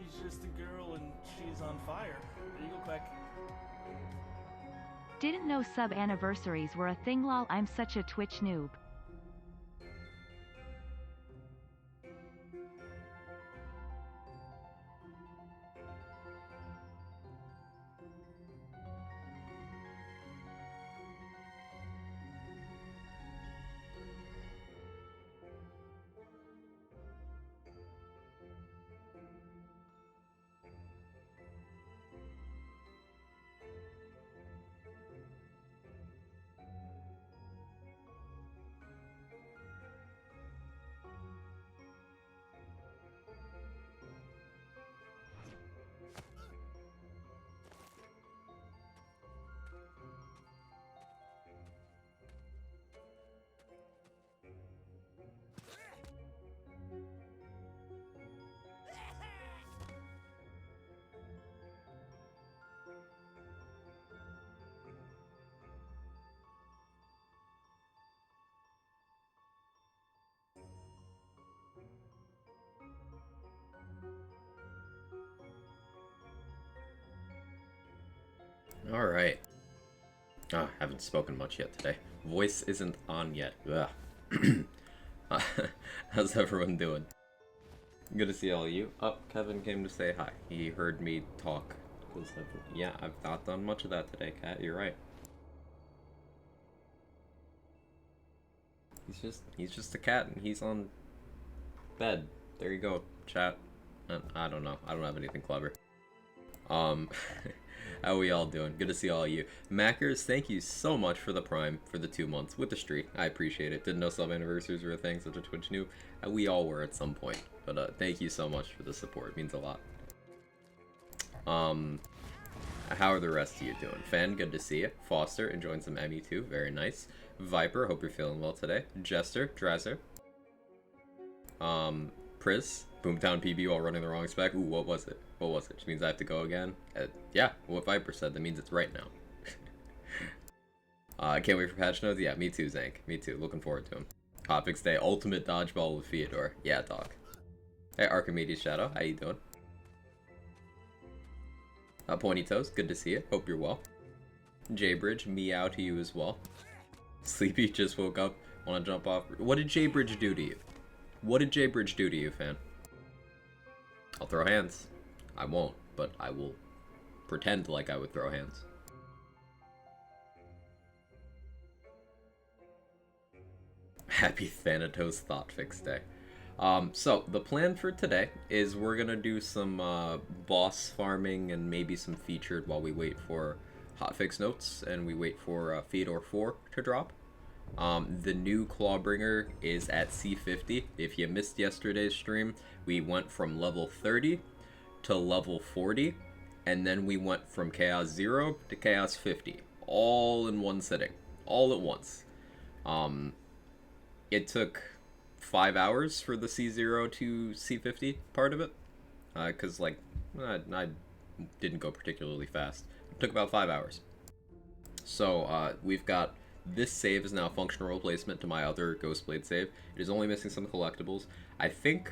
she's just a girl and she's on fire. There you go, Quack. Didn't know sub anniversaries were a thing. Lol, I'm such a Twitch noob. Alright. Haven't spoken much yet today. Voice isn't on yet. Ugh. How's everyone doing? Good to see all of you. Oh, Kevin came to say hi. He heard me talk. Yeah, I've not done much of that today, Kat. You're right. He's just a cat and he's on bed. There you go, chat. I don't know. I don't have anything clever. How we all doing? Good to see all of you. Mackers, thank you so much for the Prime for the 2 months with the streak. I appreciate it. Didn't know sub anniversaries were a thing, such a Twitch noob. We all were at some point. But thank you so much for the support. It means a lot. How are the rest of you doing? Fan, good to see you. Foster, enjoying some ME2. Very nice. Viper, hope you're feeling well today. Jester, Drazzer. Priz, Boomtown PB while running the wrong spec. Ooh, what was it? What was it? Which means I have to go again? Yeah, what Viper said, that means it's right now. I can't wait for patch notes. Yeah, me too, Zank. Me too. Looking forward to him. Hotfix Day, ultimate dodgeball with Theodore. Yeah, dog. Hey, Archimedes Shadow, how you doing? Pointy Toes, good to see you. Hope you're well. J-Bridge, meow to you as well. Sleepy, just woke up. Wanna jump off? What did J-Bridge do to you? What did J-Bridge do to you, fan? I'll throw hands. I won't, but I will pretend like I would throw hands. Happy Thanatos Thoughtfix Day. So, the plan for today is we're gonna do some boss farming and maybe some featured while we wait for hotfix notes and we wait for Theodore 4 to drop. The new Clawbringer is at C50. If you missed yesterday's stream, we went from level 30 to level 40, and then we went from Chaos 0 to Chaos 50, all in one sitting, all at once. It took 5 hours for the C0 to C50 part of it, because I didn't go particularly fast. It took about 5 hours. So we've got this save is now a functional replacement to my other Ghostblade save. It is only missing some collectibles. I think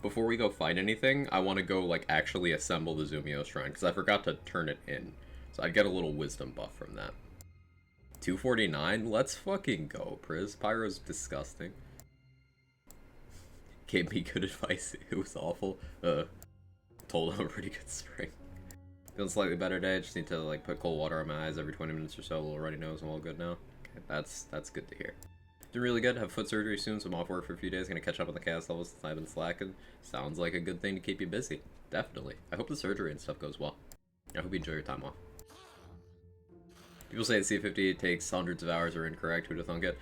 before we go fight anything, I want to go actually assemble the Zumio Shrine, because I forgot to turn it in. So I'd get a little wisdom buff from that. 249? Let's fucking go, Priz. Pyro's disgusting. Gave me good advice. It was awful. Told him a pretty good spring. Feeling slightly better day. Just need to put cold water on my eyes every 20 minutes or so. A little runny nose. I'm all good now. Okay, that's good to hear. Doing really good. Have foot surgery soon, so I'm off work for a few days. Gonna catch up on the cast levels since I've been slacking. Sounds like a good thing to keep you busy. Definitely. I hope the surgery and stuff goes well. I hope you enjoy your time off. People say that C50 takes hundreds of hours are incorrect. Who'd have thunk it?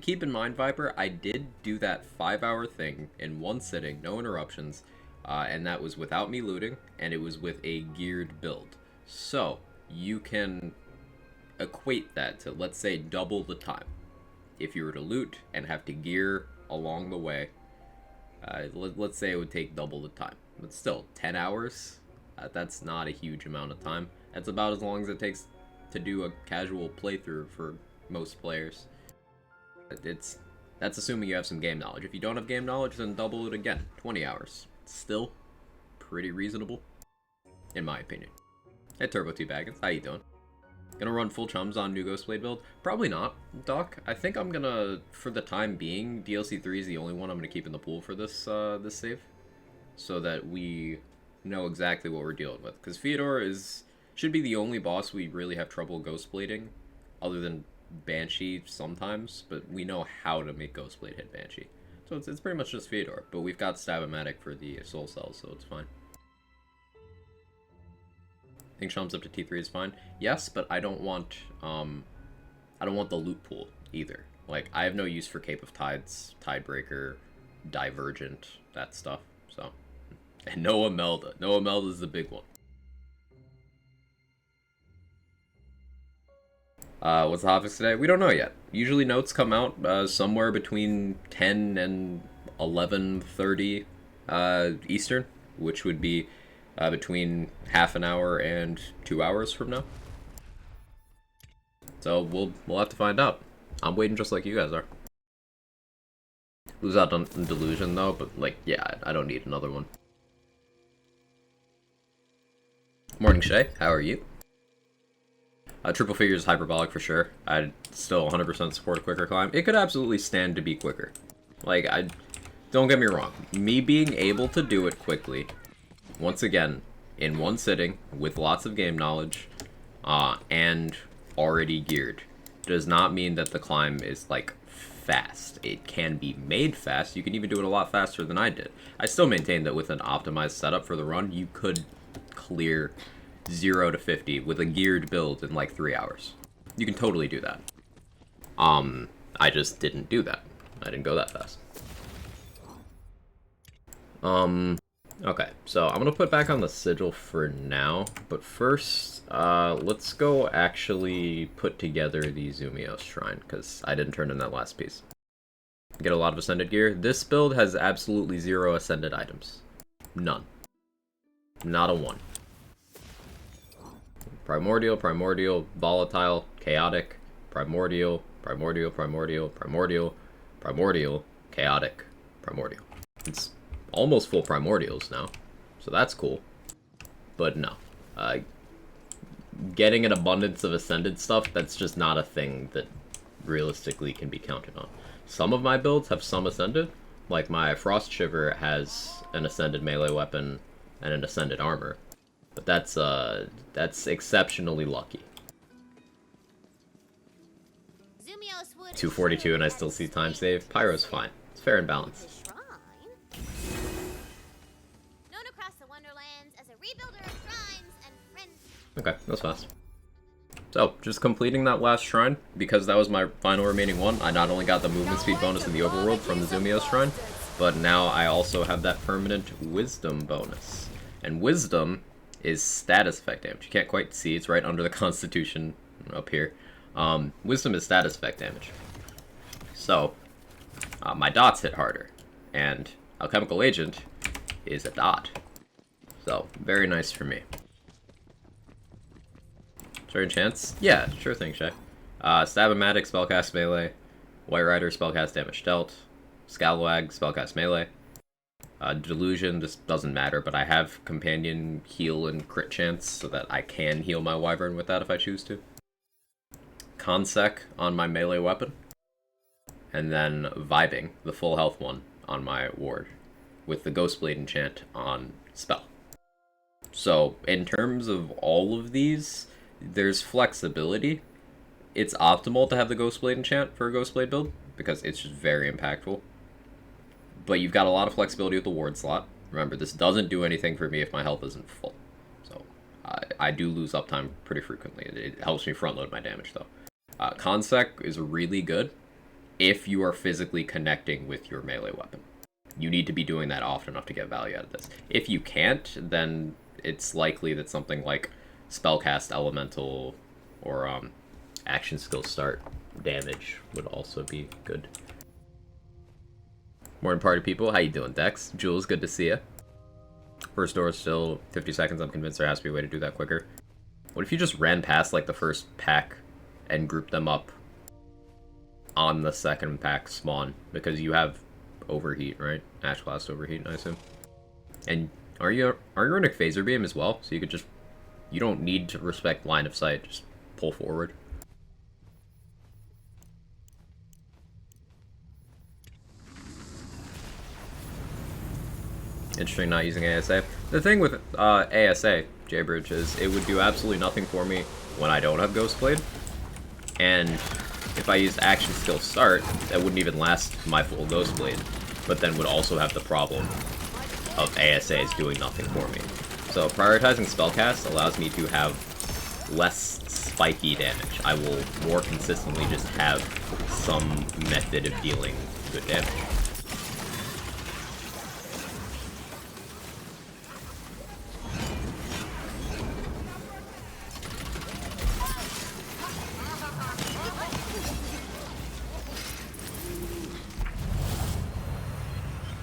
Keep in mind, Viper, I did do that 5-hour thing in one sitting, no interruptions. And that was without me looting, and it was with a geared build. So, you can equate that to, let's say, double the time. If you were to loot and have to gear along the way, let's say it would take double the time. But still, 10 hours? That's not a huge amount of time. That's about as long as it takes to do a casual playthrough for most players. That's assuming you have some game knowledge. If you don't have game knowledge, then double it again. 20 hours. Still pretty reasonable, in my opinion. Hey, Turbo T Baggins, how you doing? Gonna run full chums on new Ghostblade build? Probably not, Doc. I think I'm gonna, for the time being, DLC 3 is the only one I'm gonna keep in the pool for this this save, so that we know exactly what we're dealing with. Because Fyodor should be the only boss we really have trouble Ghostblading, other than Banshee sometimes, but we know how to make Ghostblade hit Banshee. So it's pretty much just Fyodor, but we've got Stab-O-Matic for the Soul Cells, so it's fine. I think Chums up to T3 is fine. Yes, but I don't want the loot pool either. Like, I have no use for Cape of Tides, Tidebreaker, Divergent, that stuff. So, and no Imelda. No Imelda is the big one. What's the Hotfix today? We don't know yet. Usually notes come out somewhere between 10 and 11:30 Eastern, which would be between half an hour and 2 hours from now. So we'll have to find out. I'm waiting just like you guys are. Lose out on Delusion though, but like, yeah, I don't need another one. Morning Shay, how are you? Triple figure is hyperbolic for sure. I'd still 100% support a quicker climb. It could absolutely stand to be quicker. Like, don't get me wrong. Me being able to do it quickly, once again, in one sitting, with lots of game knowledge, and already geared, does not mean that the climb is, like, fast. It can be made fast. You can even do it a lot faster than I did. I still maintain that with an optimized setup for the run, you could clear 0 to 50 with a geared build in like 3 hours. You can totally do that. I just didn't do that. I didn't go that fast. Okay, so I'm gonna put back on the sigil for now, but first, let's go actually put together the Zumios Shrine, because I didn't turn in that last piece. Get a lot of Ascended gear. This build has absolutely 0 Ascended items. None. Not a 1. Primordial, Primordial, Volatile, Chaotic, Primordial, Primordial, Primordial, Primordial, Primordial, Chaotic, Primordial. It's almost full Primordials now, so that's cool. But no. Getting an abundance of Ascended stuff, that's just not a thing that realistically can be counted on. Some of my builds have some Ascended, like my Frost Shiver has an Ascended melee weapon and an Ascended armor. But that's exceptionally lucky. 242 and I still see time save. Pyro's fine. It's fair and balanced. Okay, that's fast. So, just completing that last shrine, because that was my final remaining one, I not only got the movement speed bonus in the overworld from the Zumios Shrine, but now I also have that permanent Wisdom bonus. And Wisdom is status effect damage. You can't quite see, it's right under the Constitution up here. Wisdom is status effect damage. So, my dots hit harder, and Alchemical Agent is a dot. So, very nice for me. Certain chance? Yeah, sure thing, Shay. Stab-O-Matic, spellcast melee. White Rider, spellcast damage dealt. Scalawag, spellcast melee. Delusion just doesn't matter, but I have Companion heal and crit chance so that I can heal my Wyvern with that if I choose to. Consec on my melee weapon. And then Vibing, the full health one, on my ward. With the Ghostblade enchant on spell. So, in terms of all of these, there's flexibility. It's optimal to have the Ghostblade enchant for a Ghostblade build, because it's just very impactful. But you've got a lot of flexibility with the ward slot. Remember, this doesn't do anything for me if my health isn't full. So, I do lose uptime pretty frequently. It helps me front load my damage, though. Consec is really good if you are physically connecting with your melee weapon. You need to be doing that often enough to get value out of this. If you can't, then it's likely that something like Spellcast Elemental or Action Skill Start damage would also be good. Morning party people, how you doing, Dex? Jules, good to see you. First door is still 50 seconds. I'm convinced there has to be a way to do that quicker. What if you just ran past like the first pack and grouped them up on the second pack spawn? Because you have Overheat, right? Ash Blast Overheat, I assume. And Are you running phaser beam as well? So you could just, you don't need to respect line of sight. Just pull forward. Interesting not using ASA. The thing with ASA, J-Bridge, is it would do absolutely nothing for me when I don't have Ghostblade. And if I used Action Skill Start, that wouldn't even last my full Ghostblade, but then would also have the problem of ASAs doing nothing for me. So prioritizing Spellcast allows me to have less spiky damage. I will more consistently just have some method of dealing good damage.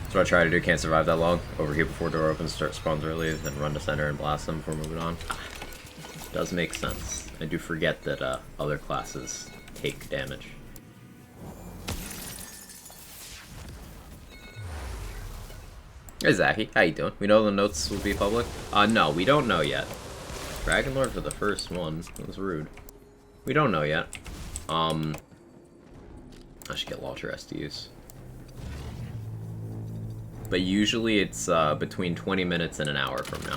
That's what I try to do. Can't survive that long. Overheat before door opens, start spawns early, then run to center and blast them before moving on. Does make sense. I do forget that other classes take damage. Hey Zachy, how you doing? We know the notes will be public? No, we don't know yet. Dragon Lord for the first one. That was rude. We don't know yet. I should get Launcher SDUs. But usually it's between 20 minutes and an hour from now.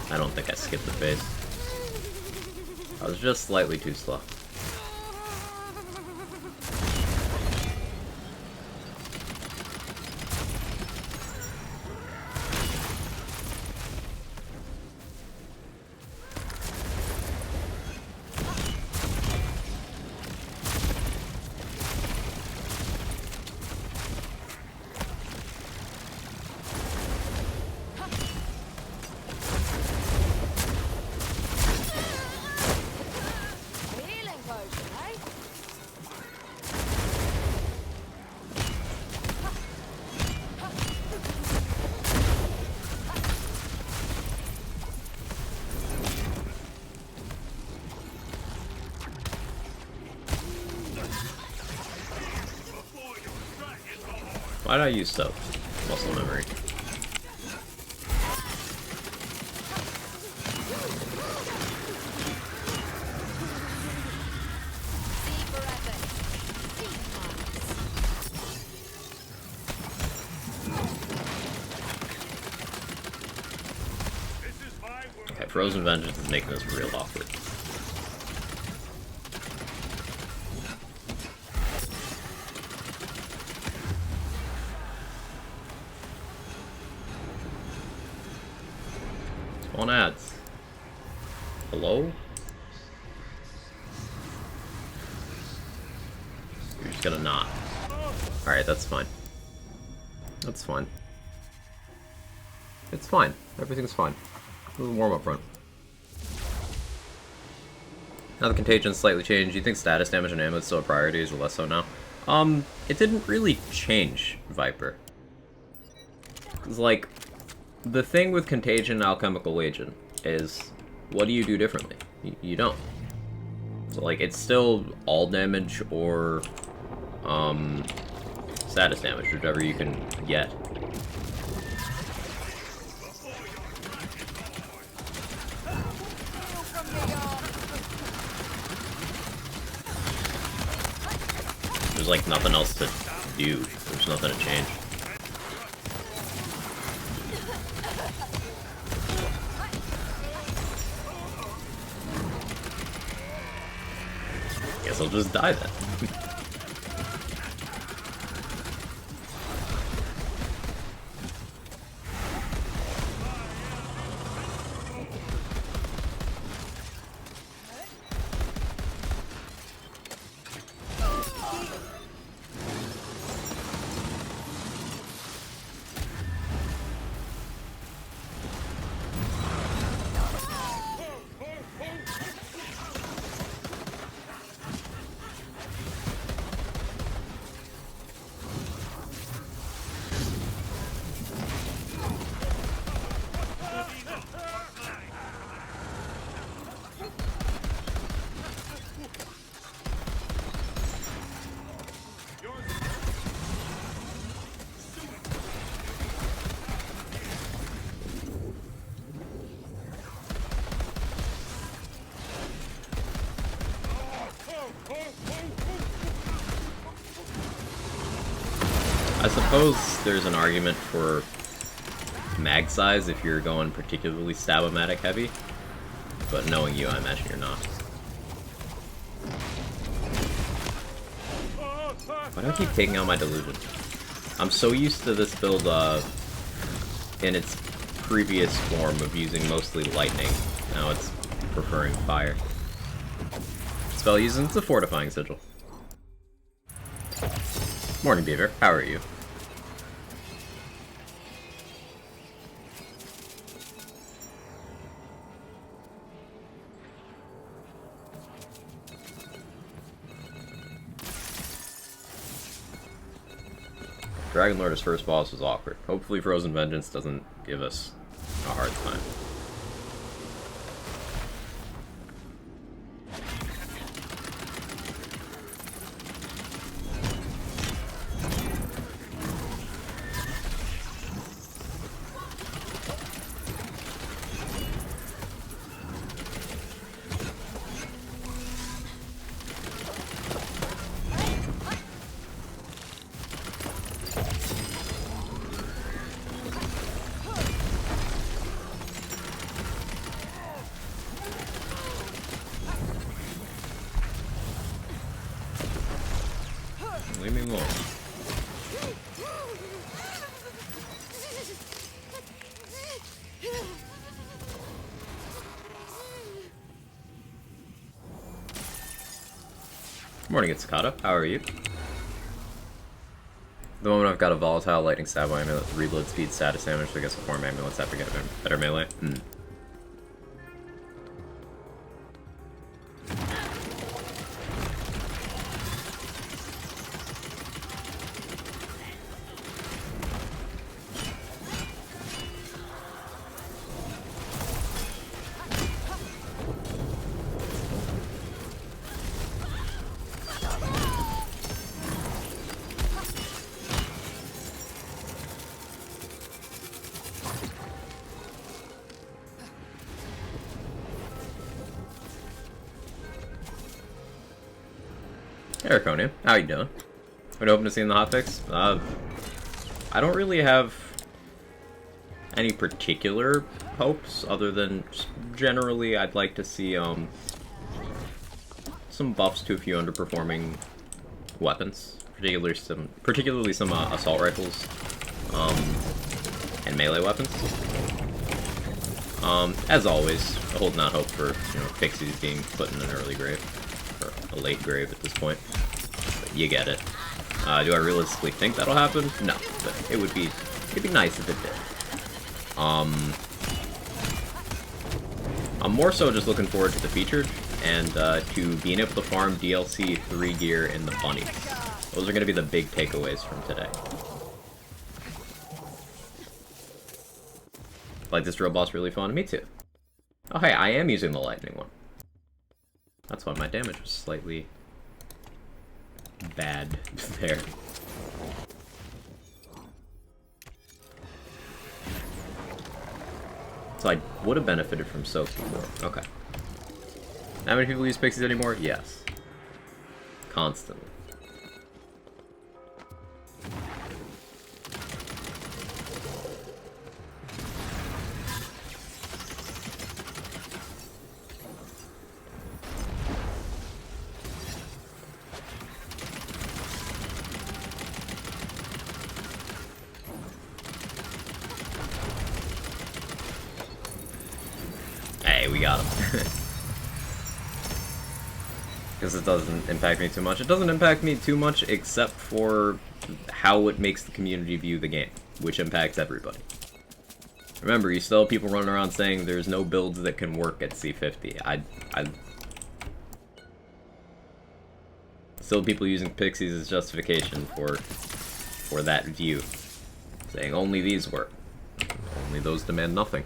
I don't think I skipped the phase. I was just slightly too slow. Why did I use soap? Muscle memory. Okay, Frozen Vengeance is making this real awkward. On ads. Hello? You're just gonna not. Alright, that's fine. That's fine. It's fine. Everything's fine. This is a warm-up run. Now the contagion slightly changed. Do you think status damage and ammo is still a priority, or less so now? It didn't really change, Viper. It's like, the thing with Contagion and Alchemical Agent is, what do you do differently? You don't. So, like, it's still all damage or, status damage, whichever you can get. There's, like, nothing else to do. There's nothing to change. Guess I'll just die then. I suppose there's an argument for mag size if you're going particularly stab-o-matic heavy, but knowing you, I imagine you're not. Why do I keep taking out my delusion? I'm so used to this build in its previous form of using mostly lightning. Now it's preferring fire. Spell using it's a fortifying sigil. Morning, Beaver. How are you? Dragon Lord's first boss was awkward. Hopefully Frozen Vengeance doesn't give us a hard time. Leave me alone. Morning, it's Sakata. How are you? The moment I've got a volatile lightning stab amulet, 3 blood speed, status damage, so I guess a form amulets have to get better melee. Hey, Arconia. How you doing? Been open to seeing the hotfix? I don't really have any particular hopes, other than just generally I'd like to see some buffs to a few underperforming weapons, particularly some assault rifles, and melee weapons. As always, holding out hope for pixies being put in an early grave. A late grave at this point, but you get it. Do I realistically think that'll happen? No, but it'd be nice if it did. I'm more so just looking forward to the featured and to being able to farm DLC 3 gear in the bunnies. Those are going to be the big takeaways from today. Like this drill boss really fun? Me too. Oh hey, I am using the lightning one. That's why my damage was slightly bad there. So I would have benefited from soak before. Okay. How many people use pixies anymore? Yes. Constantly. We got him. Because it doesn't impact me too much. It doesn't impact me too much except for how it makes the community view the game, which impacts everybody. Remember, you still have people running around saying there's no builds that can work at C50. Still people using pixies as justification for that view. Saying only these work. Only those demand nothing.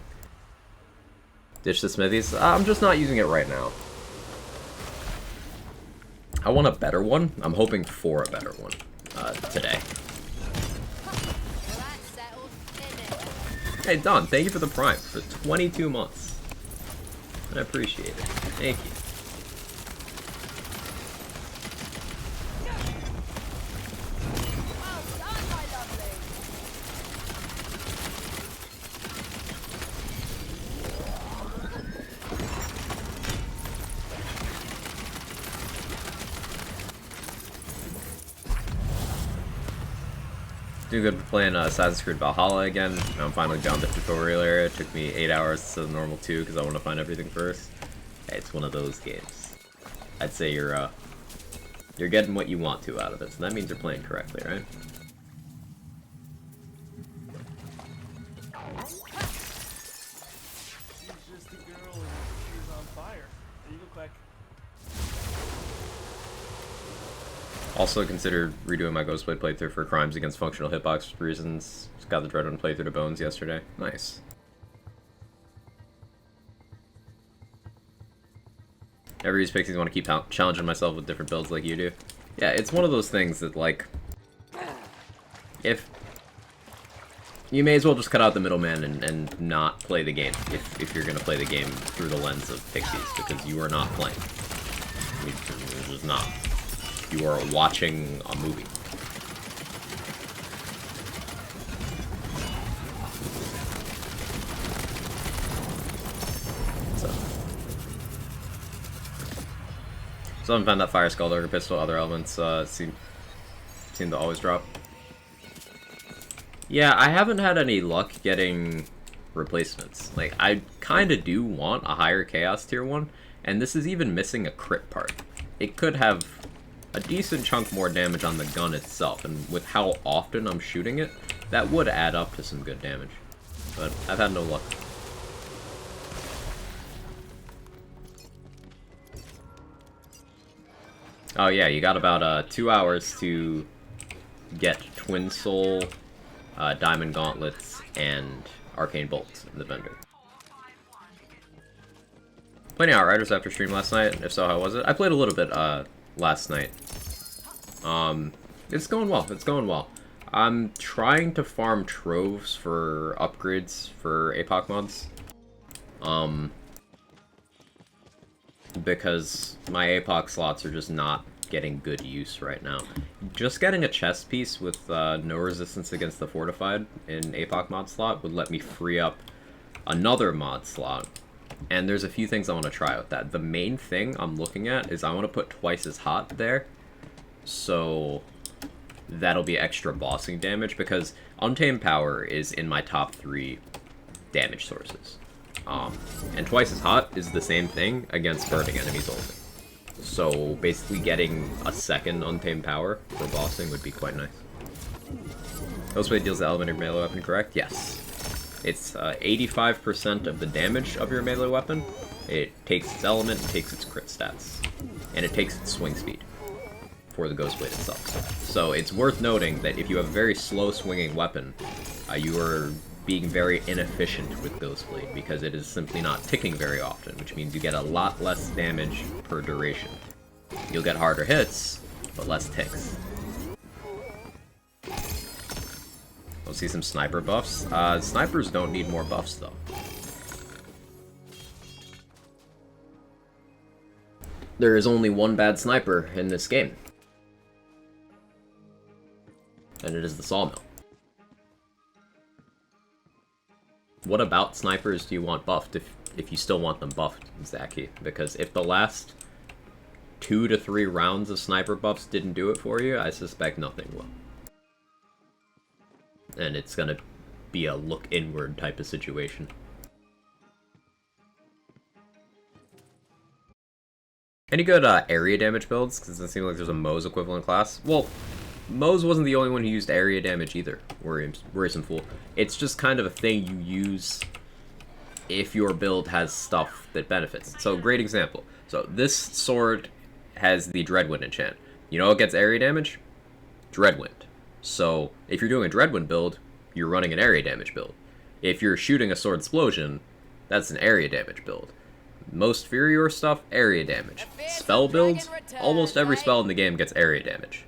Ditch the smithies. I'm just not using it right now. I want a better one. I'm hoping for a better one today. Hey Don, thank you for the Prime for 22 months. I appreciate it. Thank you. Doing good playing Assassin's Creed Valhalla again. Now I'm finally down the tutorial area. It took me 8 hours instead of normal 2 because I want to find everything first. It's one of those games. I'd say you're getting what you want to out of it, so that means you're playing correctly, right? She's just a girl and she's on fire. There you go, Quack. Also considered redoing my Ghostblade playthrough for crimes against functional hitbox reasons. Just got the Dreadwind playthrough to bones yesterday. Nice. Every use pixies want to keep challenging myself with different builds like you do. Yeah, it's one of those things that, like, if you may as well just cut out the middleman and not play the game if you're going to play the game through the lens of pixies, because you are not playing. You're just not. You are watching a movie. So I haven't found that Fire Skulldugger pistol. Other elements seem to always drop. Yeah, I haven't had any luck getting replacements. Like, I kind of do want a higher Chaos Tier 1, and this is even missing a crit part. It could have a decent chunk more damage on the gun itself, and with how often I'm shooting it, that would add up to some good damage. But I've had no luck. Oh yeah, you got about 2 hours to get Twin Soul, Diamond Gauntlets, and Arcane Bolts in the vendor. Playing Outriders after stream last night? If so, how was it? I played a little bit last night. It's going well. It's going well. I'm trying to farm troves for upgrades for APOC mods. Because my APOC slots are just not getting good use right now. Just getting a chest piece with no resistance against the fortified in APOC mod slot would let me free up another mod slot. And there's a few things I want to try with that. The main thing I'm looking at is I want to put twice as hot there. So that'll be extra bossing damage, because Untamed Power is in my top 3 damage sources. And twice as hot is the same thing against burning enemies only. So basically getting a second Untamed Power for bossing would be quite nice. Ghostblade deals the element of your melee weapon, correct? Yes. It's 85% of the damage of your melee weapon. It takes its element, it takes its crit stats, and it takes its swing speed for the Ghostblade itself. So it's worth noting that if you have a very slow swinging weapon, you are being very inefficient with Ghostblade, because it is simply not ticking very often, which means you get a lot less damage per duration. You'll get harder hits, but less ticks. We'll see some sniper buffs. Snipers don't need more buffs, though. There is only one bad sniper in this game. And it is the Sawmill. What about snipers do you want buffed if you still want them buffed, Zaki? Because if the last 2 to 3 rounds of sniper buffs didn't do it for you, I suspect nothing will. And it's gonna be a look inward type of situation. Any good area damage builds? Because it doesn't seem like there's a Moe's equivalent class. Well, Moe's wasn't the only one who used area damage either, worrisome fool. It's just kind of a thing you use if your build has stuff that benefits. So, great example. So, this sword has the Dreadwind enchant. You know what gets area damage? Dreadwind. So, if you're doing a Dreadwind build, you're running an area damage build. If you're shooting a sword explosion, that's an area damage build. Most Furior stuff, area damage. Spell builds, almost every spell in the game gets area damage.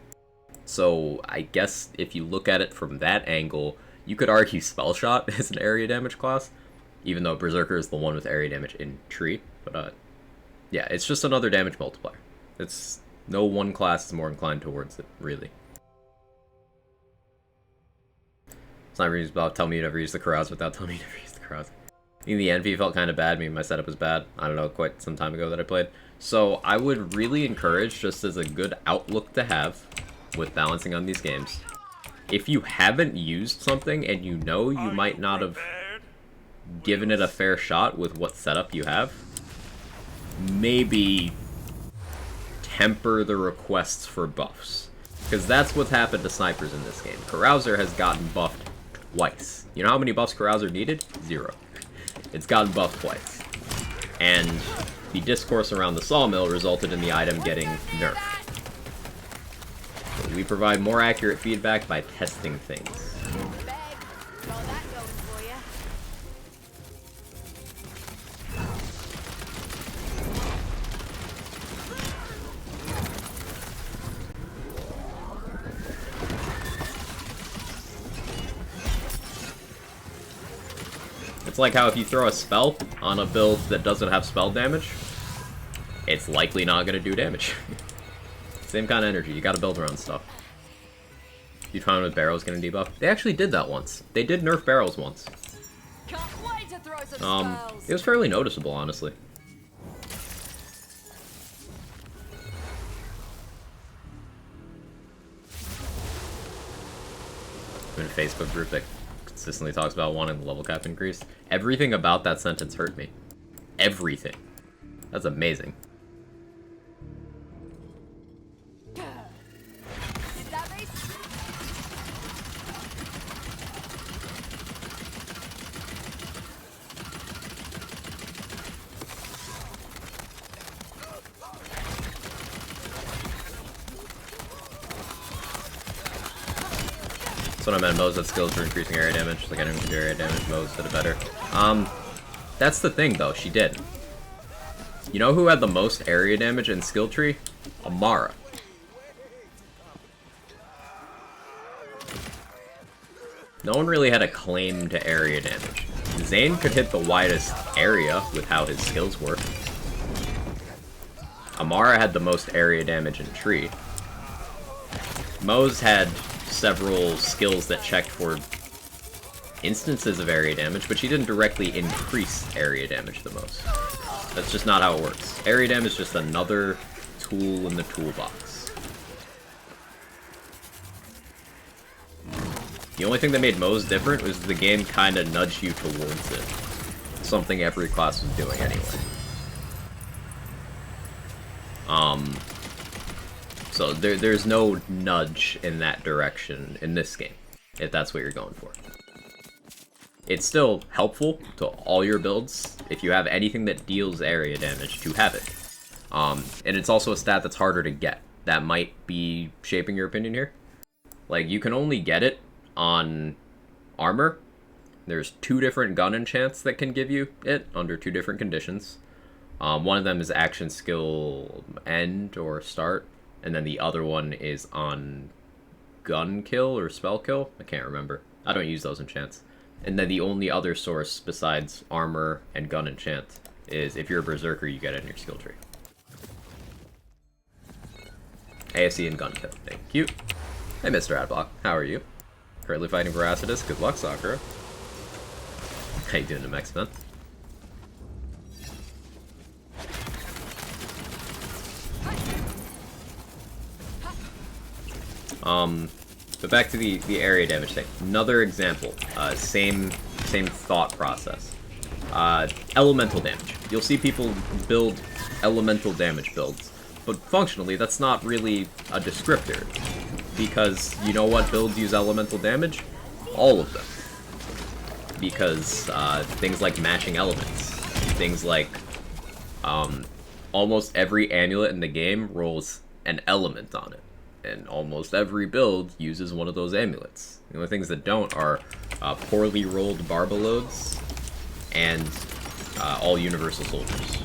So, I guess if you look at it from that angle, you could argue Spell Shot is an area damage class, even though Berserker is the one with area damage in Tree. But, yeah, it's just another damage multiplier. It's no one class is more inclined towards it, really. Sniper about tell me you never use the Carouse without telling me you never use the Carouse. I think the Envy felt kind of bad. I mean, my setup was bad. I don't know, quite some time ago that I played. So I would really encourage, just as a good outlook to have with balancing on these games, if you haven't used something and you know you might not have given it a fair shot with what setup you have, maybe temper the requests for buffs. Because that's what's happened to snipers in this game. Carouser has gotten buffed twice. You know how many buffs Carouser needed? 0. It's gotten buffed twice. And the discourse around the sawmill resulted in the item getting nerfed. So we provide more accurate feedback by testing things. It's like how if you throw a spell on a build that doesn't have spell damage, it's likely not going to do damage. Same kind of energy, you gotta build around stuff. You found with barrels getting debuffed? They actually did that once. They did nerf barrels once. Can't wait to throw some spells. It was fairly noticeable, honestly. I'm in a Facebook group that consistently talks about wanting the level cap increased. Everything about that sentence hurt me. Everything. That's amazing. That's what I meant. Mo's had skills for increasing area damage. Like, I didn't do area damage. Mo's did it better. That's the thing, though. She did. You know who had the most area damage in skill tree? Amara. No one really had a claim to area damage. Zane could hit the widest area with how his skills work. Amara had the most area damage in tree. Mo's had several skills that checked for instances of area damage, but she didn't directly increase area damage the most. That's just not how it works. Area damage is just another tool in the toolbox. The only thing that made Mo's different was the game kind of nudged you towards it. Something every class was doing anyway. So there's no nudge in that direction in this game, if that's what you're going for. It's still helpful to all your builds, if you have anything that deals area damage, to have it. And it's also a stat that's harder to get. That might be shaping your opinion here. Like, you can only get it on armor. There's 2 different gun enchants that can give you it, under 2 different conditions. One of them is action skill end or start, and then the other one is on gun kill or spell kill. I can't remember. I don't use those enchants. And then the only other source besides armor and gun enchant is if you're a berserker, you get it in your skill tree. ASE and gun kill. Thank you. Hey, Mr. Adblock. How are you? Currently fighting Voracitus. Good luck, Sakura. How you doing, the X-Men? But back to the area damage thing. Another example. Same thought process. Elemental damage. You'll see people build elemental damage builds, but functionally that's not really a descriptor, because you know what builds use elemental damage? All of them. Because things like matching elements, things like almost every amulet in the game rolls an element on it. And almost every build uses one of those amulets. The only things that don't are poorly rolled Barbaloads and all Universal Soldiers.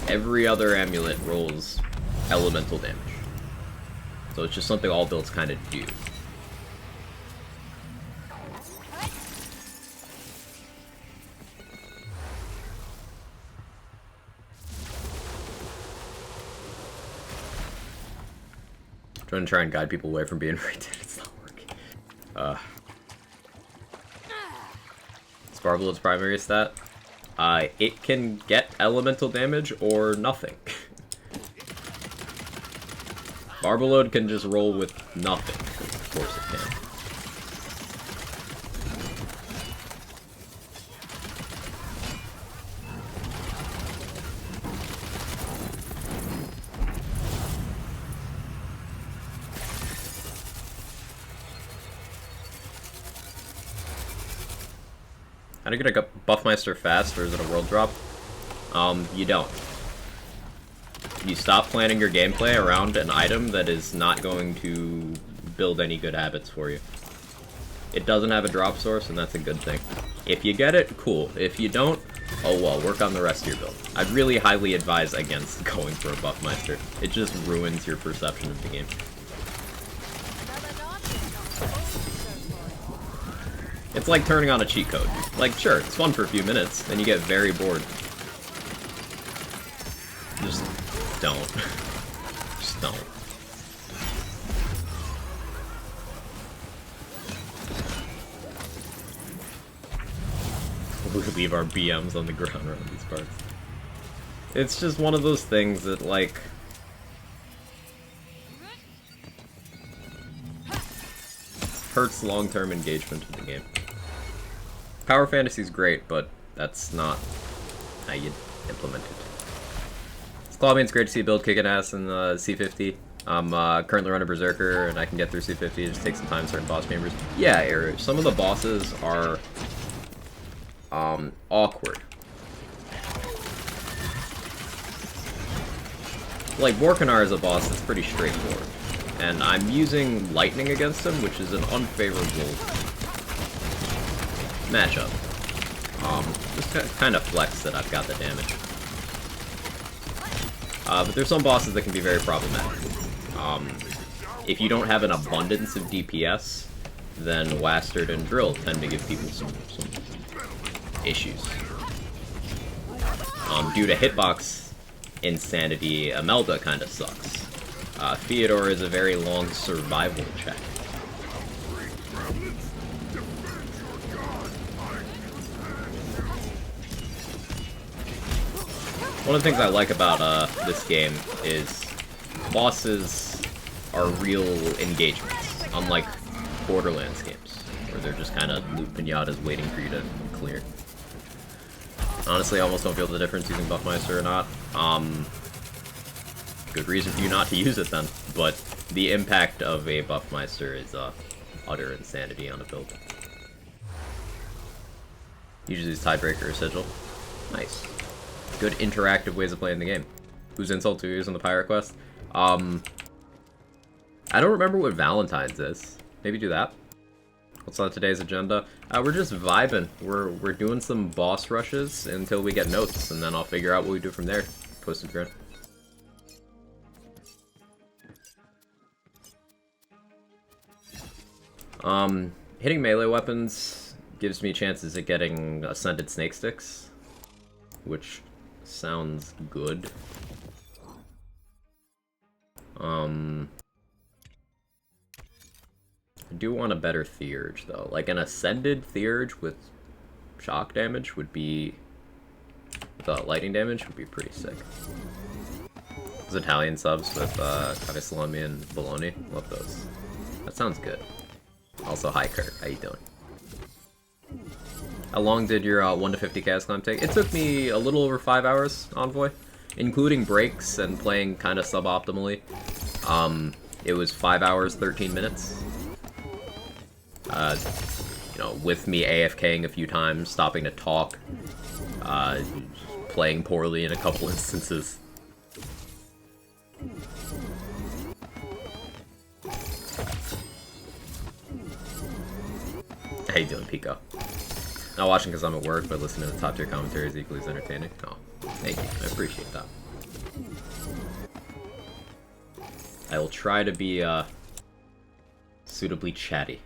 Every other amulet rolls elemental damage. So it's just something all builds kind of do. Trying to try and guide people away from being rated. It's not working. Sparvaload's primary stat. It can get elemental damage or nothing. Barbaload can just roll with nothing. Of course it can. How to get a Buffmeister fast, or is it a world drop? You don't. You stop planning your gameplay around an item that is not going to build any good habits for you. It doesn't have a drop source, and that's a good thing. If you get it, cool. If you don't, oh well, work on the rest of your build. I'd really highly advise against going for a Buffmeister. It just ruins your perception of the game. It's like turning on a cheat code. Like, sure, it's fun for a few minutes, then you get very bored. Just don't. Just don't. We leave our BMs on the ground around these parts. It's just one of those things that, like... hurts long-term engagement in the game. Power Fantasy's great, but that's not how you implement it. Clawbane's great to see build kicking ass in C50. I'm currently running Berserker, and I can get through C50. It just takes some time in certain boss chambers. Yeah, Eric, some of the bosses are awkward. Like, Vorkanar is a boss that's pretty straightforward. And I'm using Lightning against him, which is an unfavorable matchup. Just kind of flex that I've got the damage. But there's some bosses that can be very problematic. If you don't have an abundance of DPS, then Wastard and Drill tend to give people some issues. Due to hitbox insanity, Imelda kind of sucks. Theodore is a very long survival check. One of the things I like about this game is bosses are real engagements, unlike Borderlands games, where they're just kind of loot pinatas waiting for you to clear. Honestly, I almost don't feel the difference using Buffmeister or not. Good reason for you not to use it then, but the impact of a Buffmeister is utter insanity on a build. Usually use Tiebreaker or Sigil. Nice. Good interactive ways of playing the game. Whose insult to use on the Pirate Quest? I don't remember what Valentine's is. Maybe do that. What's on today's agenda? We're just vibing. We're doing some boss rushes until we get notes, and then I'll figure out what we do from there. Posted grid. Hitting melee weapons gives me chances at getting Ascended Snake Sticks, which sounds good. I do want a better Theurge, though. Like, an Ascended Theurge with shock damage would be... with lightning damage would be pretty sick. Those Italian subs with cave salami and bologna, love those. That sounds good. Also, hi Kurt, how you doing? How long did your 1 to 50 chaos climb take? It took me a little over 5 hours, Envoy, including breaks and playing kind of suboptimally. It was 5 hours, 13 minutes. You know, with me AFKing a few times, stopping to talk, playing poorly in a couple instances. How you doing, Pico? Not watching because I'm at work, but listening to the top tier commentary is equally as entertaining. Oh, thank you. I appreciate that. I will try to be, suitably chatty.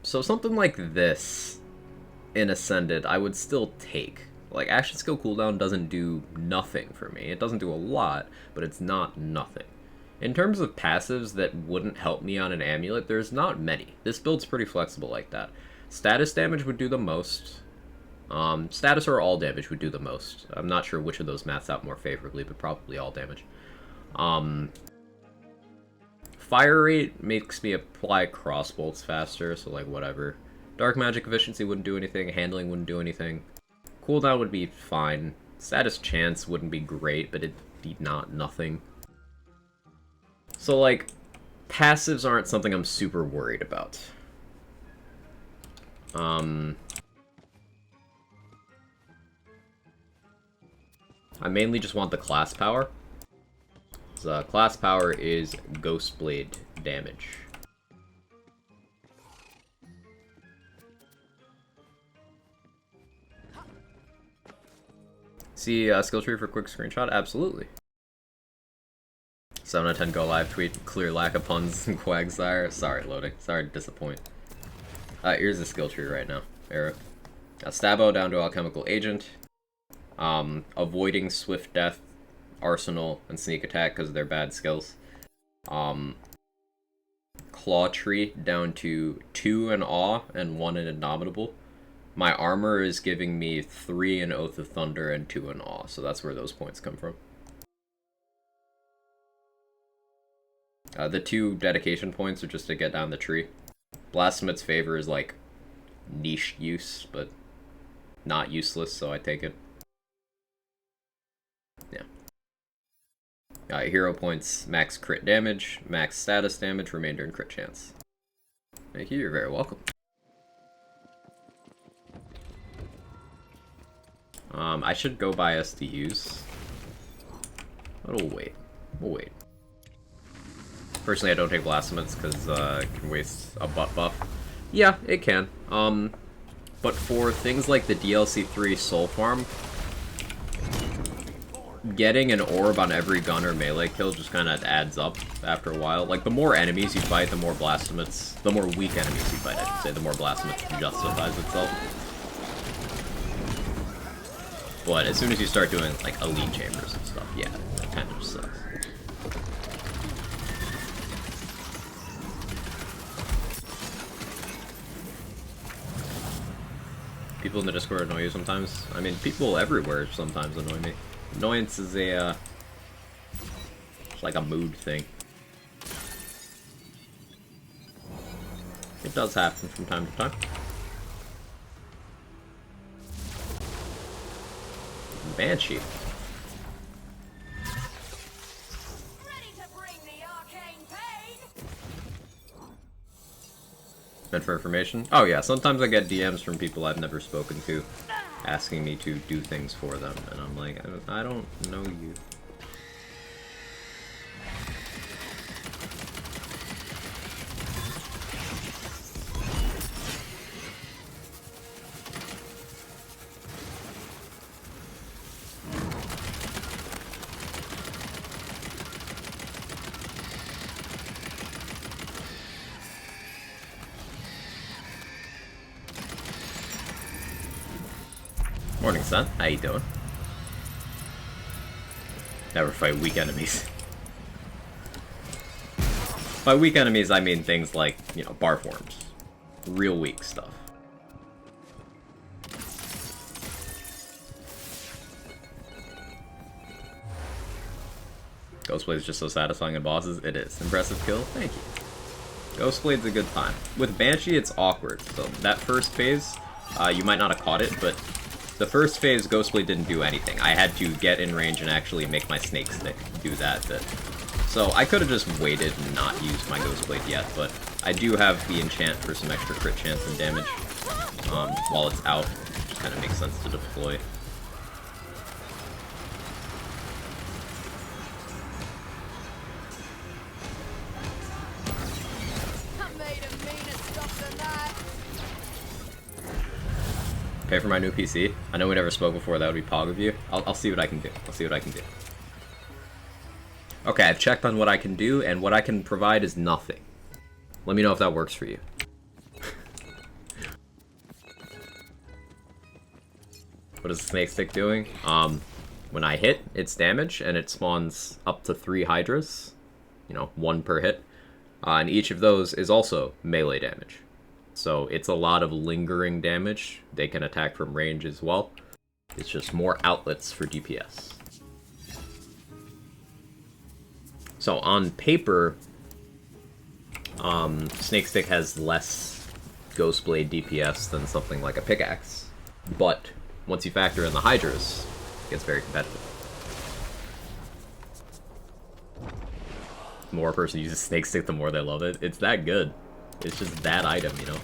So something like this in Ascended, I would still take. Like, action skill cooldown doesn't do nothing for me. It doesn't do a lot, but it's not nothing. In terms of passives that wouldn't help me on an amulet, there's not many. This build's pretty flexible like that. Status damage would do the most. Status or all damage would do the most. I'm not sure which of those maths out more favorably, but probably all damage. Fire rate makes me apply crossbolts faster, so like whatever. Dark magic efficiency wouldn't do anything, handling wouldn't do anything. Cooldown would be fine. Status chance wouldn't be great, but it'd be nothing. So, like, passives aren't something I'm super worried about. I mainly just want the class power. So, class power is Ghost Blade damage. See skill tree for quick screenshot? Absolutely. 7 out of 10 go live tweet. Clear lack of puns and Quagsire. Sorry, loading. Sorry to disappoint. Here's the skill tree right now. Eric. Stabbo down to Alchemical Agent. Avoiding Swift Death, Arsenal, and Sneak Attack because they're bad skills. Claw Tree down to 2 in Awe and 1 in Indomitable. My armor is giving me 3 in Oath of Thunder and 2 in Awe, so that's where those points come from. The 2 dedication points are just to get down the tree. Blasphemous Favor is like niche use, but not useless, so I take it. Yeah. Hero points, max crit damage, max status damage, remainder and crit chance. Thank you, you're very welcome. I should go buy SDUs. But we'll wait. We'll wait. Personally, I don't take Blasphemous because it can waste a butt buff. Yeah, it can. But for things like the DLC 3 Soul Farm, getting an orb on every gun or melee kill just kind of adds up after a while. Like, the more enemies you fight, the more Blasphemous... The more weak enemies you fight, I should say, the more Blasphemous justifies itself. But as soon as you start doing, like, elite chambers and stuff, yeah, that kind of just sucks. People in the Discord annoy you sometimes. I mean, people everywhere sometimes annoy me. Annoyance is a, it's like a mood thing. It does happen from time to time. Banshee. Ready to bring the arcane pain. Meant for information? Oh yeah, sometimes I get DMs from people I've never spoken to, asking me to do things for them, and I'm like, I don't know you. Morning, son. How you doing? Never fight weak enemies. By weak enemies, I mean things like, you know, bar forms. Real weak stuff. Ghostblade's just so satisfying in bosses. It is. Impressive kill. Thank you. Ghostblade's a good time. With Banshee, it's awkward. So that first phase, you might not have caught it, but the first phase, Ghostblade didn't do anything. I had to get in range and actually make my Snake Stick do that bit. So I could have just waited and not used my Ghostblade yet, but I do have the enchant for some extra crit chance and damage while it's out. It just kind of makes sense to deploy. Pay for my new PC. I know we never spoke before. That would be pog of you. I'll see what I can do. I'll see what I can do. Okay, I've checked on what I can do, and what I can provide is nothing. Let me know if that works for you. What is the Snake Stick doing? When I hit, it's damage, and it spawns up to 3 Hydras. You know, 1 per hit. And each of those is also melee damage. So it's a lot of lingering damage. They can attack from range as well. It's just more outlets for DPS. So on paper, Snake Stick has less Ghostblade DPS than something like a pickaxe. But once you factor in the Hydras, it gets very competitive. The more a person uses Snake Stick, the more they love it. It's that good. It's just that item, you know?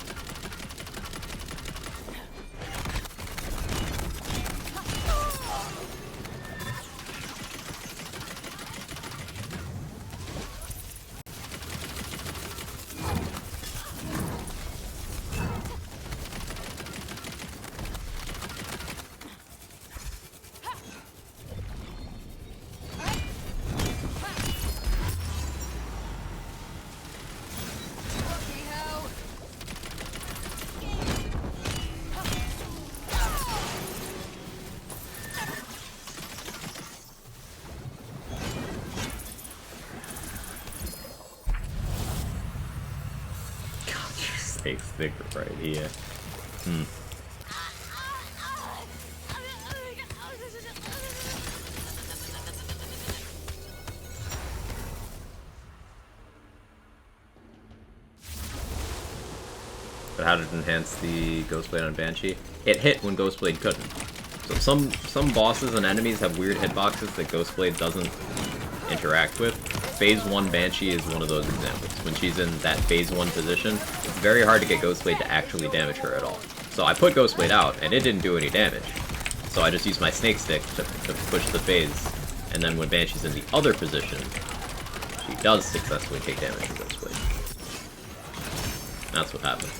Fake stick right here. But how did it enhance the Ghostblade on Banshee? It hit when Ghostblade couldn't. So some bosses and enemies have weird hitboxes that Ghostblade doesn't interact with. Phase 1 Banshee is one of those examples. When she's in that Phase 1 position, it's very hard to get Ghostblade to actually damage her at all. So I put Ghostblade out, and it didn't do any damage. So I just used my Snake Stick to push the phase, and then when Banshee's in the other position, she does successfully take damage from Ghostblade. That's what happened.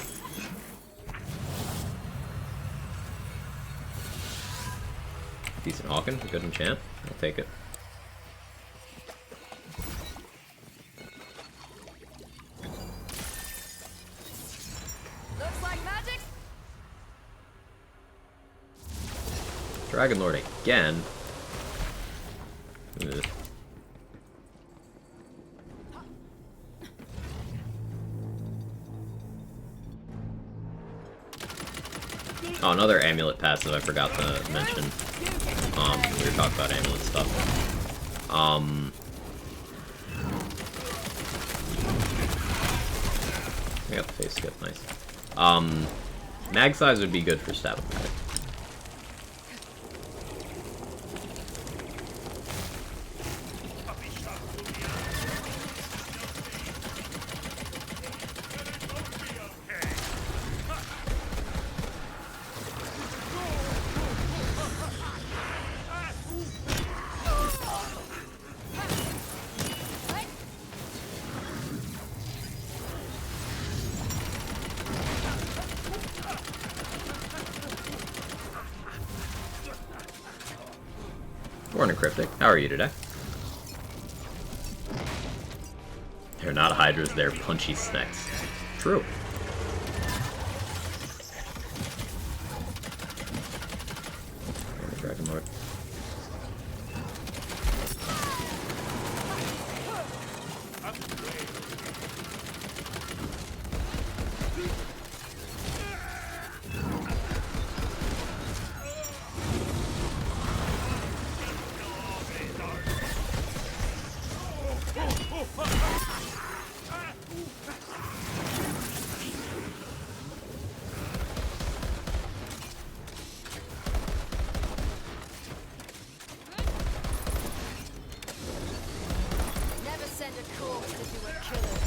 Decent Hawken, good enchant. I'll take it. Looks like magic. Dragon Lord again. Ugh. Oh, another amulet passive I forgot to mention. We were talking about amulet stuff. I got the face skip, nice. Mag size would be good for stab. Morning, Cryptic. How are you today? They're not hydras, they're punchy snacks. True. Dragon Lord. Never send a corpse to do a killer.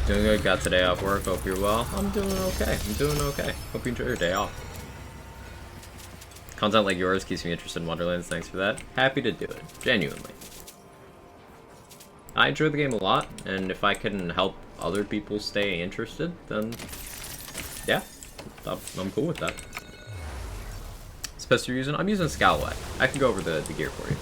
Doing good, got today off work, hope you're well. I'm doing okay, Hope you enjoy your day off. Content like yours keeps me interested in Wonderlands, thanks for that. Happy to do it, genuinely. I enjoy the game a lot, and if I can help other people stay interested, then yeah, I'm cool with that. This pistol you're using? I'm using Scalawag. I can go over the gear for you.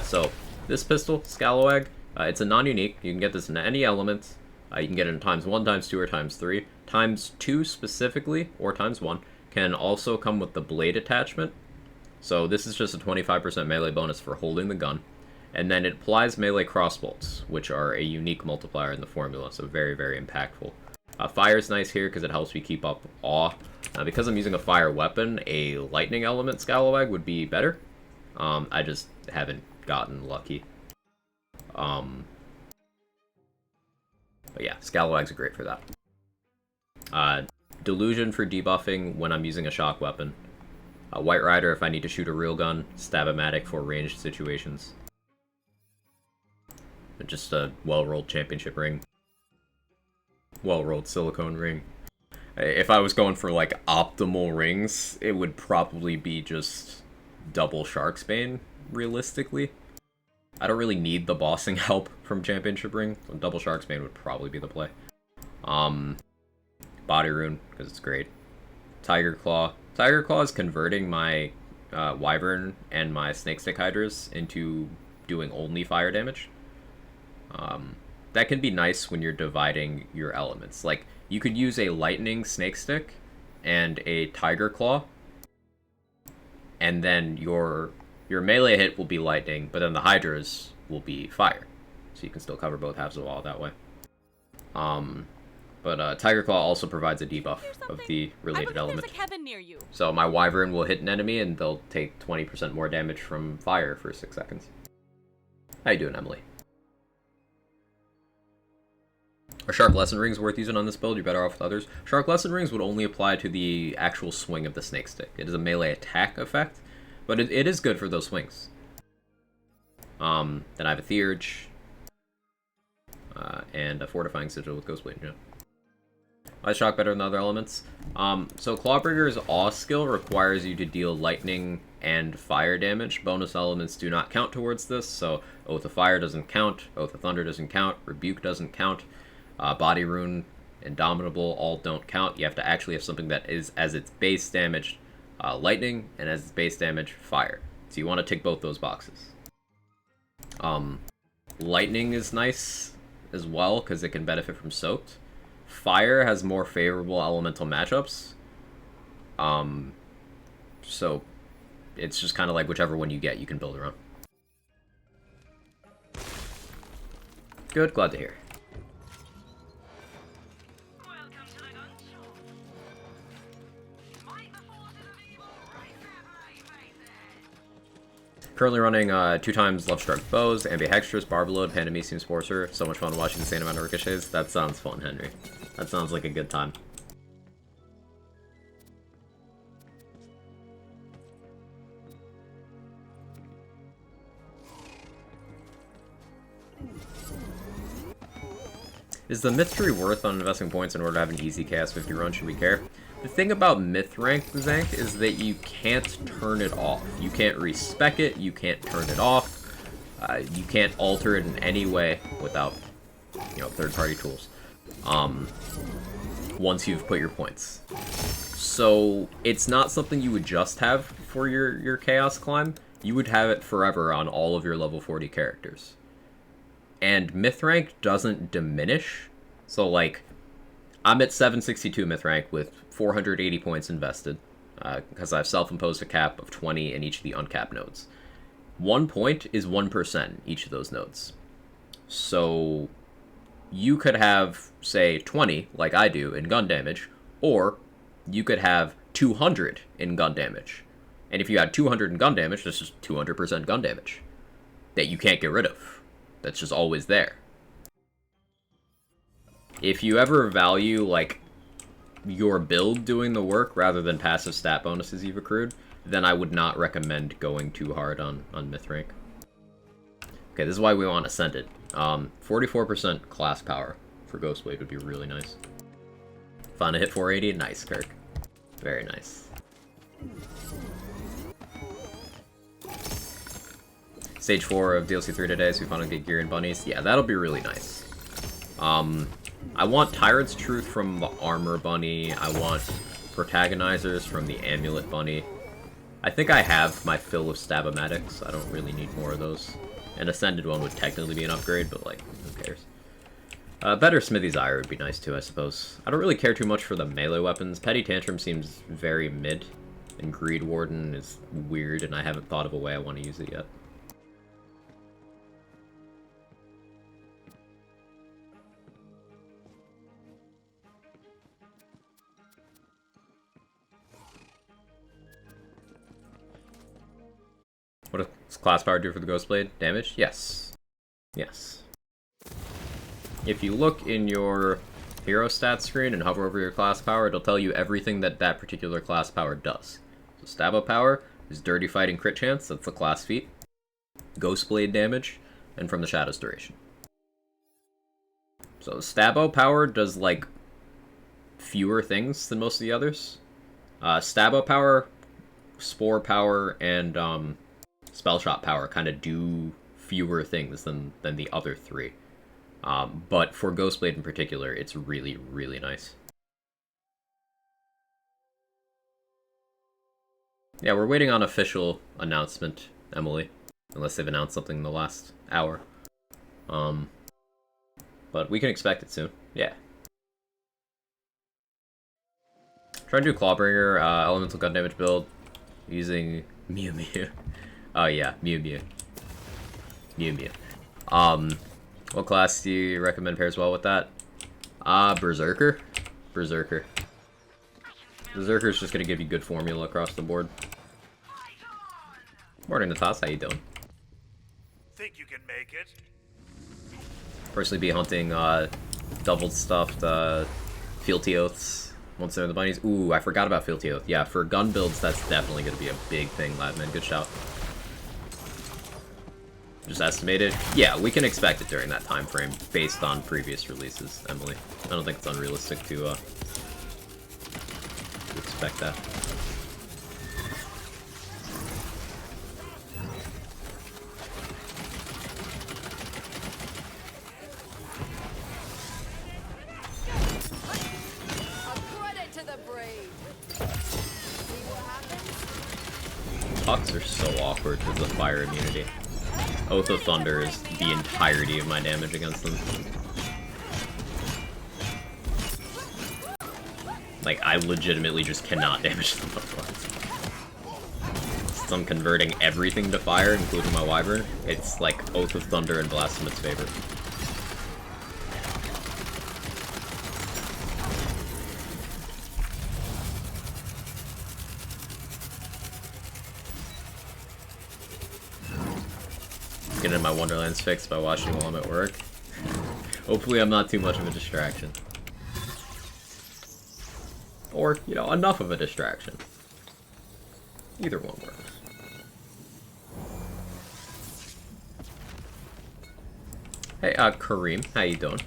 So, this pistol, Scalawag, it's a non-unique. You can get this in any element. You can get it in times 1, times 2, or times 3. Times 2 specifically, or times 1, can also come with the blade attachment. So this is just a 25% melee bonus for holding the gun. And then it applies melee crossbolts, which are a unique multiplier in the formula, so very, very impactful. Fire's nice here because it helps me keep up awe. Because I'm using a fire weapon, a lightning element Scalawag would be better. I just haven't gotten lucky. But yeah, Scalawags are great for that. Delusion for debuffing when I'm using a shock weapon. White Rider if I need to shoot a real gun. Stab-o-matic for ranged situations. Just a well-rolled championship ring. Well-rolled silicone ring. If I was going for like optimal rings, it would probably be just double Shark's Bane, realistically. I don't really need the bossing help from Championship Ring. Double Shark's Bane would probably be the play. Body Rune, because it's great. Tiger Claw. Tiger Claw is converting my Wyvern and my Snake Stick Hydras into doing only fire damage. That can be nice when you're dividing your elements. Like, you could use a Lightning Snake Stick and a Tiger Claw, and then your melee hit will be Lightning, but then the Hydras will be fire. So you can still cover both halves of the wall that way. But Tiger Claw also provides a debuff of the related element. Near you. So my Wyvern will hit an enemy and they'll take 20% more damage from fire for 6 seconds. How you doing, Emily? Are Shark Lesson Rings worth using on this build? You're better off with others. Shark Lesson Rings would only apply to the actual swing of the Snake Stick. It is a melee attack effect, but it is good for those swings. Then I have a Theurge, and a Fortifying Sigil with Ghostblade, yeah. Why is Shock better than other elements? So Clawbreaker's Awe skill requires you to deal lightning and fire damage. Bonus elements do not count towards this, so Oath of Fire doesn't count, Oath of Thunder doesn't count, Rebuke doesn't count, Body Rune, Indomitable all don't count. You have to actually have something that is, as its base damage, lightning, and as its base damage, fire. So you want to tick both those boxes. Lightning is nice as well, because it can benefit from Soaked. Fire has more favorable elemental matchups. So it's just kind of like whichever one you get, you can build around. Good, glad to hear. Currently running 2x Love Struck Bows, Ambihextrous, Barbaload, Pandemisium Sporcer. So much fun watching the insane amount of ricochets. That sounds fun, Henry. That sounds like a good time. Is the Myth Tree worth on investing points in order to have an easy Chaos 50 run? Should we care? The thing about Myth Rank, Zank, is that you can't turn it off. You can't respec it, you can't turn it off, you can't alter it in any way without, you know, third-party tools, once you've put your points. So it's not something you would just have for your Chaos climb. You would have it forever on all of your level 40 characters. And Myth Rank doesn't diminish, so like, I'm at 762 Myth Rank with 480 points invested, because I've self-imposed a cap of 20 in each of the uncapped nodes. 1 point is 1% in each of those nodes. So you could have, say, 20, like I do, in gun damage, or you could have 200 in gun damage. And if you had 200 in gun damage, that's just 200% gun damage that you can't get rid of. That's just always there. If you ever value, like, your build doing the work rather than passive stat bonuses you've accrued, then I would not recommend going too hard on Myth Rank. Okay, this is why we want Ascended. 44% class power for Ghostblade would be really nice. Found a hit 480? Nice, Kirk. Very nice. Stage 4 of DLC 3 today, so we finally get gear and bunnies. Yeah, that'll be really nice. I want Tyrant's Truth from the Armor Bunny. I want Protagonizers from the Amulet Bunny. I think I have my fill of Stabomatics. I don't really need more of those. An Ascended one would technically be an upgrade, but, like, who cares? Better Smithy's Ire would be nice, too, I suppose. I don't really care too much for the melee weapons. Petty Tantrum seems very mid, and Greed Warden is weird, and I haven't thought of a way I want to use it yet. What does class power do for the Ghostblade? Damage? Yes. Yes. If you look in your hero stats screen and hover over your class power, it'll tell you everything that that particular class power does. So Stabo power is Dirty Fighting crit chance, that's the class feat. Ghostblade damage, and from the Shadows duration. So Stabo power does, like, fewer things than most of the others. Stabo power, Spore power, and Spell Shot power kind of do fewer things than the other three. But for Ghostblade in particular, it's really, really nice. Yeah, we're waiting on official announcement, Emily. Unless they've announced something in the last hour. But we can expect it soon. Yeah. Trying to do Clawbringer, elemental gun damage build, using Mew Mew. Oh yeah, Mew Mew. Mew Mew. What class do you recommend pairs well with that? Berserker? Berserker. Berserker's just gonna give you good formula across the board. Morning, Natas, how you doing? Think you can make it? Personally be hunting, double stuffed, fealty oaths once they're in the bunnies. Ooh, I forgot about fealty oath. Yeah, for gun builds, that's definitely gonna be a big thing, Ladman. Good shout. Just estimated. Yeah, we can expect it during that time frame based on previous releases, Emily. I don't think it's unrealistic to expect that. Pucks are so awkward with the fire immunity. Oath of Thunder is the entirety of my damage against them. Like, I legitimately just cannot damage them otherwise. Since I'm converting everything to fire, including my Wyvern, it's like Oath of Thunder and Blast in its favor. Getting my Wonderlands fixed by watching while I'm at work. Hopefully I'm not too much of a distraction. Or, you know, enough of a distraction. Either one works. Hey, Kareem, how you doing?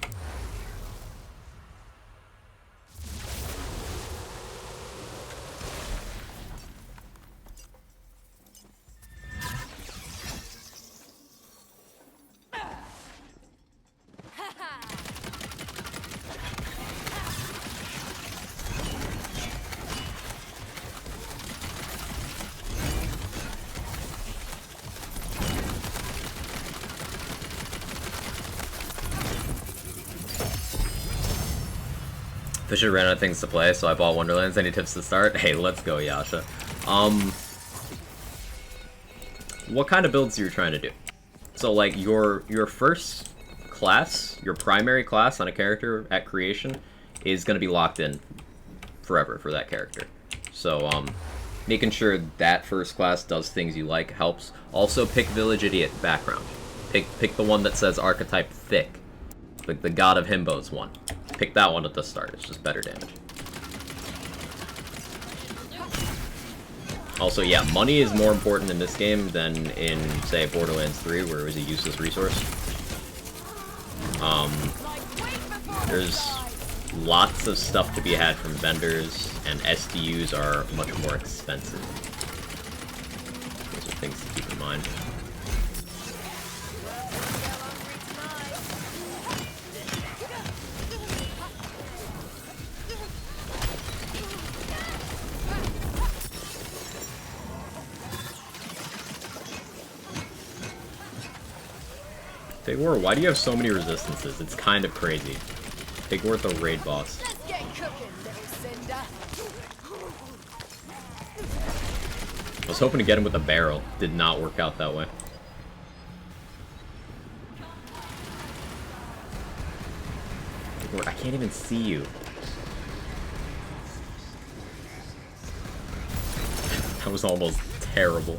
Fisher ran out of things to play, so I bought Wonderlands. Any tips to start? Hey, let's go, Yasha. What kind of builds are you trying to do? So, like, your first class, your primary class on a character at creation, is going to be locked in forever for that character. So, making sure that first class does things you like helps. Also, pick Village Idiot background. Pick the one that says Archetype Thick. Like the God of Himbos one. Pick that one at the start, it's just better damage. Also, yeah, money is more important in this game than in, say, Borderlands 3, where it was a useless resource. There's lots of stuff to be had from vendors, and SDUs are much more expensive. Those are things to keep in mind. Big War, why do you have so many resistances? It's kind of crazy. Big War's a raid boss. Let's get cooking, little Cinder. I was hoping to get him with a barrel. Did not work out that way. Big War, I can't even see you. That was almost terrible.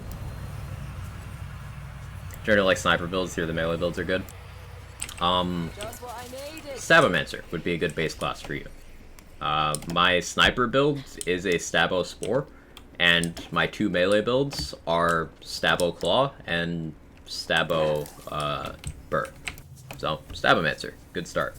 Generally like sniper builds, here the melee builds are good. Stabomancer would be a good base class for you. My sniper build is a Stabo Spore, and my two melee builds are Stabo Claw and Stabo Burr. So, Stabomancer, good start.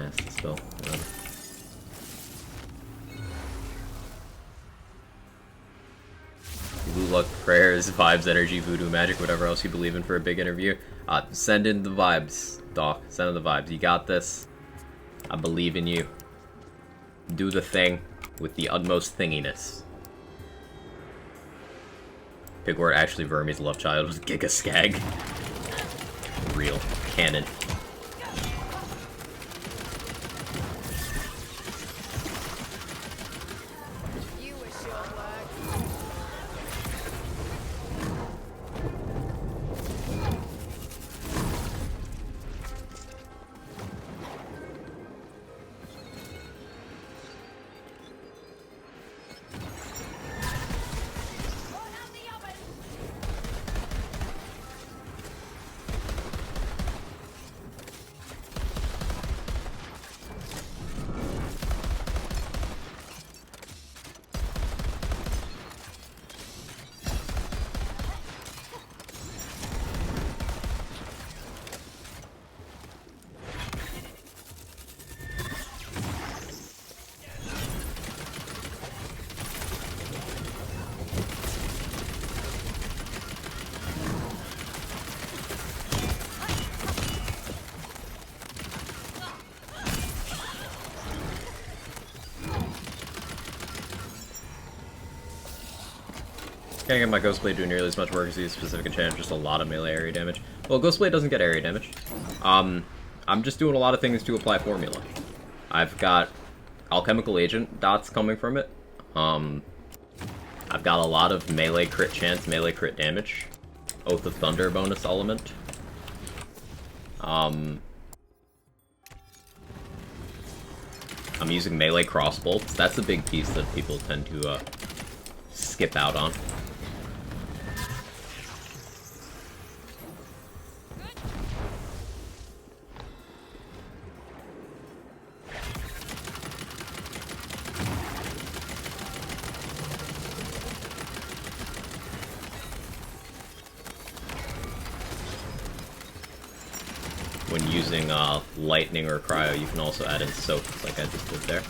nasty spell. Whatever. Blue luck, prayers, vibes, energy, voodoo, magic, whatever else you believe in for a big interview. Send in the vibes, Doc. Send in the vibes. You got this. I believe in you. Do the thing with the utmost thinginess. Pigwort actually Verme's love child was Giga Skag. Real. Canon. You wish your work. Burn out the oven. Can't get my Ghostblade doing nearly as much work as these specific enchantments, just a lot of melee area damage. Well, Ghostblade doesn't get area damage. I'm just doing a lot of things to apply formula. I've got Alchemical Agent dots coming from it. I've got a lot of melee crit chance, melee crit damage. Oath of Thunder bonus element. I'm using melee crossbolts. That's a big piece that people tend to skip out on. When using lightning or cryo, you can also add in soak, like I just did there.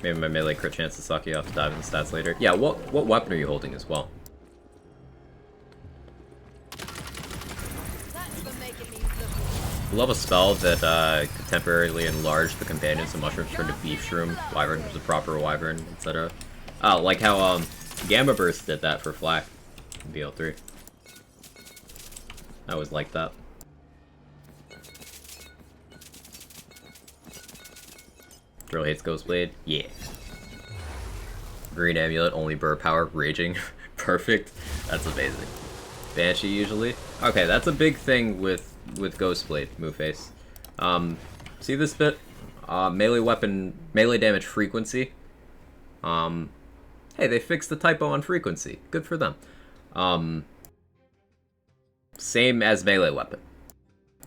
Maybe my melee crit chance to suck you. I'll have to dive in the stats later. Yeah, what weapon are you holding as well? That's for making me look. Love a spell that could temporarily enlarge the companions of mushrooms turned to beef shroom, wyvern was a proper wyvern, etc. Like how Gamma Burst did that for Flak in BL3. I always liked that. Drill hates Ghostblade? Yeah. Green Amulet, only burr power, raging. Perfect. That's amazing. Banshee usually? Okay, that's a big thing with Ghostblade, Moveface. See this bit? Melee weapon, melee damage frequency. Hey, they fixed the typo on frequency. Good for them. Same as melee weapon.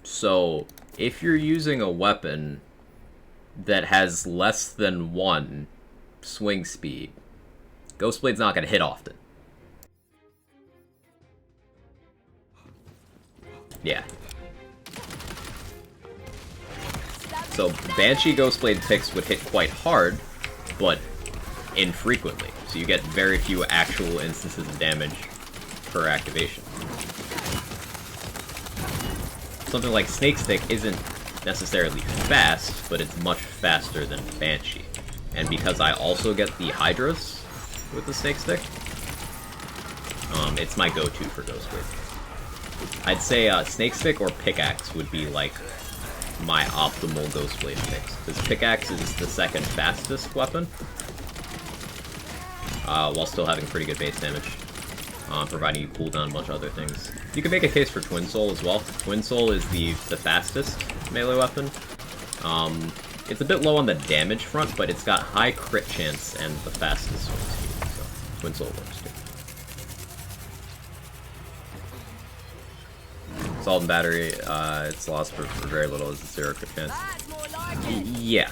So, if you're using a weapon that has less than 1 swing speed, Ghostblade's not going to hit often. Yeah. So, Banshee Ghostblade picks would hit quite hard, but infrequently. So you get very few actual instances of damage per activation. Something like Snake Stick isn't necessarily fast, but it's much faster than Banshee. And because I also get the Hydras with the Snake Stick, it's my go-to for Ghostblade. I'd say Snake Stick or Pickaxe would be like my optimal Ghostblade mix, because Pickaxe is the second fastest weapon, while still having pretty good base damage. Providing you cooldown a bunch of other things. You can make a case for Twin Soul as well. Twin Soul is the fastest melee weapon. It's a bit low on the damage front, but it's got high crit chance and the fastest swing speed, so Twin Soul works too. Assault and Battery, it's lost for very little as a 0 crit chance. That's more like it. Yeah.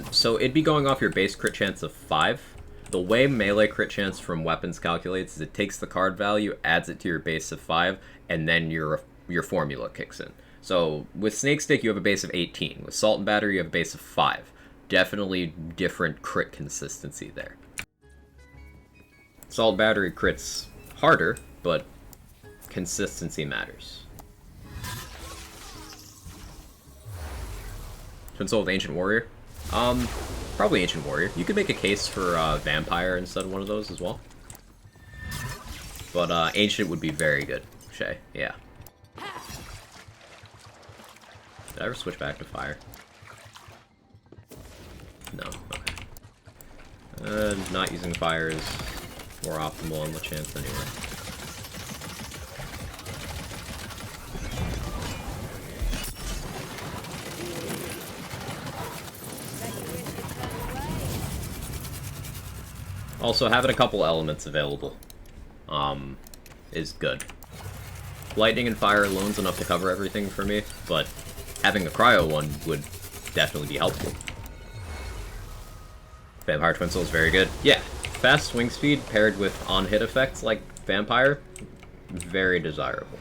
So it'd be going off your base crit chance of 5. The way melee crit chance from weapons calculates is it takes the card value, adds it to your base of 5, and then your your formula kicks in. So with Snake Stick, you have a base of 18. With Salt and Batter, you have a base of 5. Definitely different crit consistency there. Salt Battery crits harder, but consistency matters. Twin Soul with Ancient Warrior? Probably Ancient Warrior. You could make a case for Vampire instead of one of those as well. But Ancient would be very good, Shay. Yeah. Did I ever switch back to Fire? No. Okay. Not using Fire is more optimal on the chance anyway. Also, having a couple elements available is good. Lightning and Fire alone's enough to cover everything for me, but having a Cryo one would definitely be helpful. Vampire Twin Soul is very good. Yeah, fast swing speed paired with on-hit effects like Vampire, very desirable.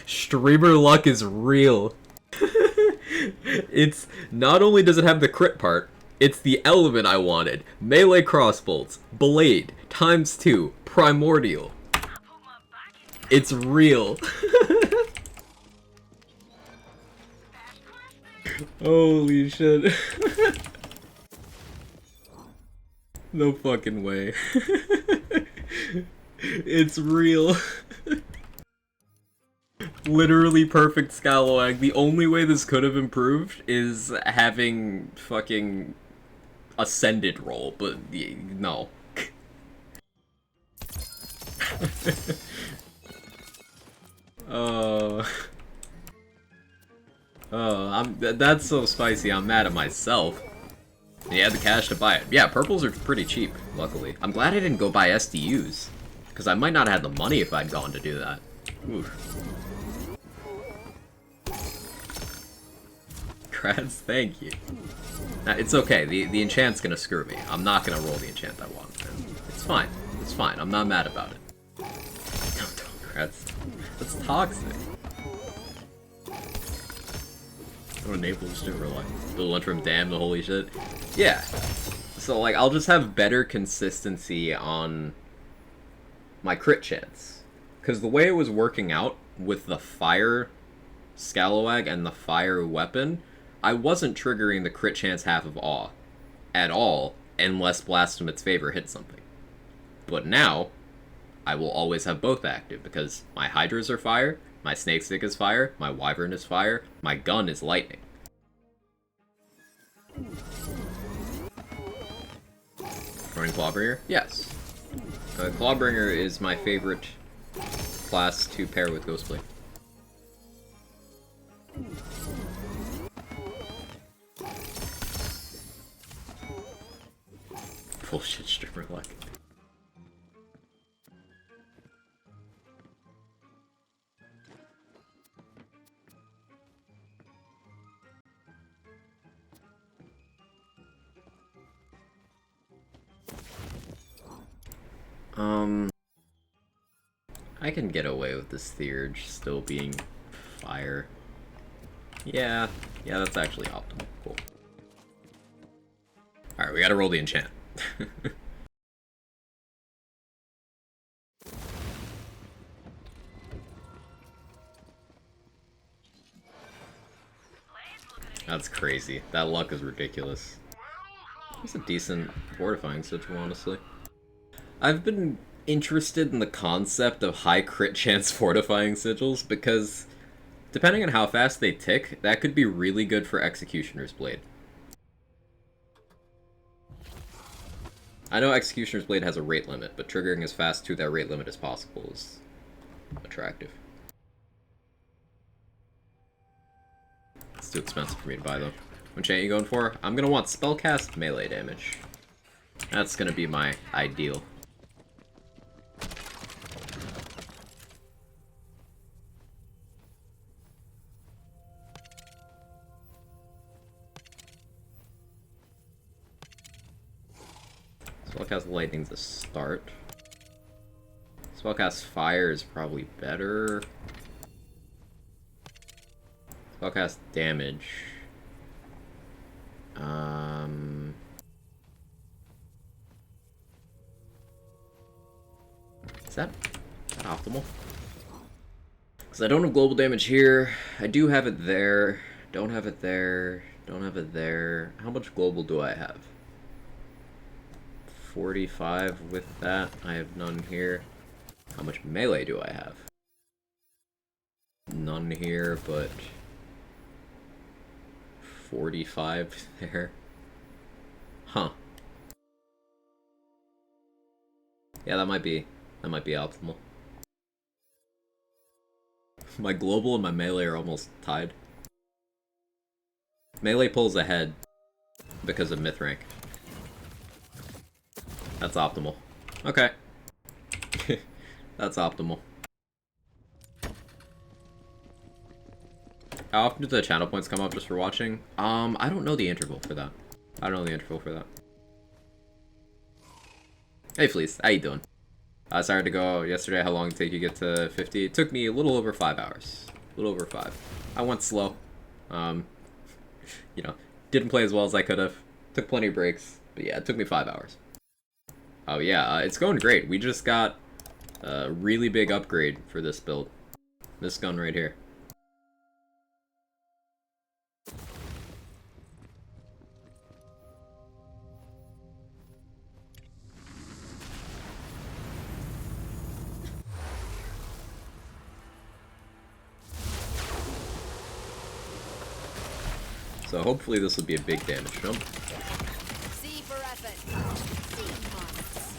Streamer luck is real. It's not only does it have the crit part, it's the element I wanted. Melee crossbolts, blade, ×2, primordial. It's real. Holy shit. No fucking way. It's real. Literally perfect Scalawag. The only way this could have improved is having fucking Ascended roll, but no. That's so spicy, I'm mad at myself. You had the cash to buy it. Yeah, purples are pretty cheap, luckily. I'm glad I didn't go buy SDUs, because I might not have had the money if I'd gone to do that. Oof. Krads, thank you. It's okay, the enchant's gonna screw me. I'm not gonna roll the enchant I want. It's fine. It's fine, I'm not mad about it. Don't, Krads. That's toxic. What enables to rely. The one from damn the holy shit. Yeah. So like I'll just have better consistency on my crit chance. Cause the way it was working out with the fire Scalawag and the fire weapon, I wasn't triggering the crit chance half of awe at all unless Blasphemous's favor hit something. But now I will always have both active because my Hydras are fire, my Snake Stick is fire, my Wyvern is fire, my gun is lightning. Running Clawbringer? Yes. Clawbringer is my favorite class to pair with Ghostblade. Bullshit streamer luck. I can get away with this Theurge still being fire. Yeah, that's actually optimal. Cool. Alright, we gotta roll the enchant. That's crazy. That luck is ridiculous. It's a decent fortifying sigil, honestly. I've been interested in the concept of high crit chance fortifying sigils because depending on how fast they tick, that could be really good for Executioner's Blade. I know Executioner's Blade has a rate limit, but triggering as fast to that rate limit as possible is attractive. It's too expensive for me to buy, though. What enchant you going for? I'm gonna want spellcast melee damage. That's gonna be my ideal. Spellcast lightning to start. Spellcast fire is probably better. Spellcast damage. Is that optimal? Because I don't have global damage here. I do have it there. Don't have it there. Don't have it there. How much global do I have? 45 with that. I have none here. How much melee do I have? None here, but 45 there. Huh. Yeah, that might be optimal. My global and my melee are almost tied. Melee pulls ahead because of myth rank. That's optimal. Okay. That's optimal. How often do the channel points come up just for watching? I don't know the interval for that. Hey Fleece, how you doing? Sorry to go yesterday. How long did it take you to get to 50? It took me a little over 5 hours. A little over 5. I went slow. You know, didn't play as well as I could have. Took plenty of breaks. But yeah, it took me 5 hours. Oh yeah, it's going great. We just got a really big upgrade for this build. This gun right here. So hopefully this will be a big damage jump. C for effort. C points.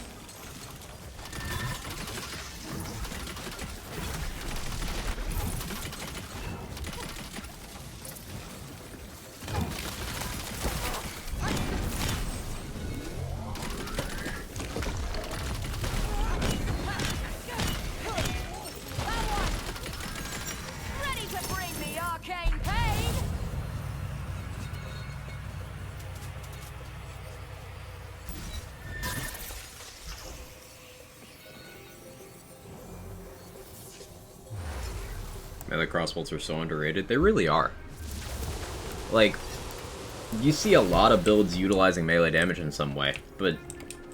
Ready to bring the arcane pain? Melee crossbolts are so underrated. They really are. Like, you see a lot of builds utilizing melee damage in some way, but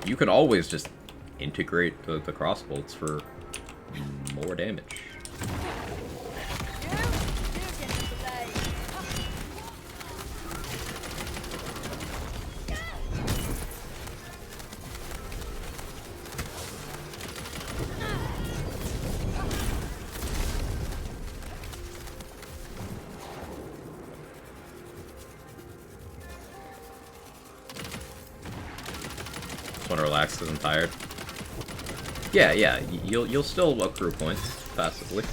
you could always just integrate the crossbolts for more damage. You get the blade. Just want to relax because I'm tired. Yeah, you'll still accrue points passively.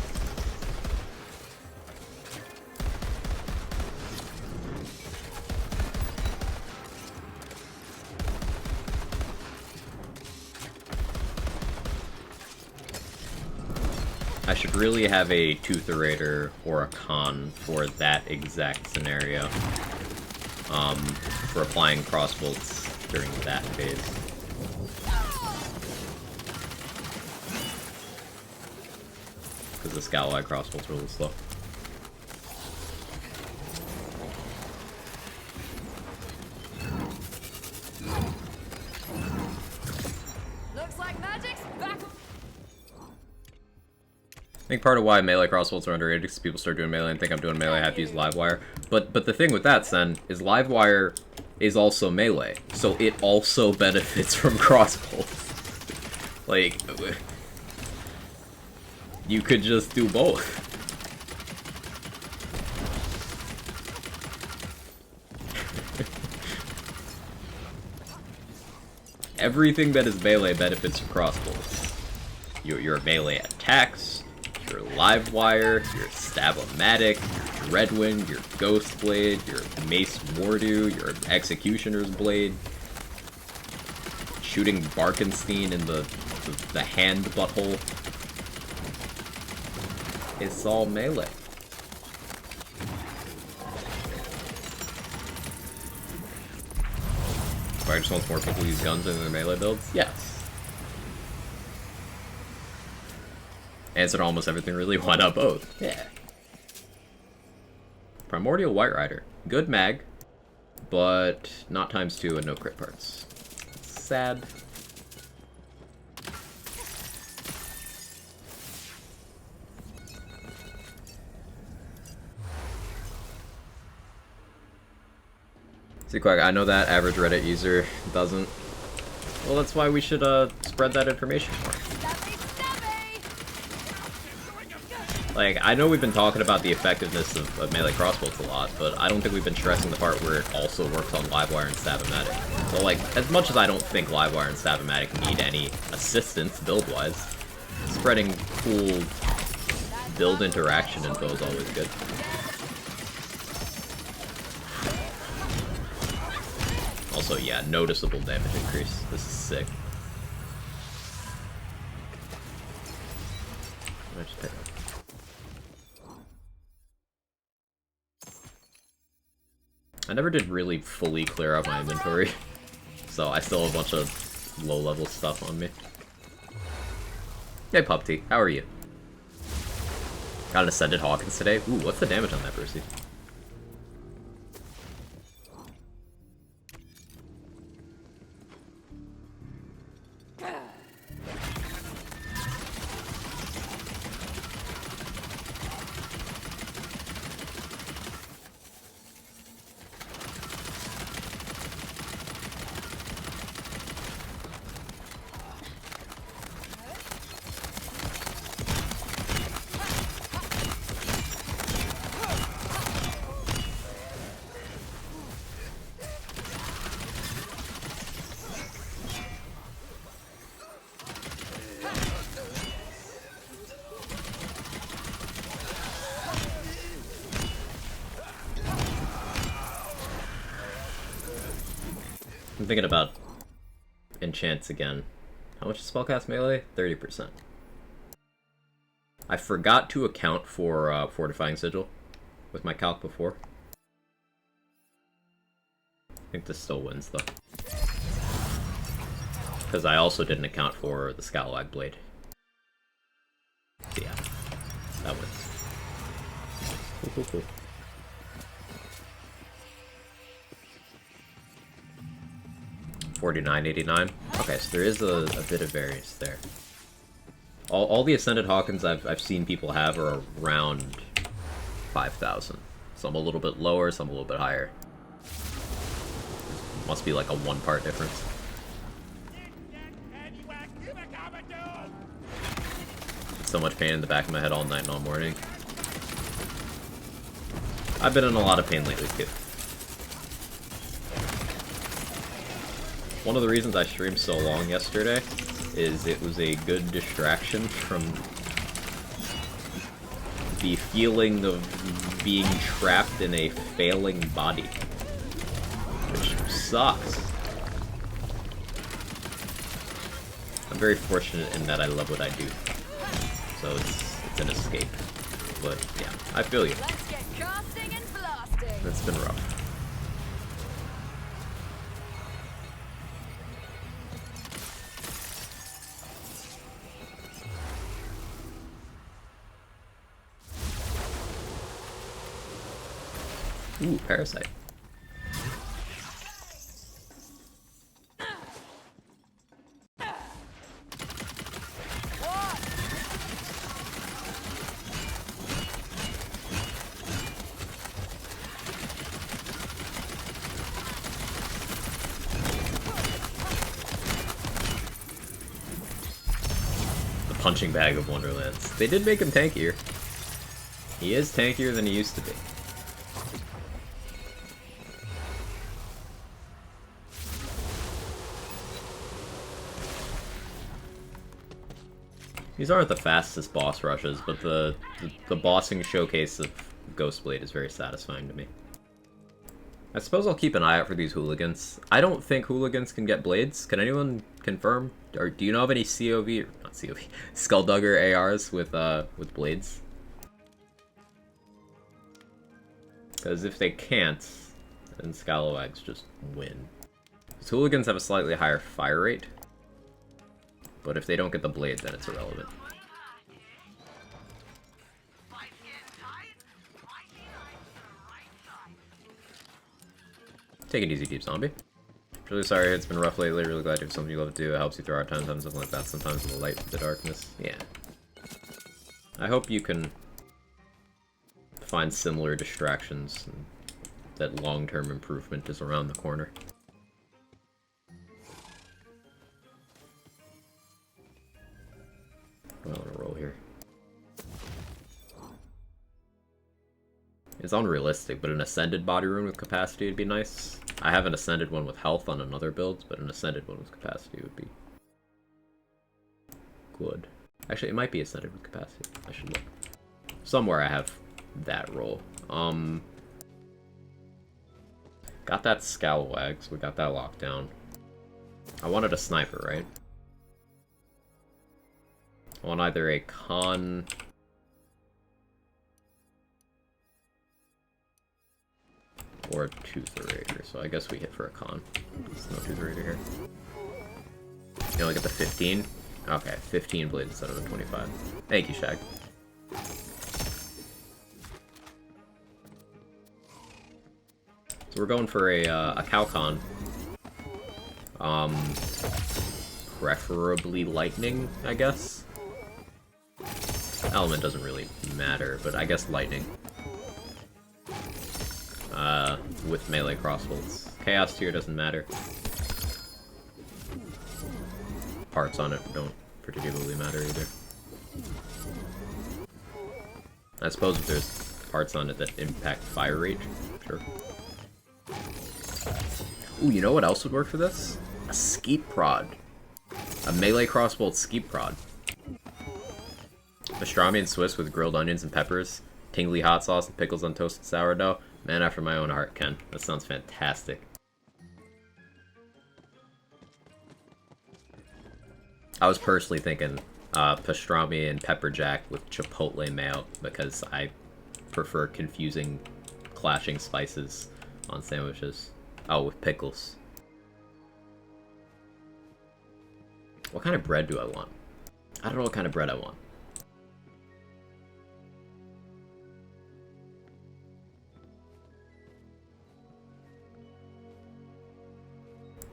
I should really have a Tootherator or a Con for that exact scenario. For applying crossbolts during that phase. Because the Scalawag crossbolts are a little slow. Looks like magic's back. I think part of why melee crossbolts are underrated is people start doing melee and think I'm doing melee, I have to use Livewire. But the thing with that, Sen, is Livewire is also melee, so it also benefits from crossbolts. Like, you could just do both. Everything that is melee benefits from crossbolts. Your melee attacks, your Livewire, your Stab-O-Matic, your Dreadwind, your Ghost Blade, your Mace Mordu, your Executioner's Blade, shooting Barkenstein in the hand butthole. It's all melee. Squire just wants more people to use guns in their melee builds? Yes. Answered almost everything really. Why not both? Yeah. Primordial White Rider. Good mag, but not ×2 and no crit parts. Sad. See, Quack, I know that average Reddit user doesn't. Well, that's why we should spread that information more. Like, I know we've been talking about the effectiveness of melee crossbows a lot, but I don't think we've been stressing the part where it also works on Livewire and Stavomatic. So, like, as much as I don't think Livewire and Stavomatic need any assistance build-wise, spreading cool build interaction info is always good. Also, yeah, noticeable damage increase. This is sick. I just pick up. I never did really fully clear out my inventory, so I still have a bunch of low-level stuff on me. Hey, Pupty, how are you? Got an Ascended Hawkins today. Ooh, what's the damage on that, Percy? I'm thinking about enchants again. How much is spellcast melee? 30%. I forgot to account for Fortifying Sigil with my calc before. I think this still wins though. Because I also didn't account for the Scalawag Blade. So yeah, that wins. Cool. 49.89. Okay, so there is a bit of variance there. All the Ascended Hawkins I've seen people have are around 5,000. Some a little bit lower, some a little bit higher. Must be like a 1-part difference. So much pain in the back of my head all night and all morning. I've been in a lot of pain lately too. One of the reasons I streamed so long yesterday is it was a good distraction from the feeling of being trapped in a failing body, which sucks. I'm very fortunate in that I love what I do, so it's an escape. But yeah, I feel you. Let's get casting and blasting. It's been rough. Ooh, Parasite. The punching bag of Wonderlands. They did make him tankier. He is tankier than he used to be. These aren't the fastest boss rushes, but the bossing showcase of Ghostblade is very satisfying to me. I suppose I'll keep an eye out for these hooligans. I don't think hooligans can get blades. Can anyone confirm? Or do you know of any COV, or not COV, Skulldugger ARs with blades? Because if they can't, then Scalawags just win. So hooligans have a slightly higher fire rate, but if they don't get the blade, then it's irrelevant. Take it easy, Deep Zombie. Really sorry, it's been rough lately. Really glad you have something you love to do. It helps you through hard times, something like that. Sometimes in the light, the darkness. Yeah. I hope you can find similar distractions, and that long-term improvement is around the corner. I want to roll here. It's unrealistic, but an ascended body rune with capacity would be nice. I have an ascended one with health on another build, but an ascended one with capacity would be good. Actually, it might be ascended with capacity. I should look. Somewhere I have that roll. Got that Scalawag, so we got that locked down. I wanted a sniper, right? I want either a con... or a Tooth Raider, so I guess we hit for a con. There's no Tooth Raider here. You only get the 15? Okay, 15 blades instead of the 25. Thank you, Shag. So we're going for a Calcon. Preferably lightning, I guess. Element doesn't really matter, but I guess lightning. With melee crossbolts. Chaos tier doesn't matter. Parts on it don't particularly matter either. I suppose if there's parts on it that impact fire rate, sure. Ooh, you know what else would work for this? A Skeet Prod. A melee crossbolt Skeet Prod. Pastrami and Swiss with grilled onions and peppers. Tingly hot sauce and pickles on toasted sourdough. Man after my own heart, Ken. That sounds fantastic. I was personally thinking pastrami and pepper jack with chipotle mayo because I prefer confusing, clashing spices on sandwiches. Oh, with pickles. What kind of bread do I want? I don't know what kind of bread I want.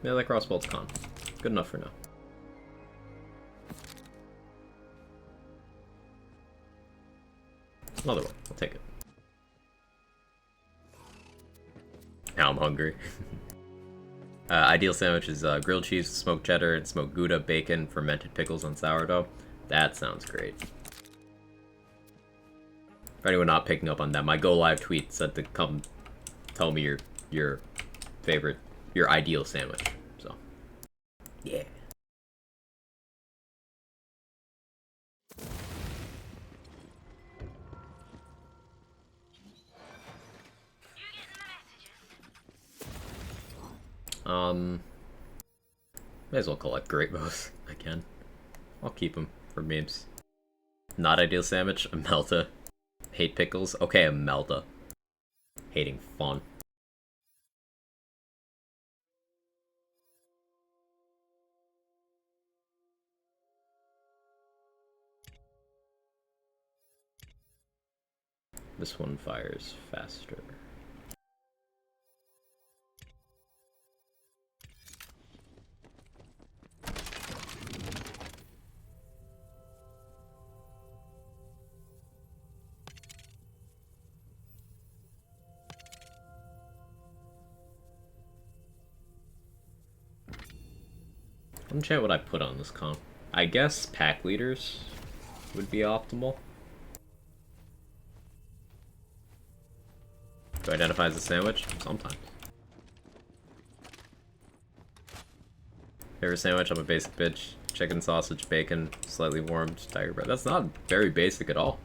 Melee crossbolt's con. Good enough for now. Another one. I'll take it. Now I'm hungry. Ideal sandwich is grilled cheese, smoked cheddar, and smoked Gouda, bacon, fermented pickles on sourdough. That sounds great. For anyone not picking up on that, my go live tweet said to come tell me your favorite, your ideal sandwich. So, yeah. May as well collect great bows again. I'll keep them for memes. Not ideal sandwich, a melta. Hate pickles. Okay, a melta. Hating fun. This one fires faster. Let me check what I put on this comp. I guess pack leaders would be optimal. Do I identify as a sandwich? Sometimes. Favorite sandwich? I'm a basic bitch. Chicken, sausage, bacon, slightly warmed tiger bread. That's not very basic at all.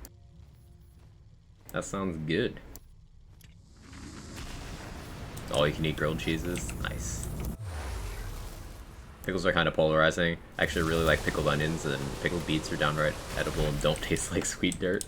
That sounds good. All you can eat grilled cheeses. Nice. Pickles are kind of polarizing. I actually really like pickled onions, and pickled beets are downright edible and don't taste like sweet dirt.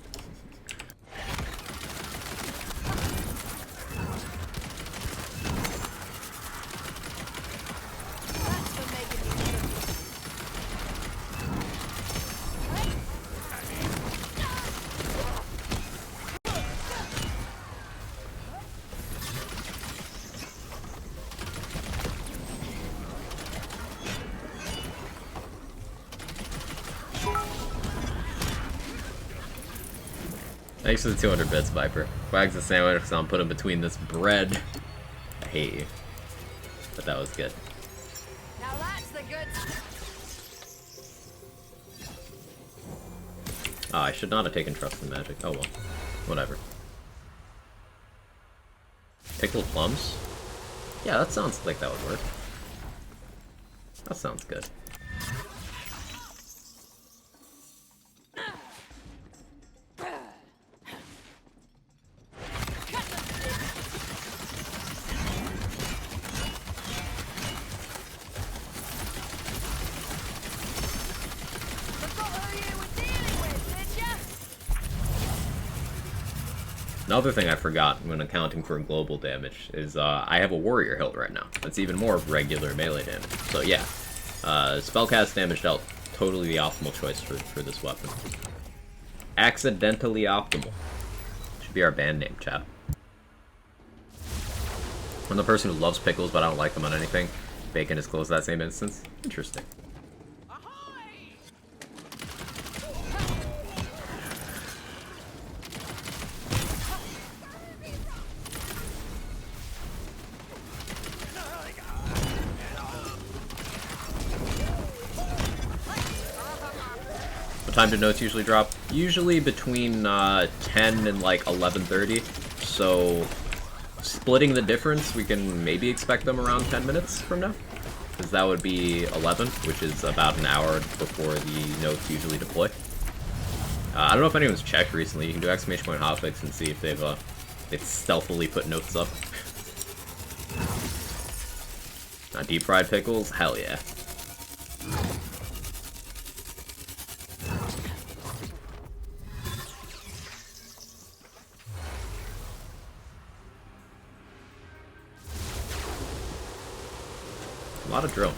Thanks for the 200 bits, Viper. Wags the sandwich because I'm putting between this bread. I hate you. But that was good. Now that's the good. Oh, I should not have taken Trust in Magic. Oh well. Whatever. Pickled plums? Yeah, that sounds like that would work. That sounds good. Another thing I forgot when accounting for global damage is I have a warrior hilt right now. That's even more regular melee damage. So yeah, spellcast damage dealt, totally the optimal choice for this weapon. Accidentally optimal. Should be our band name, chat. I'm the person who loves pickles, but I don't like them on anything. Bacon is close to that same instance. Interesting. What time do notes usually drop? Usually between 10 and like 11:30. So splitting the difference, we can maybe expect them around 10 minutes from now. Because that would be 11, which is about an hour before the notes usually deploy. I don't know if anyone's checked recently. You can do !Hotfix and see if they've stealthily put notes up. Deep fried pickles? Hell yeah. A lot of drill.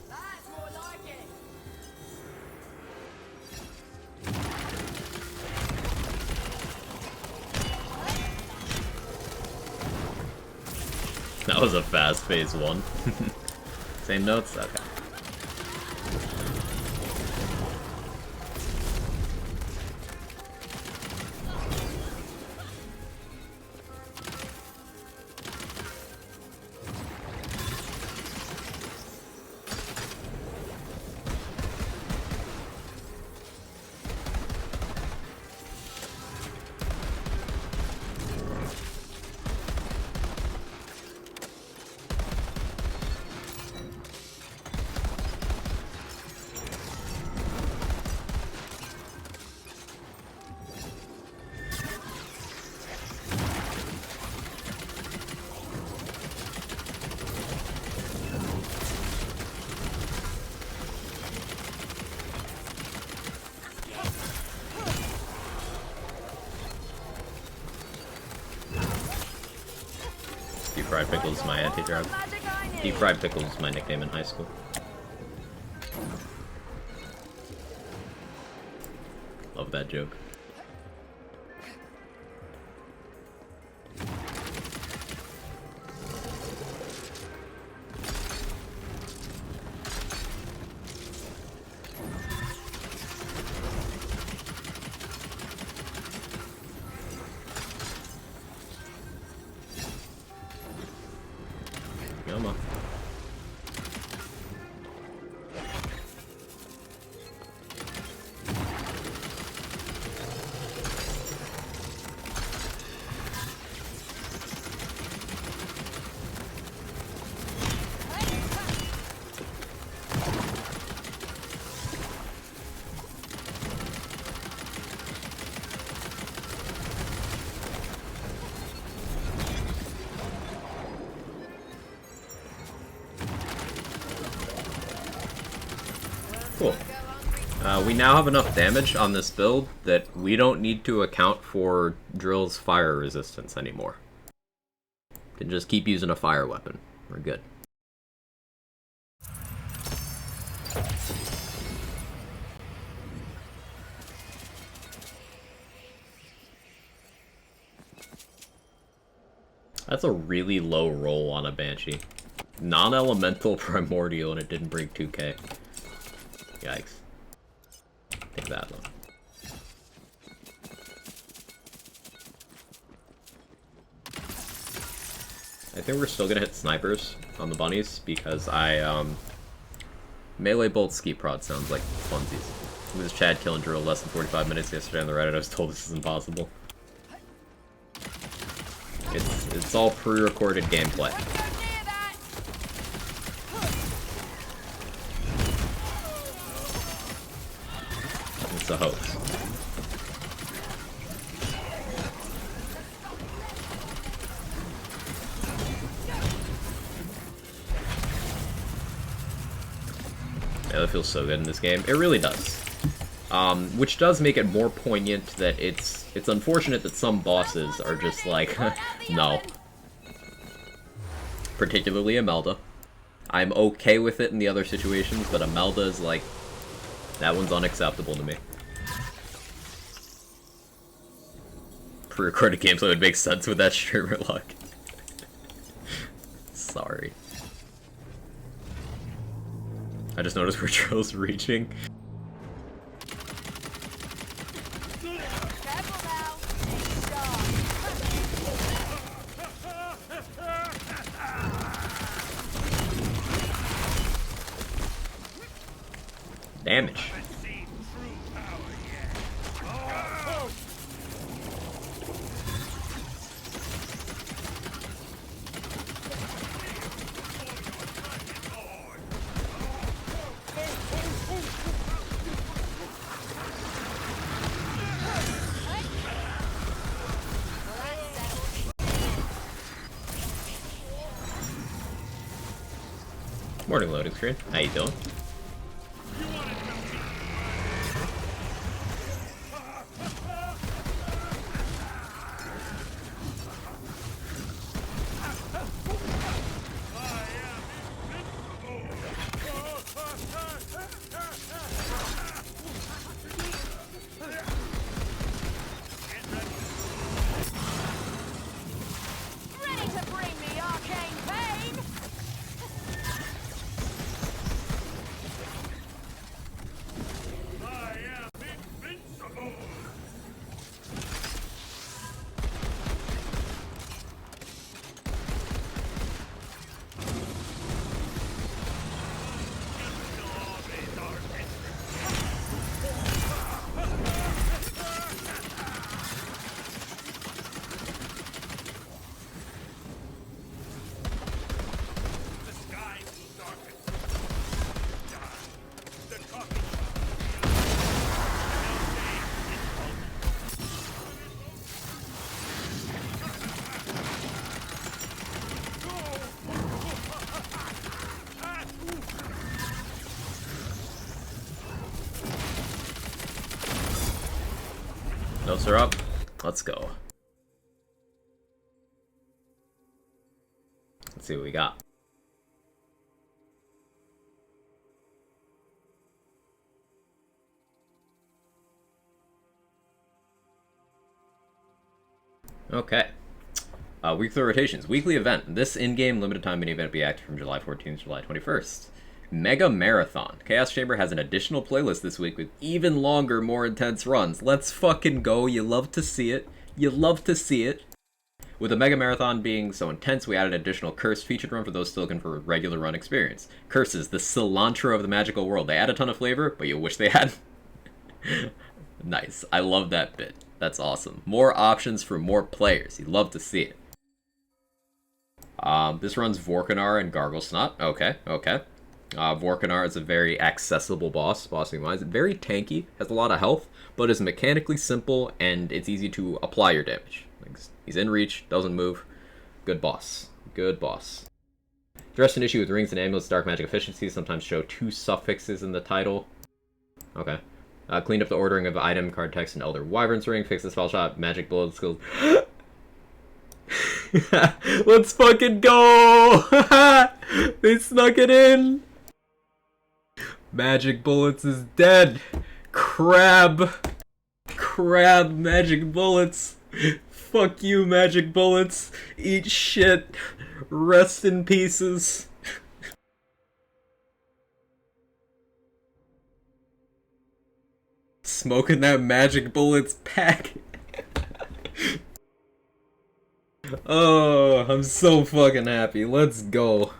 That's more like it. That was a fast phase 1. Same notes? Okay. Deep fried pickles is my anti-drug. Deep fried pickles is my nickname in high school. Love that joke. Come on. Cool. We now have enough damage on this build that we don't need to account for Drill's fire resistance anymore. Can just keep using a fire weapon. We're good. That's a really low roll on a Banshee. Non-elemental primordial and it didn't break 2k. Yikes. Take that though. I think we're still gonna hit snipers on the bunnies because melee bolt ski prod sounds like funsies. With this Chad killing drill less than 45 minutes yesterday on the Reddit, I was told this is impossible. It's all pre-recorded gameplay. It's a hoax. Yeah, that feels so good in this game. It really does. Which does make it more poignant that it's unfortunate that some bosses are just like, no. Particularly Imelda. I'm okay with it in the other situations, but Imelda is like, that one's unacceptable to me. Pre-recorded gameplay would make sense with that streamer luck. Sorry. I just noticed where Trill's reaching. Damage. Morning loading screen. How you doing? Ready to bring the arcane pain? Notes are up. Let's go. Let's see what we got. Okay. Weekly rotations. Weekly event. This in-game limited time mini event will be active from July 14th to July 21st. Mega Marathon. Chaos Chamber has an additional playlist this week with even longer, more intense runs. Let's fucking go. You love to see it. You love to see it. With the Mega Marathon being so intense, we added an additional Curse featured run for those still looking for a regular run experience. Curses, the cilantro of the magical world. They add a ton of flavor, but you wish they had. Nice. I love that bit. That's awesome. More options for more players. You love to see it. This runs Vorkanar and Gargle Snot. Okay, okay. Vorkanar is a very accessible bossing wise. Very tanky, has a lot of health, but is mechanically simple and it's easy to apply your damage. Like, he's in reach, doesn't move. Good boss. Good boss. Addressed an issue with rings and amulets, dark magic efficiency, sometimes show 2 suffixes in the title. Okay. Cleaned up the ordering of item, card text, and Elder Wyvern's ring, fixed the spell shot, magic bullet skills. Let's fucking go! They snuck it in! Magic bullets is dead! Crab! Crab magic bullets! Fuck you, magic bullets! Eat shit! Rest in pieces! smoking that magic bullets pack. Oh, I'm so fucking happy. Let's go.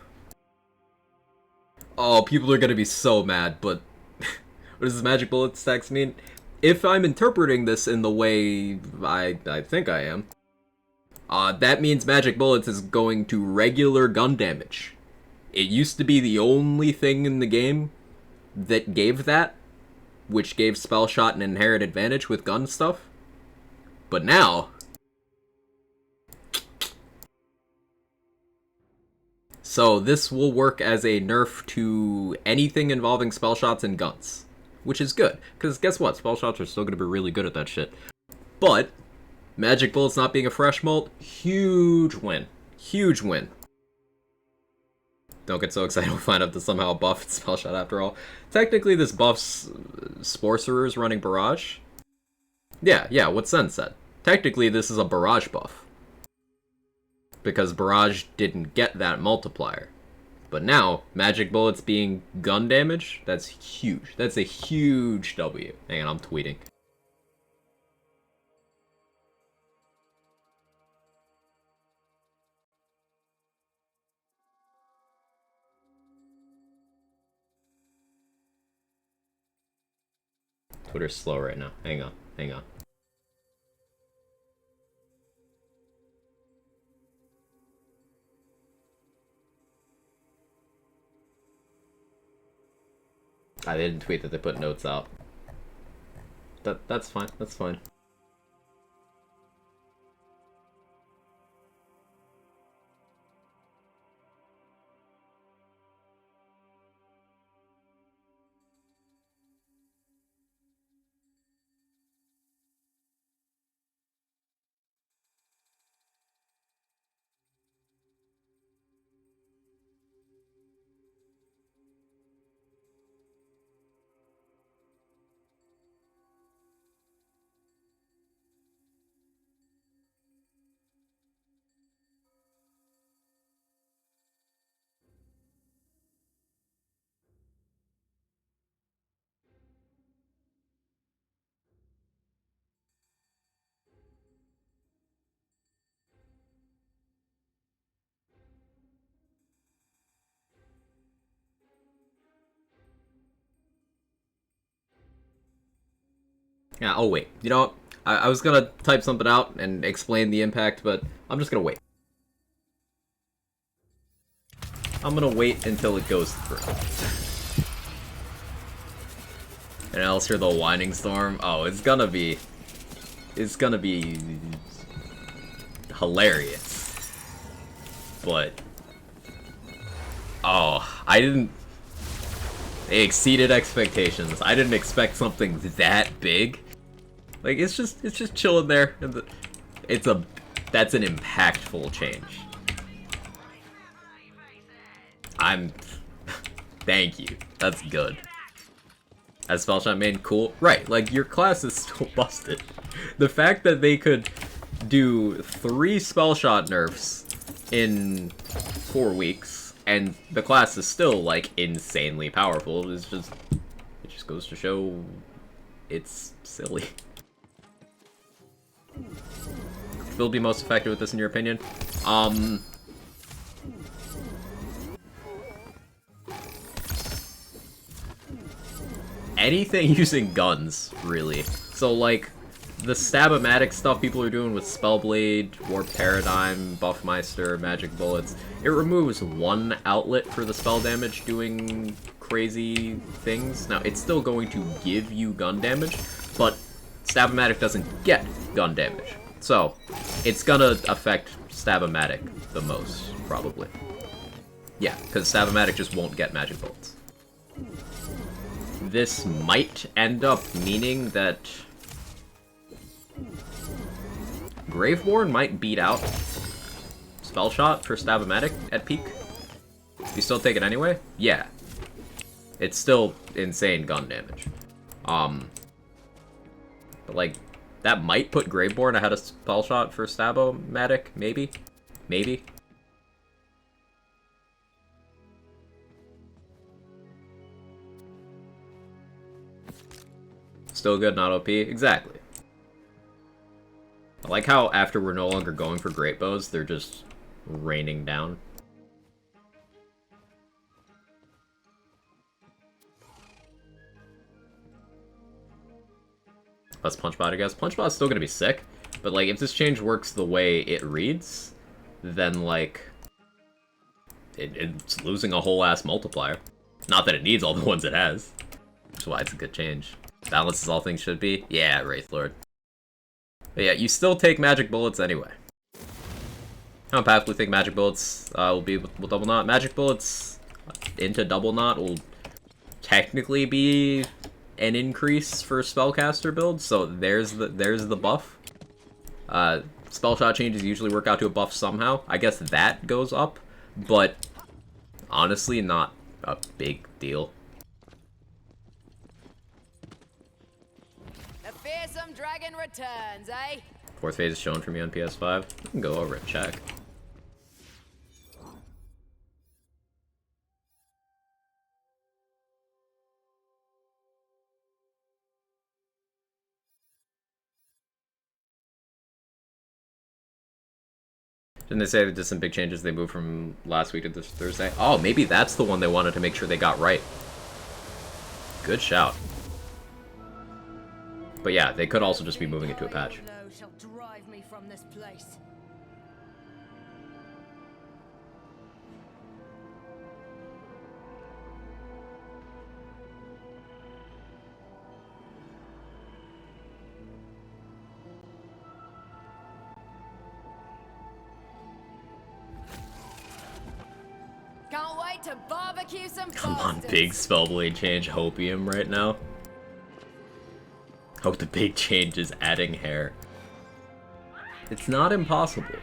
Oh, people are gonna be so mad, but what does this magic bullets text mean? If I'm interpreting this in the way I think I am, that means magic bullets is going to regular gun damage. It used to be the only thing in the game that gave that, which gave spell shot an inherent advantage with gun stuff. But now, so this will work as a nerf to anything involving spell shots and guns, which is good, because guess what? Spell shots are still going to be really good at that shit. But magic bullets not being a fresh molt, huge win. Huge win. Don't get so excited we'll find out that somehow buffed spell shot after all. Technically this buffs Sporcerers running barrage. Yeah, what Sen said. Technically this is a barrage buff. Because barrage didn't get that multiplier. But now, magic bullets being gun damage, that's huge. That's a huge W. Hang on, I'm tweeting. Twitter's slow right now. Hang on. I didn't tweet that they put notes out. That's fine. Yeah, I'll wait. You know what? I was gonna type something out and explain the impact, but I'm just gonna wait. I'm gonna wait until it goes through. And else hear the whining storm. Oh, it's gonna be hilarious. But oh, they exceeded expectations. I didn't expect something that big. Like it's just chilling there. That's an impactful change. Thank you. That's good. As Spellshot main, cool. Right, like your class is still busted. The fact that they could do 3 Spellshot nerfs in 4 weeks and the class is still like insanely powerful it just goes to show it's silly. Will be most effective with this in your opinion? Anything using guns, really. So like the Stab-O-Matic stuff people are doing with Spellblade, Warp Paradigm, Buffmeister, Magic Bullets, it removes one outlet for the spell damage doing crazy things. Now, it's still going to give you gun damage, but Stab-O-Matic doesn't get gun damage. So, it's gonna affect Stab-O-Matic the most, probably. Yeah, because Stab-O-Matic just won't get Magic Bullets. This might end up meaning that Graveborn might beat out Spellshot for Stab-O-Matic at peak. You still take it anyway? Yeah. It's still insane gun damage. But like, that might put Graveborn ahead of Spellshot for Stab-O-Matic, maybe? Maybe? Still good, not OP? Exactly. I like how after we're no longer going for great bows, they're just raining down. Plus Punchbot, I guess. Punchbot's still gonna be sick, but like if this change works the way it reads, then like it's losing a whole ass multiplier. Not that it needs all the ones it has. Which is why it's a good change. Balance is all things should be. Yeah, Wraith Lord. But yeah, you still take magic bullets anyway. I don't pathfully think magic bullets will be with double knot. Magic bullets into double knot will technically be an increase for spellcaster builds, so there's the buff. Spell shot changes usually work out to a buff somehow. I guess that goes up, but honestly not a big deal. The fearsome dragon returns, eh? Fourth phase is shown for me on PS5. I can go over and check. Didn't they say they did some big changes? They moved from last week to this Thursday? Oh, maybe that's the one they wanted to make sure they got right. Good shout. But yeah, they could also just be moving it to a patch. Shall drive me from this place. Can't wait to barbecue some Come on, bastards. big Spellblade change Hopium right now. Hope the big change is adding hair. It's not impossible.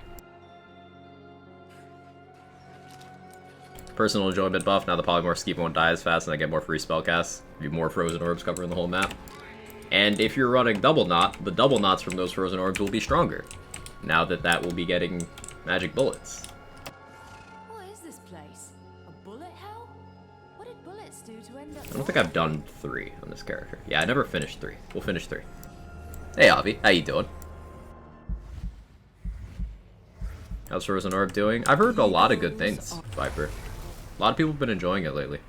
Personal enjoyment buff, now the Polymorph Skeep won't die as fast and I get more free spellcasts. Give you more frozen orbs covering the whole map. And if you're running double knot, the double knots from those frozen orbs will be stronger. Now that that will be getting magic bullets. What is this place? A bullet hell? What did bullets do to end up? I don't think I've done 3 on this character. Yeah, I never finished 3. We'll finish 3. Hey Avi, how you doing? How's Frozen Orb doing? I've heard a lot of good things, Viper. A lot of people have been enjoying it lately.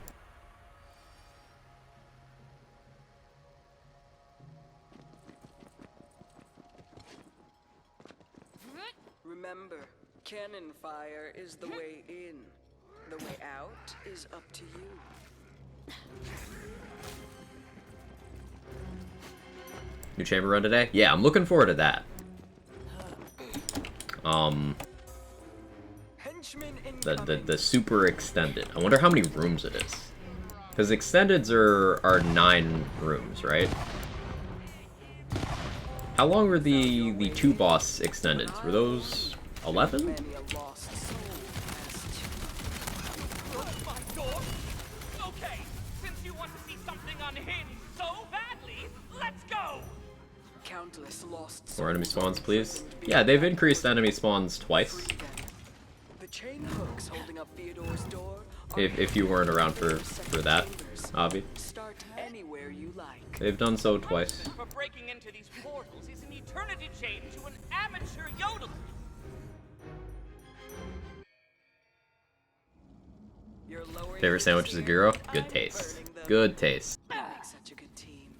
Remember, cannon fire is the way in. The way out is up to you. New chamber run today? Yeah, I'm looking forward to that. The super extended. I wonder how many rooms it is. Because extendeds are 9 rooms, right? How long were the 2 boss extendeds? Were those 11? Many a lost soul passed you. Okay, since you want to see something unhinged so badly, let's go! Countless lost souls. More enemy spawns, please. Yeah, they've increased enemy spawns twice. The chain hooks holding up Theodore's door. are If you weren't around for that, Avi. Start anywhere you like. They've done so twice. For breaking into these portals is an eternity chain to an amateur yodeler. You're lowering Favorite your sandwich is a fear, gyro? I'm Good taste. burning them. Good taste. We make such a good team.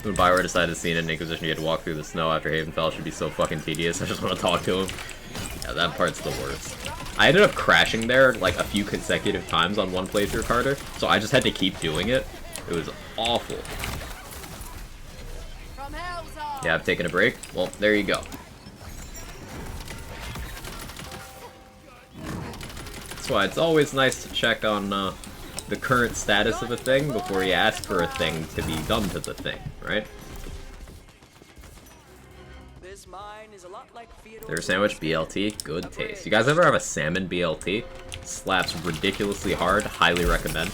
When Bioware decided to see an Inquisition, he had to walk through the snow after Havenfell should be so fucking tedious. I just want to talk to him. Yeah, that part's the worst. I ended up crashing there like a few consecutive times on one playthrough, Carter, so I just had to keep doing it. It was awful. From Hell's Yeah, I've taken a break. Well, there you go. That's why it's always nice to check on the current status of a thing before you ask for a thing to be done to the thing, right? This mine is a lot like Theodore's. Their sandwich BLT, good taste. You guys ever have a salmon BLT? Slaps ridiculously hard, highly recommend.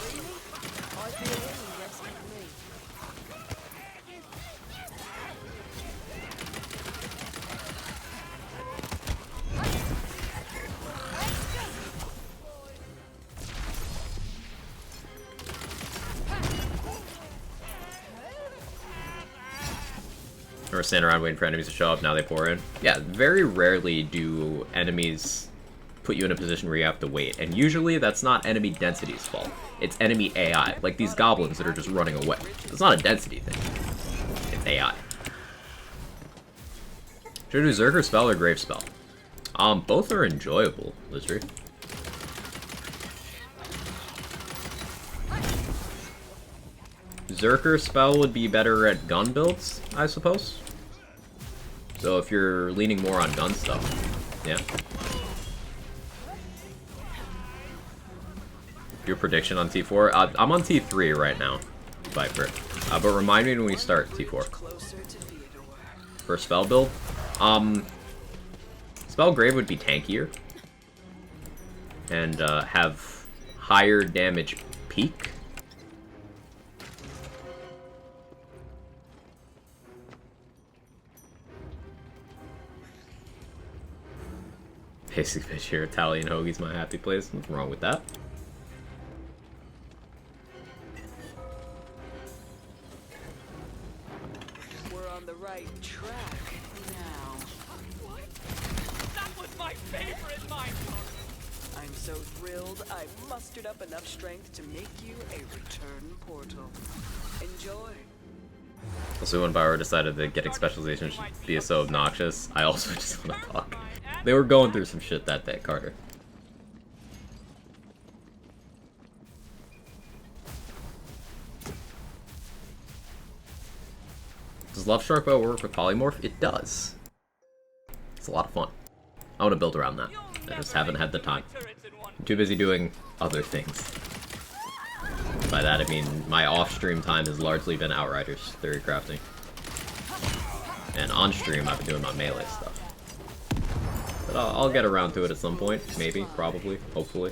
Or stand around waiting for enemies to show up, now they pour in. Yeah, very rarely do enemies put you in a position where you have to wait. And usually that's not enemy density's fault. It's enemy AI. Like these goblins that are just running away. It's not a density thing. It's AI. Should I do Zerker Spell or Grave Spell? Both are enjoyable, Lizard. Zerker Spell would be better at gun builds, I suppose. So if you're leaning more on gun stuff, yeah. Your prediction on T4? I'm on T3 right now, Viper. But remind me when we start T4. For spell build? Spell Grave would be tankier. And have higher damage peak. Basic bitch here, Italian hoagie's my happy place. Nothing wrong with that. We're on the right track now. What? That was my favorite mine. I'm so thrilled I mustered up enough strength to make you a return portal. Enjoy. Also, when Bauer decided that getting specialization should be so obnoxious, I also just want to talk. They were going through some shit that day, Carter. Does Love Shark Bow work with Polymorph? It does. It's a lot of fun. I want to build around that. I just haven't had the time. I'm too busy doing other things. By that I mean my off-stream time has largely been Outriders, theory crafting. And on-stream I've been doing my melee stuff. But I'll get around to it at some point. Maybe, probably, hopefully.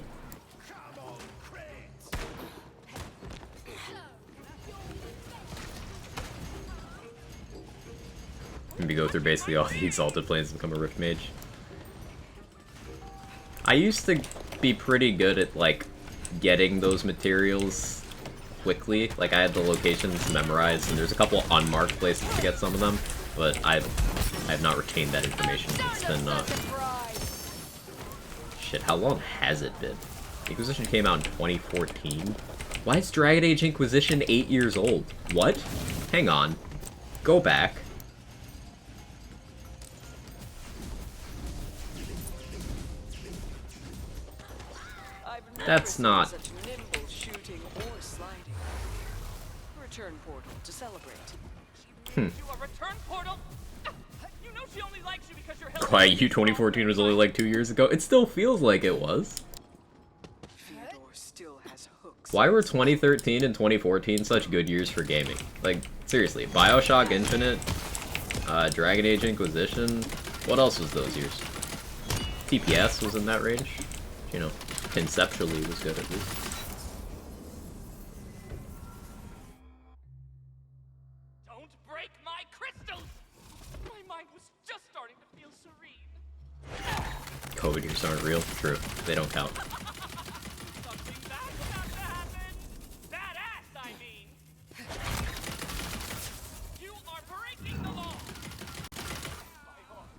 Maybe go through basically all the Exalted Planes and become a Rift Mage. I used to be pretty good at, like, getting those materials quickly. Like, I had the locations memorized, and there's a couple unmarked places to get some of them, but I have not retained that information. It's been, shit, how long has it been? Inquisition came out in 2014? Why is Dragon Age Inquisition 8 years old? What? Hang on. Go back. That's not... Such nimble shooting or sliding. Return portal to celebrate. You a return portal? You know she only likes you because you're helping. Quiet You 2014 was only like 2 years ago. It still feels like it was. Theodore still has hooks. Why were 2013 and 2014 such good years for gaming? Like, seriously, Bioshock Infinite, Dragon Age Inquisition, what else was those years? TPS was in that range. You know, conceptually was good at least. Don't break my crystals! My mind was just starting to feel serene. COVID years aren't real. True. They don't count. Something bad's about to happen. Badass, I mean. You are breaking the law. My heart.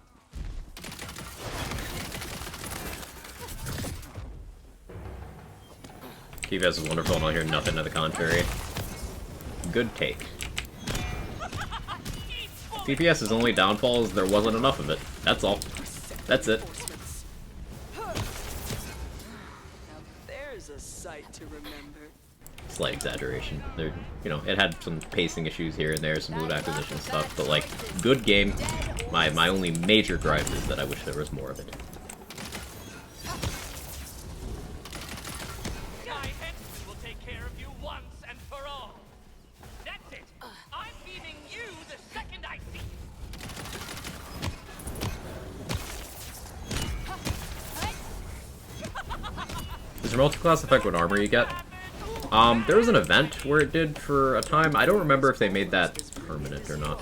TPS is wonderful and I'll hear nothing to the contrary. Good take. TPS's only downfall is there wasn't enough of it. That's all. That's it. Now there's a sight to remember. Slight exaggeration. There, you know, it had some pacing issues here and there, some loot acquisition stuff, but like, good game. My only major gripe is that I wish there was more of it. My henchmen will take care of you once and for all. That's it. I'm feeding you the second I see you. Does your multi-class affect what armor you get? There was an event where it did for a time. I don't remember if they made that permanent or not.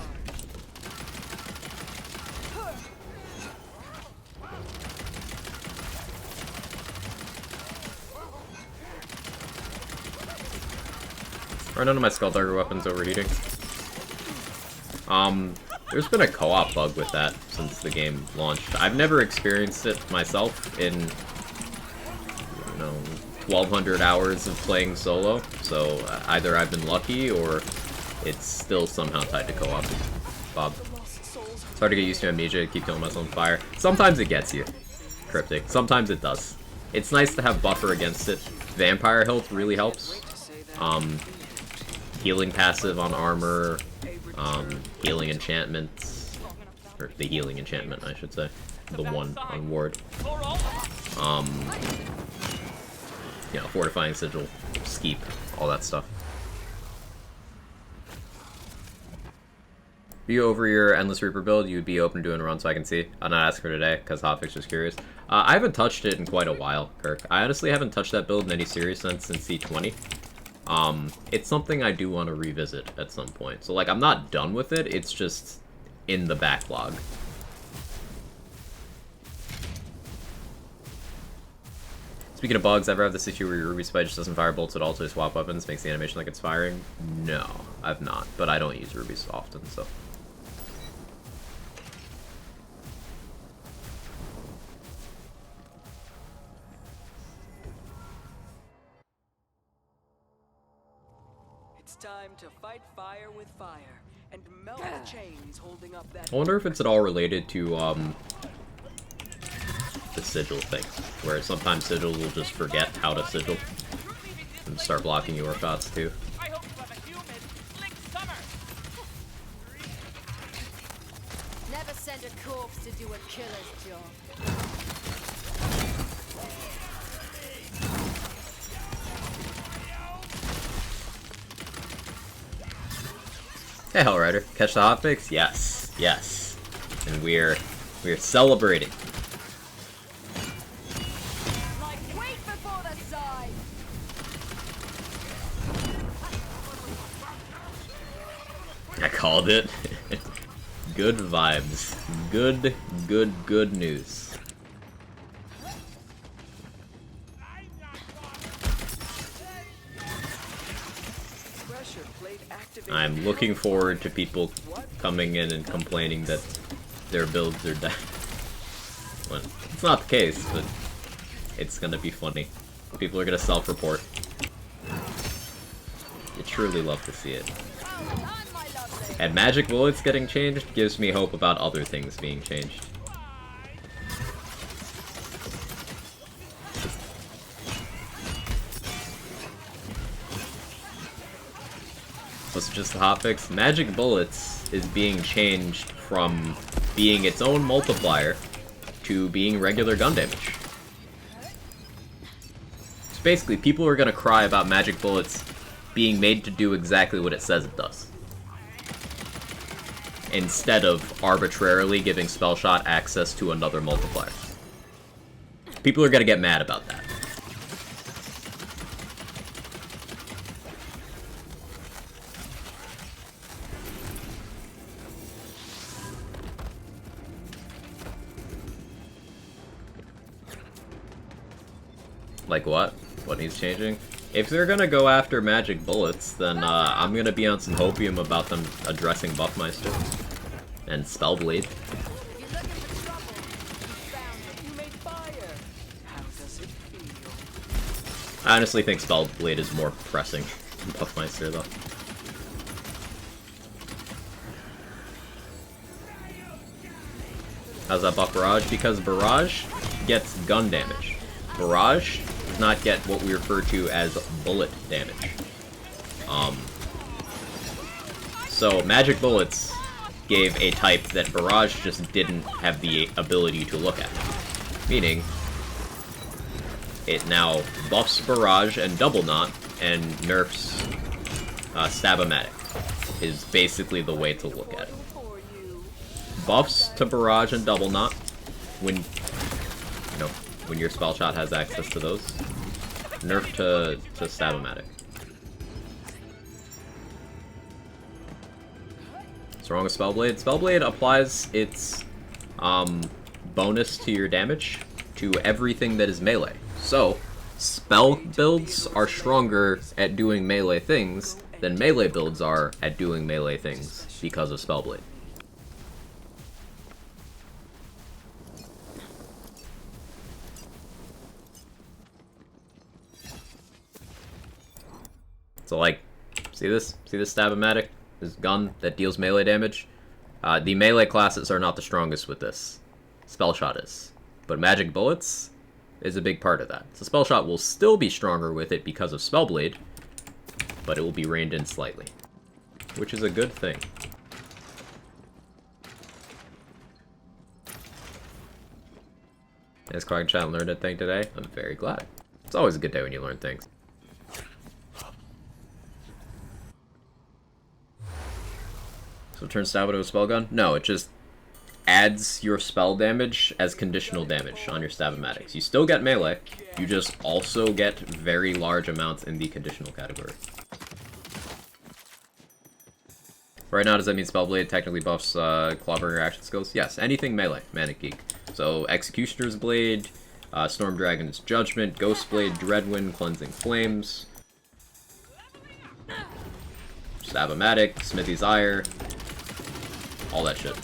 Are none of my Skulldugger weapons overheating? There's been a co-op bug with that since the game launched. I've never experienced it myself in, 1,200 hours of playing solo, so either I've been lucky or it's still somehow tied to co-op. Bob. It's hard to get used to amnesia to keep killing myself on fire. Sometimes it gets you, Cryptic. Sometimes it does. It's nice to have buffer against it. Vampire health really helps. Healing passive on armor, healing enchantments, or the healing enchantment, I should say. The one on ward. Fortifying sigil, skeep, all that stuff. If you over your Endless Reaper build, you would be open to doing a run so I can see. I'm not asking for today, because Hotfix was curious. I haven't touched it in quite a while, Kirk. I honestly haven't touched that build in any series since C20. It's something I do want to revisit at some point. So, like, I'm not done with it, it's just in the backlog. Speaking of bugs, ever have this issue where your Ruby Spike just doesn't fire bolts at all, so you swap weapons, makes the animation like it's firing? No, I've not, but I don't use Rubies often, so. It's time to fight fire with fire and melt the chains holding up that. I wonder if it's at all related to, the sigil thing, where sometimes sigil will just forget how to sigil and start blocking your shots too. I hope you have a humid, slick summer. Never send a corpse to do a killer's job. Hey, Hellrider, catch the hotfix? Yes, yes, and we're celebrating. Like wait before the side. I called it. Good vibes. Good news. I'm looking forward to people coming in and complaining that their builds are dead. Well, it's not the case, but it's gonna be funny. People are gonna self-report. You truly love to see it. And magic bullets getting changed gives me hope about other things being changed. Was it just the hotfix? Magic bullets is being changed from being its own multiplier to being regular gun damage. So basically, people are gonna cry about magic bullets being made to do exactly what it says it does, instead of arbitrarily giving Spellshot access to another multiplier. People are gonna get mad about that. Like what? What needs changing? If they're gonna go after magic bullets, then I'm gonna be on some hopium about them addressing Buffmeister and Spellblade. I honestly think Spellblade is more pressing than Buffmeister, though. How's that buff Barrage? Because Barrage gets gun damage. Barrage does not get what we refer to as bullet damage. So magic bullets gave a type that Barrage just didn't have the ability to look at. Meaning, it now buffs Barrage and Double Knot and nerfs Stab-O-Matic, is basically the way to look at it. Buffs to Barrage and Double Knot when, when your spell shot has access to those. Nerf to Stab-O-Matic. What's wrong with Spellblade? Spellblade applies its bonus to your damage to everything that is melee. So, spell builds are stronger at doing melee things than melee builds are at doing melee things because of Spellblade. So like, see this? See this Stab-O-Matic? This gun that deals melee damage? The melee classes are not the strongest with this. Spell Shot is. But Magic Bullets is a big part of that. So Spell Shot will still be stronger with it because of Spellblade, but it will be reined in slightly, which is a good thing. As Quack Chat learned a thing today, I'm very glad. It's always a good day when you learn things. So turn Stab into a spell gun? No, it just adds your spell damage as conditional damage on your Stab-O-Matics. You still get melee, you just also get very large amounts in the conditional category. Right now, does that mean Spellblade technically buffs Clobbering reaction skills? Yes, anything melee, Manic Geek. So Executioner's Blade, Storm Dragon's Judgment, Ghost Blade, Dreadwind, Cleansing Flames, Stab-O-Matic, Smithy's Ire, all that shit.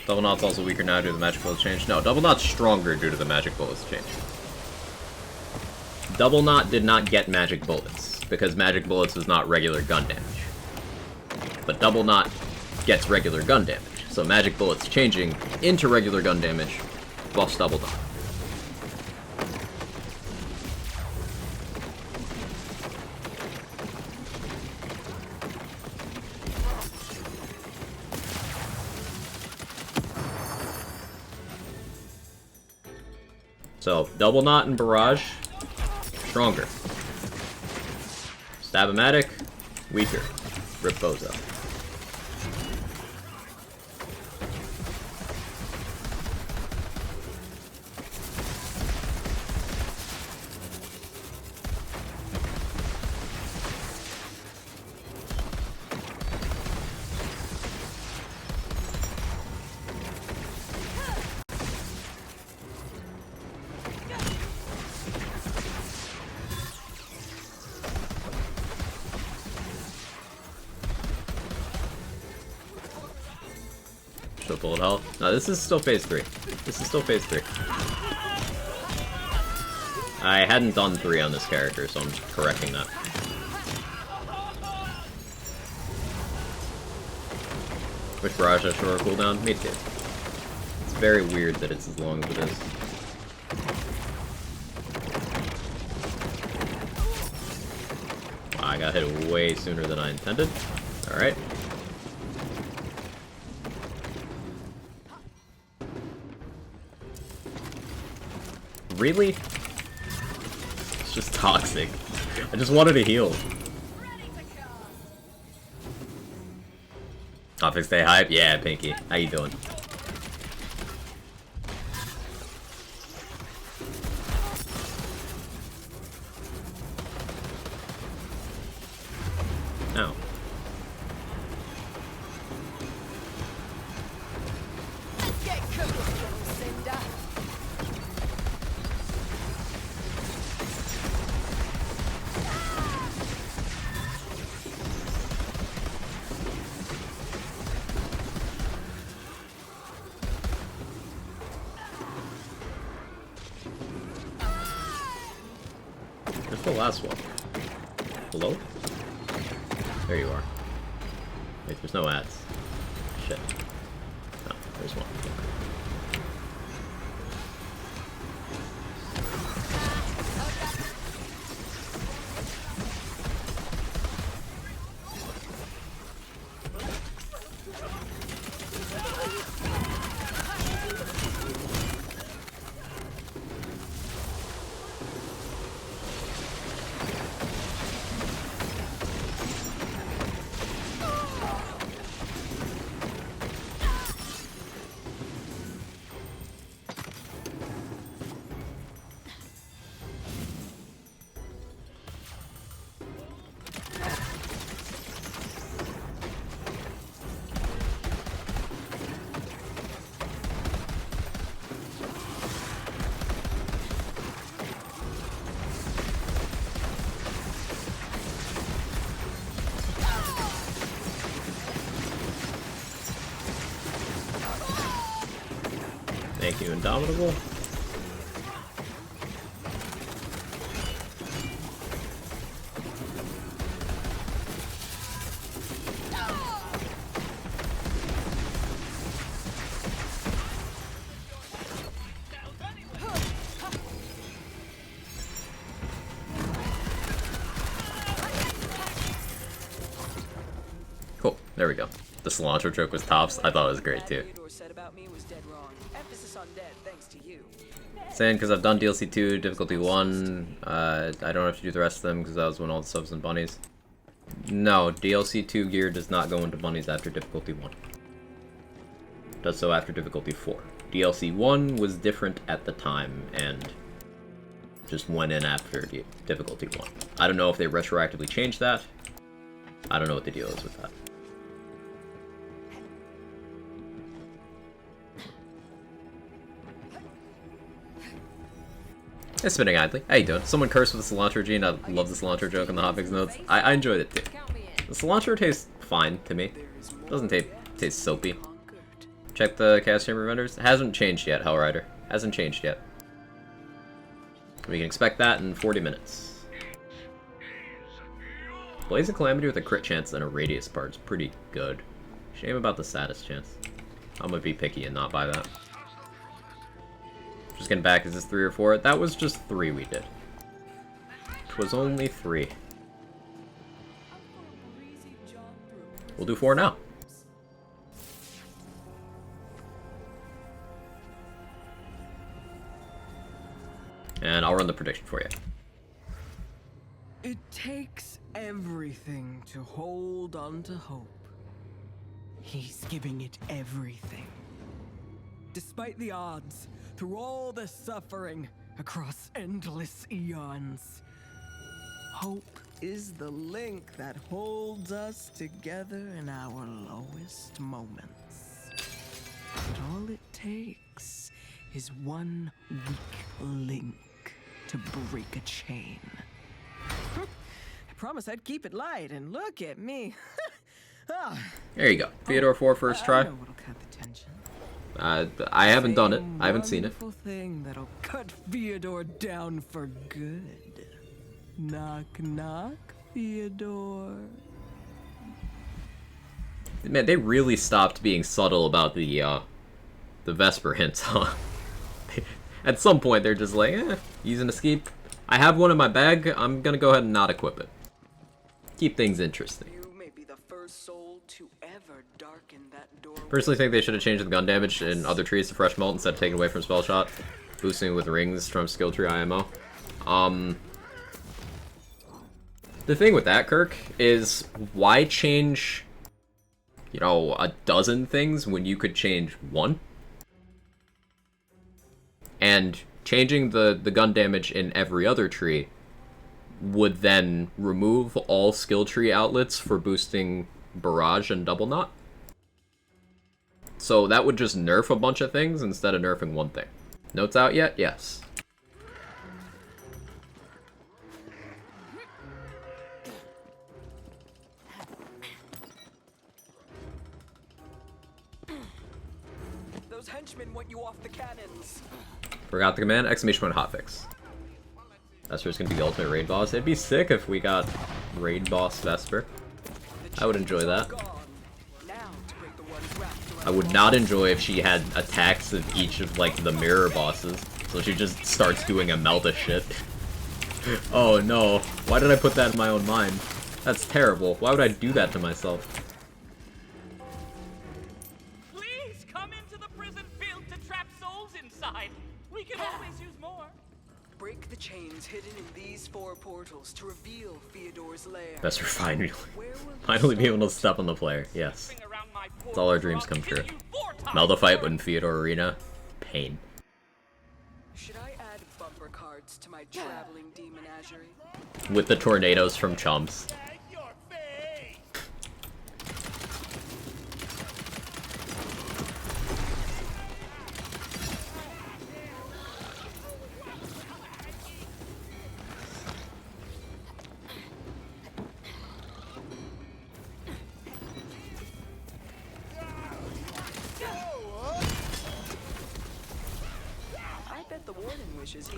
Double Knot's also weaker now due to the Magic Bullets change. No, Double Knot's stronger due to the Magic Bullets change. Double Knot did not get Magic Bullets, because Magic Bullets is not regular gun damage. But Double Knot gets regular gun damage, so Magic Bullets changing into regular gun damage buffs Double Knot. So, Double Knot and Barrage, stronger. Stab-O-Matic, weaker. Rip Bozo. Still bullet hell. No, this is still phase 3. This is still phase 3. I hadn't done 3 on this character, so I'm correcting that. Which Barrage has shorter cooldown? Me too. It's very weird that it's as long as it is. I got hit way sooner than I intended. Alright. Really? It's just toxic. I just wanted to heal. Hotfix stay hype? Yeah, Pinky. How you doing? Ow. Where's the last one? Hello? There you are. Wait, there's no ads. Shit. Oh, there's one. make you indomitable? Cool, there we go. The cilantro joke was tops. I thought it was great too. Theodore said about me was dead wrong. Emphasis on dead, thanks to you. Saying because I've done DLC 2, difficulty 1, I don't have to do the rest of them because that was when all the subs and bunnies. No, DLC 2 gear does not go into bunnies after difficulty 1. It does so after difficulty 4. DLC 1 was different at the time and just went in after difficulty 1. I don't know if they retroactively changed that. I don't know what the deal is with that. It's spinning idly. How you doing? Someone cursed with the cilantro gene. I love the cilantro joke in the Hotfix notes. I enjoyed it too. The cilantro tastes fine to me. Doesn't taste soapy. Check the cast chamber vendors. It hasn't changed yet, Hellrider. Hasn't changed yet. We can expect that in 40 minutes. Blazing Calamity with a crit chance and a radius part is pretty good. Shame about the status chance. I'm gonna be picky and not buy that. Just getting back, is this 3 or 4? That was just 3 we did. It was only 3. We'll do 4 now. And I'll run the prediction for you. It takes everything to hold on to hope. He's giving it everything. Despite the odds, through all the suffering, across endless eons, hope is the link that holds us together in our lowest moments. But all it takes is one weak link to break a chain. I promise I'd keep it light, and look at me. There you go. Theodore 4 first try. I know what'll cut the tension. I haven't done it. I haven't seen it. Wonderful thing that'll cut Theodore down for good. Knock, knock, Theodore. Man, they really stopped being subtle about the Vesper hints, huh? At some point, they're just like, use an escape. I have one in my bag. I'm gonna go ahead and not equip it. Keep things interesting. You may be the first soul to ever darken that door. Personally think they should have changed the gun damage in other trees to fresh melt instead of taking away from spell shot, boosting with rings from skill tree IMO. The thing with that, Kirk, is why change, you know, a dozen things when you could change one? And changing the gun damage in every other tree would then remove all skill tree outlets for boosting barrage and double knot. So that would just nerf a bunch of things instead of nerfing one thing. Notes out yet? Yes. Those henchmen want you off the cannons. Forgot the command, exclamation point hotfix. Vesper is going to be the ultimate raid boss. It'd be sick if we got raid boss Vesper. I would enjoy that. I would not enjoy if she had attacks of each of, like, the mirror bosses. So she just starts doing a Melda shit. Oh no, why did I put that in my own mind? That's terrible. Why would I do that to myself? Please come into the prison built to trap souls inside. We can always use more. Break the chains hidden in these 4 portals to reveal Theodore's lair. Vesper finally be able to step on the player. Yes. It's all our dreams come true. Melda fight in Theodore Arena. Pain. Should I add bumper cards to my traveling demonagerie? With the tornadoes from Chumps.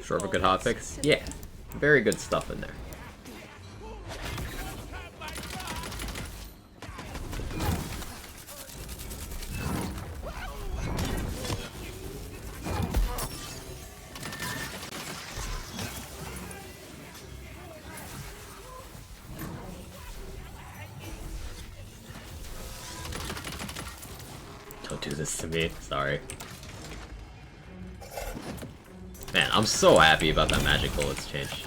Short of a good hotfix? Yeah. Very good stuff in there. Don't do this to me. Sorry. Man, I'm so happy about that magic bullets change.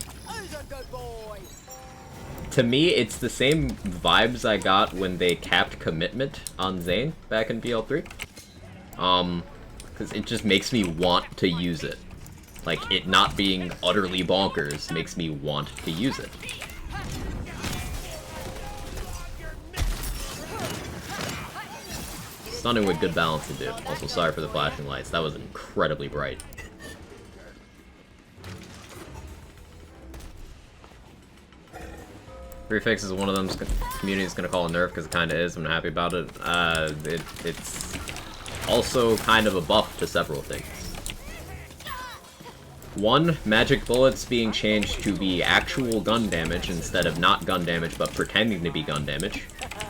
To me, it's the same vibes I got when they capped commitment on Zane back in BL3. Because it just makes me want to use it. Like, it not being utterly bonkers makes me want to use it. Stunning with good balance to do. Also, sorry for the flashing lights. That was incredibly bright. Refix is one of them community's gonna call a nerf because it kind of is. I'm not happy about it. It's also kind of a buff to several things. One, magic bullets being changed to be actual gun damage instead of not gun damage but pretending to be gun damage.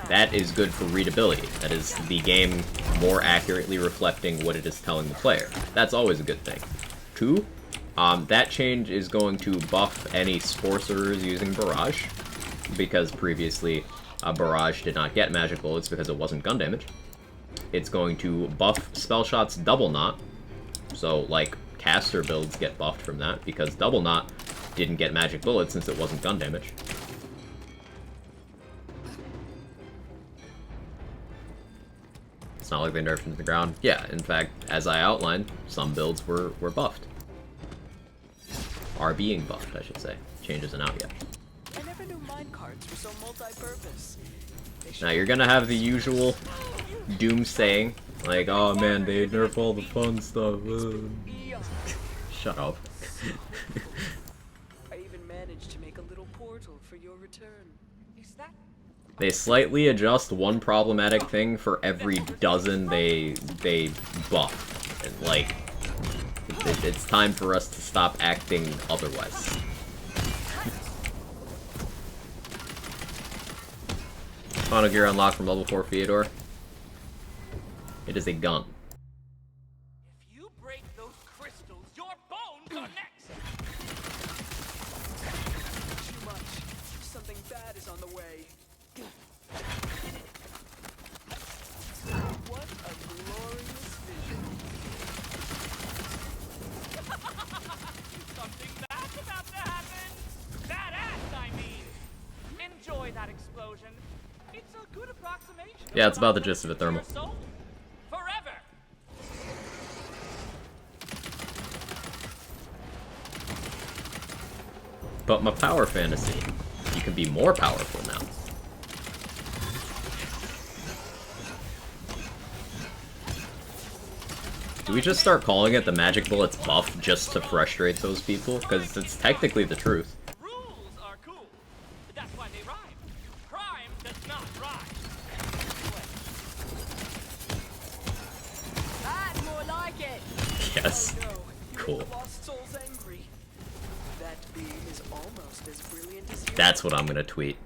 That is good for readability. That is the game more accurately reflecting what it is telling the player. That's always a good thing. Two, that change is going to buff any sorcerers using Barrage, because previously Barrage did not get magic bullets because it wasn't gun damage. It's going to buff spell shots double knot, so like caster builds get buffed from that because double knot didn't get magic bullets since it wasn't gun damage. It's not like they nerfed into the ground. Yeah, in fact, as I outlined, some builds were buffed. Are being buffed, I should say. Change isn't out yet. I never knew minecarts were so multi-purpose. Now you're gonna have the usual doom saying, like, oh man, they nerf all the fun stuff. Shut up. I even managed to make a little portal for your return. Is that They slightly adjust one problematic thing for every dozen they buff. And, like, it's time for us to stop acting otherwise. Final gear unlocked from level 4 Feodor. It is a gun. If you break those crystals, your bones are next! Too much. Something bad is on the way. What a glorious vision. Something bad's about to happen! Badass, I mean! Enjoy that explosion. It's a good approximation. Yeah, it's about the gist of it, Thermal. Soul. Forever! But my power fantasy, you can be more powerful now. Do we just start calling it the magic bullets buff just to frustrate those people? Because it's technically the truth. Rules are cool, but that's why they rhyme. Crime does not rhyme. That's more like it. Yes. Oh no, you Cool. made the lost souls angry. That beam is almost as brilliant as you. That's what I'm gonna tweet.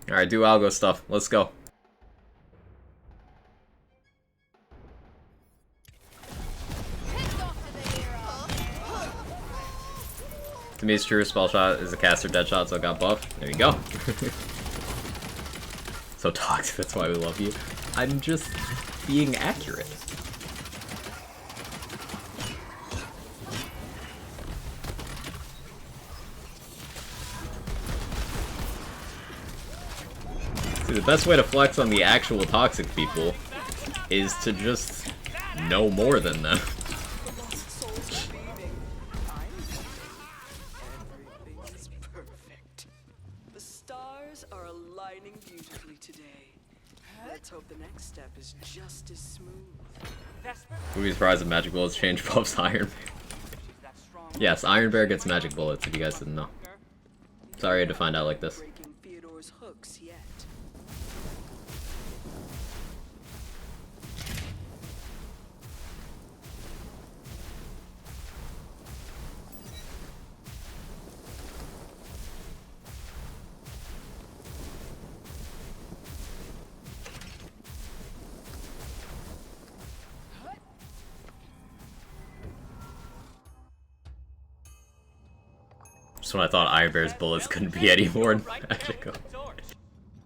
Alright, do algo stuff. Let's go. To me, it's true. Spell shot is a caster dead shot, so it got buffed. There you go. So toxic, that's why we love you. I'm just being accurate. See, the best way to flex on the actual toxic people is to just know more than them. Everything's perfect. The stars are aligning beautifully today. Let's hope the next step is just as smooth. Would be surprised if magic bullets change buffs Iron Bear. Yes, Iron Bear gets magic bullets, if you guys didn't know. Sorry I had to find out like this. Breaking Theodore's hooks yet. Just when I thought Iron Bear's bullets couldn't be any more magical.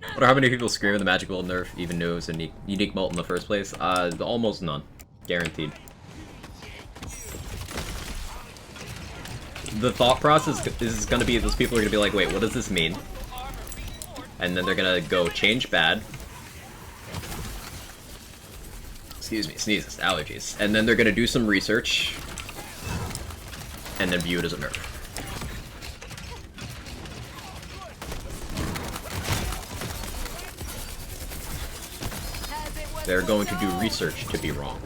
Wonder how many people screaming the magic bullet nerf even knew it was a unique mult in the first place? Almost none. Guaranteed. The thought process is gonna be, those people are gonna be like, wait, what does this mean? And then they're gonna go change bad. Excuse me, sneezes, allergies. And then they're gonna do some research. And then view it as a nerf. They're going to do research to be wrong.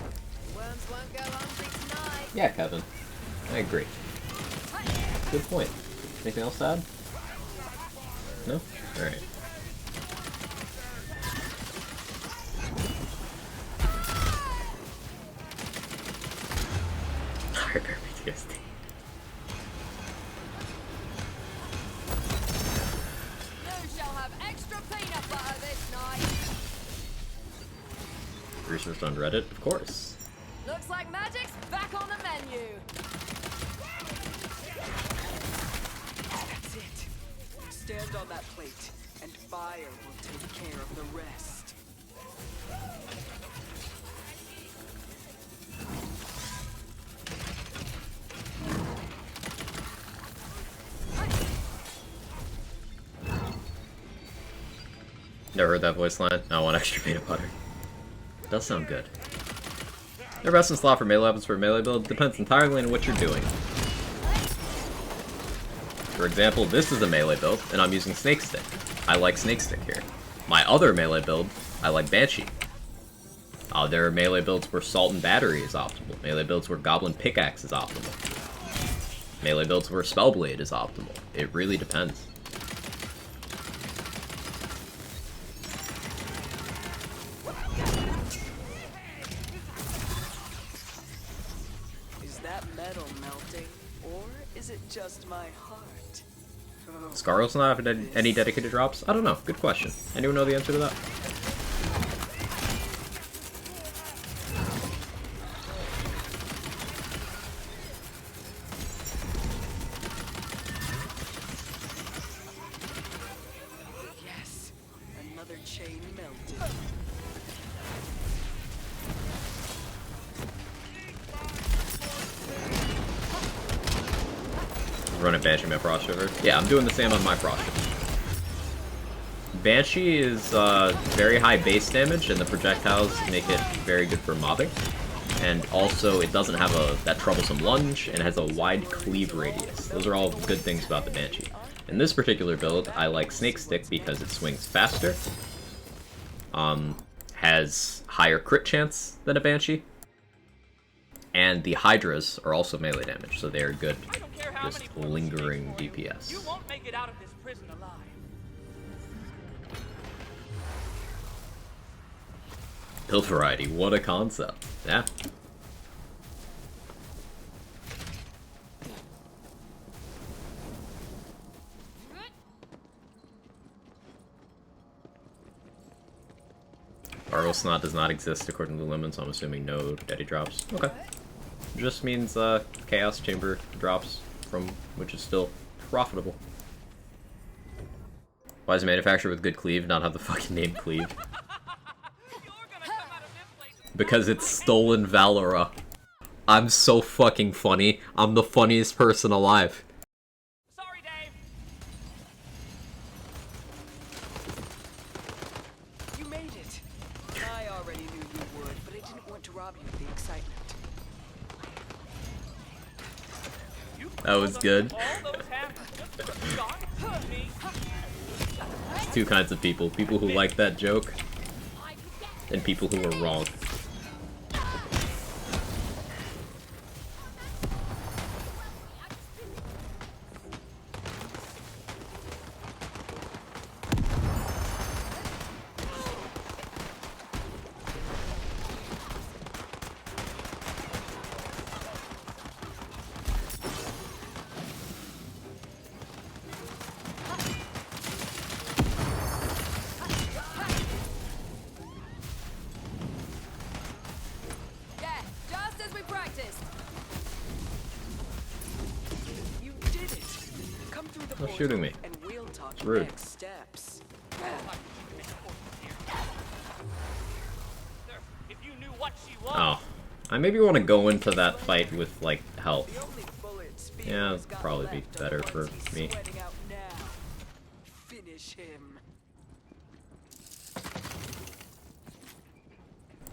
Yeah, Kevin. I agree. Good point. Anything else to add? No? Alright. Harder PTSD. You shall have extra peanut butter this night. Research on Reddit? Of course. Looks like magic's back on the menu. That's it. Stand on that plate, and fire will take care of the rest. Never heard that voice line. I want extra peanut butter. Does sound good. Their best in slot for melee weapons for a melee build depends entirely on what you're doing. For example, this is a melee build, and I'm using Snake Stick. I like Snake Stick here. My other melee build, I like Banshee. There are melee builds where Salt and Battery is optimal. Melee builds where Goblin Pickaxe is optimal. Melee builds where Spellblade is optimal. It really depends. Is that metal melting, or is it just my heart? Oh, Scarlet's not have any dedicated drops? I don't know. Good question. Anyone know the answer to that? yes, another chain melted. Running Banshee my Frost Shiver. Yeah, I'm doing the same on my Frost Shiver. Banshee is very high base damage, and the projectiles make it very good for mobbing. And also, it doesn't have that troublesome lunge, and has a wide cleave radius. Those are all good things about the Banshee. In this particular build, I like Snake Stick because it swings faster, has higher crit chance than a Banshee, and the Hydras are also melee damage, so they are good, just lingering DPS. You won't make it out of this prison alive. Build variety, what a concept. Yeah. Snot does not exist according to the limits, so I'm assuming no Daddy drops. Okay. Just means Chaos Chamber drops, from which is still profitable. Why does a manufacturer with good cleave not have the fucking name Cleave? Because it's Stolen Valora. I'm so fucking funny. I'm the funniest person alive. Sorry, Dave. You made it. I already knew you would, but I didn't want to rob you of the excitement. That was good. All those hammers just for shots to me. There's two kinds of people. People who like that joke, and people who are wrong. Yeah, just as we practiced. You did it. Come through the Who's shooting me? and we'll talk It's rude. next steps. If you knew what she was. Oh. I maybe want to go into that fight with, like, health. The only bullets Yeah, Theodore's it'd got probably be left are the better ones for he's me. sweating out now. Finish him.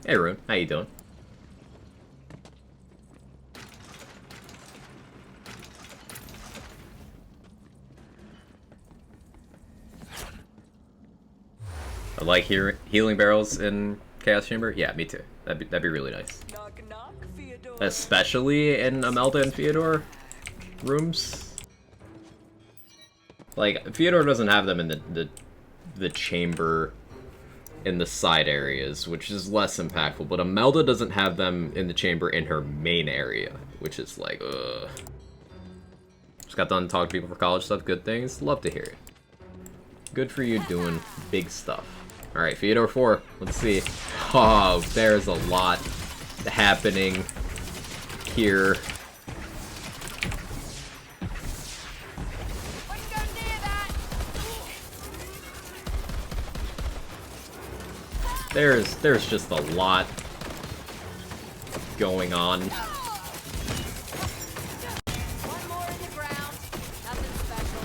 Hey, Rune. How you doing? I like healing barrels in Chaos Chamber. Yeah, me too. That'd be really nice. Knock knock, Theodore. Especially in Imelda and Theodore rooms. Like, Theodore doesn't have them in the chamber in the side areas, which is less impactful, but Imelda doesn't have them in the chamber in her main area, which is like, ugh. Just got done talking to people for college stuff, good things, love to hear it. Good for you doing big stuff. Alright, Theodore 4, let's see. Oh, there's a lot happening here. Wouldn't go near that. There's just a lot going on. One more in the ground. Nothing special.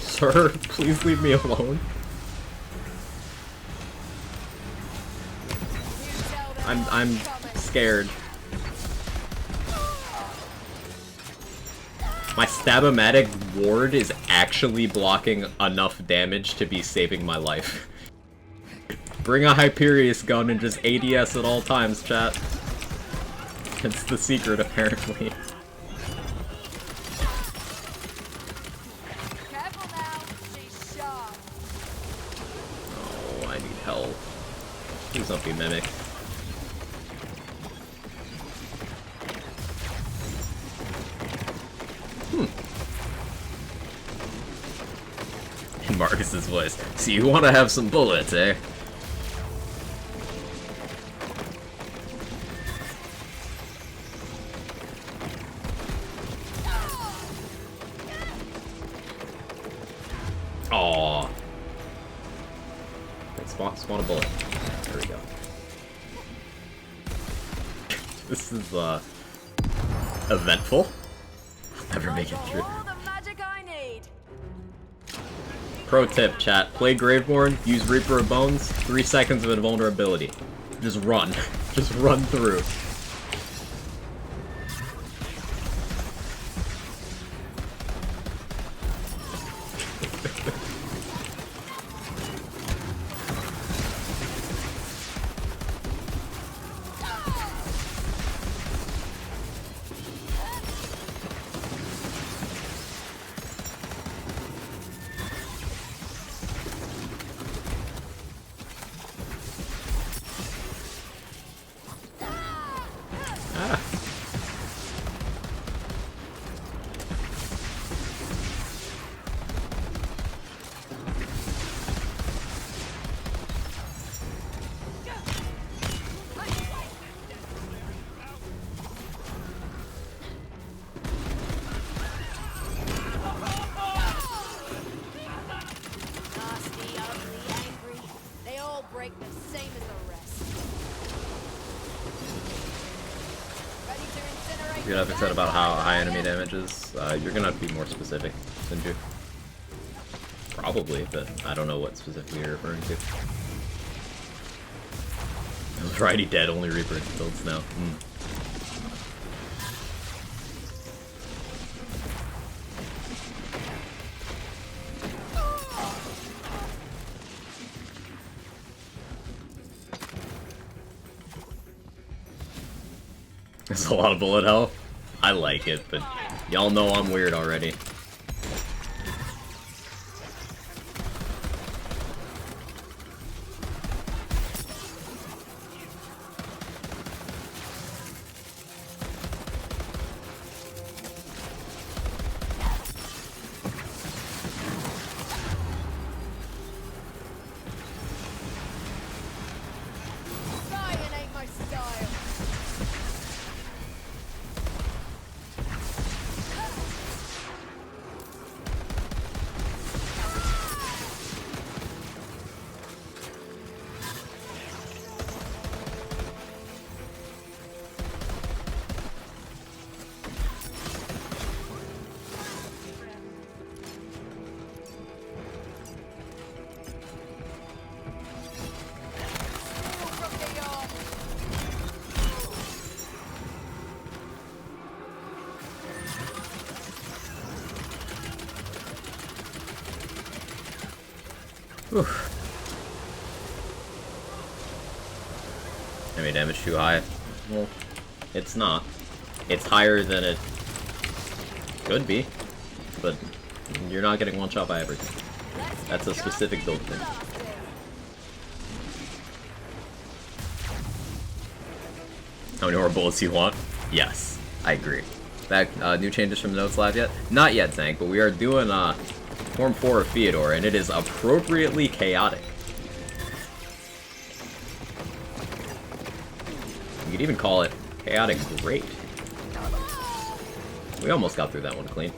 Sir, please leave me alone. I'm scared. My Stab-O-Matic ward is actually blocking enough damage to be saving my life. Bring a Hyperius gun and just ADS at all times, chat. It's the secret, apparently. Careful now. She's sharp. Oh, I need help. Please don't be Mimic. In Marcus's voice. So you want to have some bullets, eh? Aww. Spawn a bullet. There we go. This is, eventful. I'll never make it through. All the magic I need. Pro tip, chat. Play Graveborn, use Reaper of Bones, 3 seconds of invulnerability. Just run. Just run through. You're gonna have to said about how high enemy damage is. You're gonna have to be more specific, than you? Probably, but I don't know what specifically you're referring to. I was already dead, only Reaper builds now. There's a lot of bullet hell. I like it, but y'all know I'm weird already. Dying ain't my style. Oof. Enemy damage too high. Well, it's not. It's higher than it could be, but you're not getting one shot by everything. That's a specific build thing. How many more bullets you want? Yes, I agree. Back, new changes from the notes live yet? Not yet, Zank, but we are doing Form 4 of Theodore, and it is appropriately chaotic. You could even call it chaotic great. We almost got through that one clean.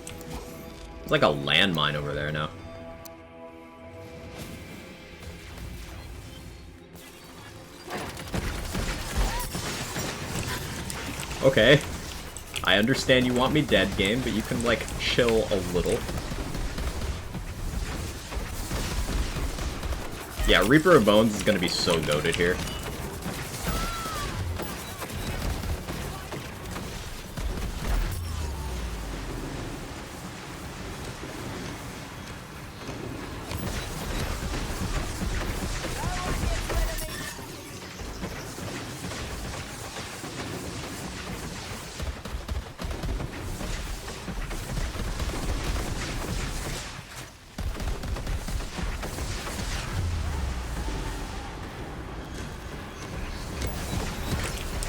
It's like a landmine over there now. Okay. I understand you want me dead, game, but you can, like, chill a little. Yeah, Reaper of Bones is gonna be so goated here.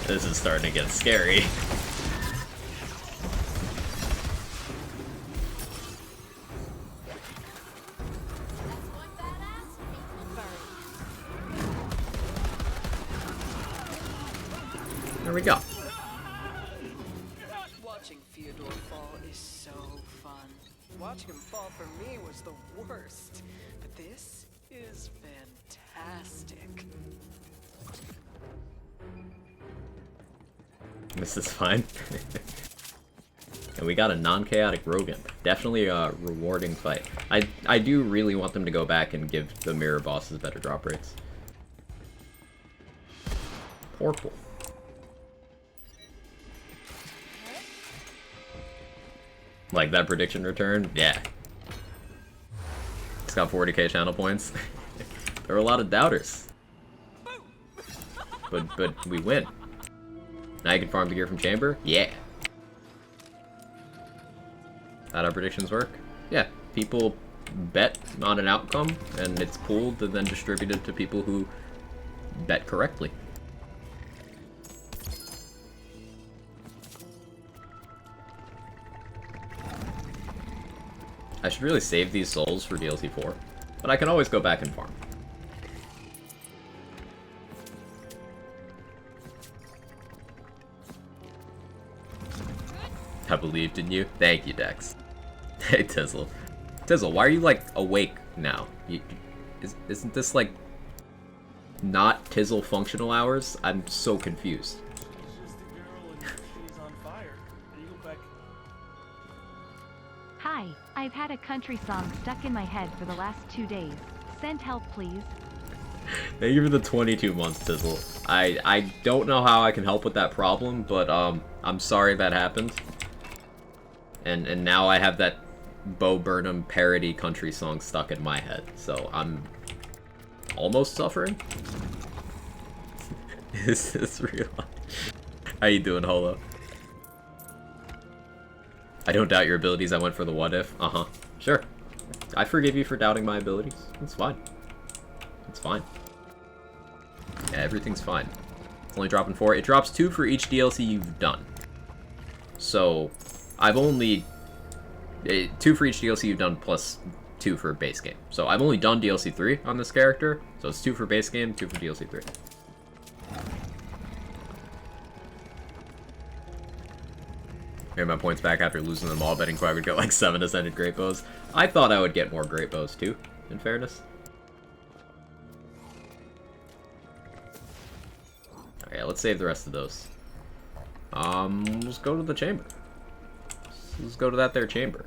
This is starting to get scary. There we go. Watching Fyodor fall is so fun. Watching him fall for me was the worst. But this is fantastic. This is fine. And we got a non-chaotic Rogan. Definitely a rewarding fight. I do really want them to go back and give the mirror bosses better drop rates. Portal. Like that prediction return? Yeah. It's got 40k channel points. There were a lot of doubters. But we win. Now you can farm the gear from chamber? Yeah. How do predictions work? Yeah. People bet on an outcome, and it's pooled and then distributed to people who bet correctly. I should really save these souls for DLC 4, but I can always go back and farm. I believed in you. Thank you, Dex. Hey, Tizzle. Tizzle, why are you, like, awake now? Isn't this, like, not Tizzle functional hours? I'm so confused. She's just a girl and she's on fire. Hi, I've had a country song stuck in my head for the last 2 days. Send help, please. Thank you for the 22 months, Tizzle. I don't know how I can help with that problem, but I'm sorry that happened. And now I have that Bo Burnham parody country song stuck in my head, so I'm almost suffering. Is this real? How you doing, Holo? I don't doubt your abilities, I went for the what if. Uh-huh. Sure. I forgive you for doubting my abilities. It's fine. It's fine. Yeah, everything's fine. It's only dropping 4. It drops 2 for each DLC you've done. So, I've only... 2 for each DLC you've done plus 2 for base game. So I've only done DLC 3 on this character. So it's 2 for base game, 2 for DLC 3. Here, my points back after losing them all, betting Quag would get like 7 Ascended Great Bows. I thought I would get more Great Bows too, in fairness. Alright, let's save the rest of those. Let's go to the chamber. Let's go to that there chamber.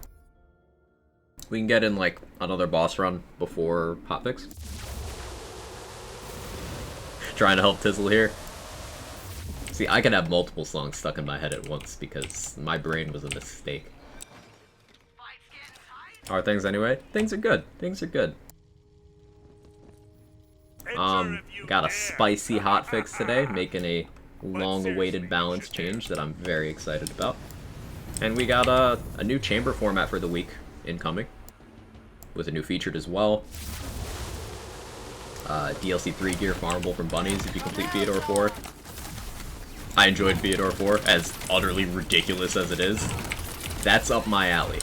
We can get in like another boss run before Hotfix. Trying to help Tizzle here. See, I can have multiple songs stuck in my head at once because my brain was a mistake. How are things anyway? Things are good. Things are good. Got a spicy hotfix today, making a long-awaited balance change that I'm very excited about. And we got a new chamber format for the week incoming, with a new featured as well. DLC 3 gear farmable from bunnies if you complete Theodore 4. I enjoyed Theodore 4, as utterly ridiculous as it is. That's up my alley.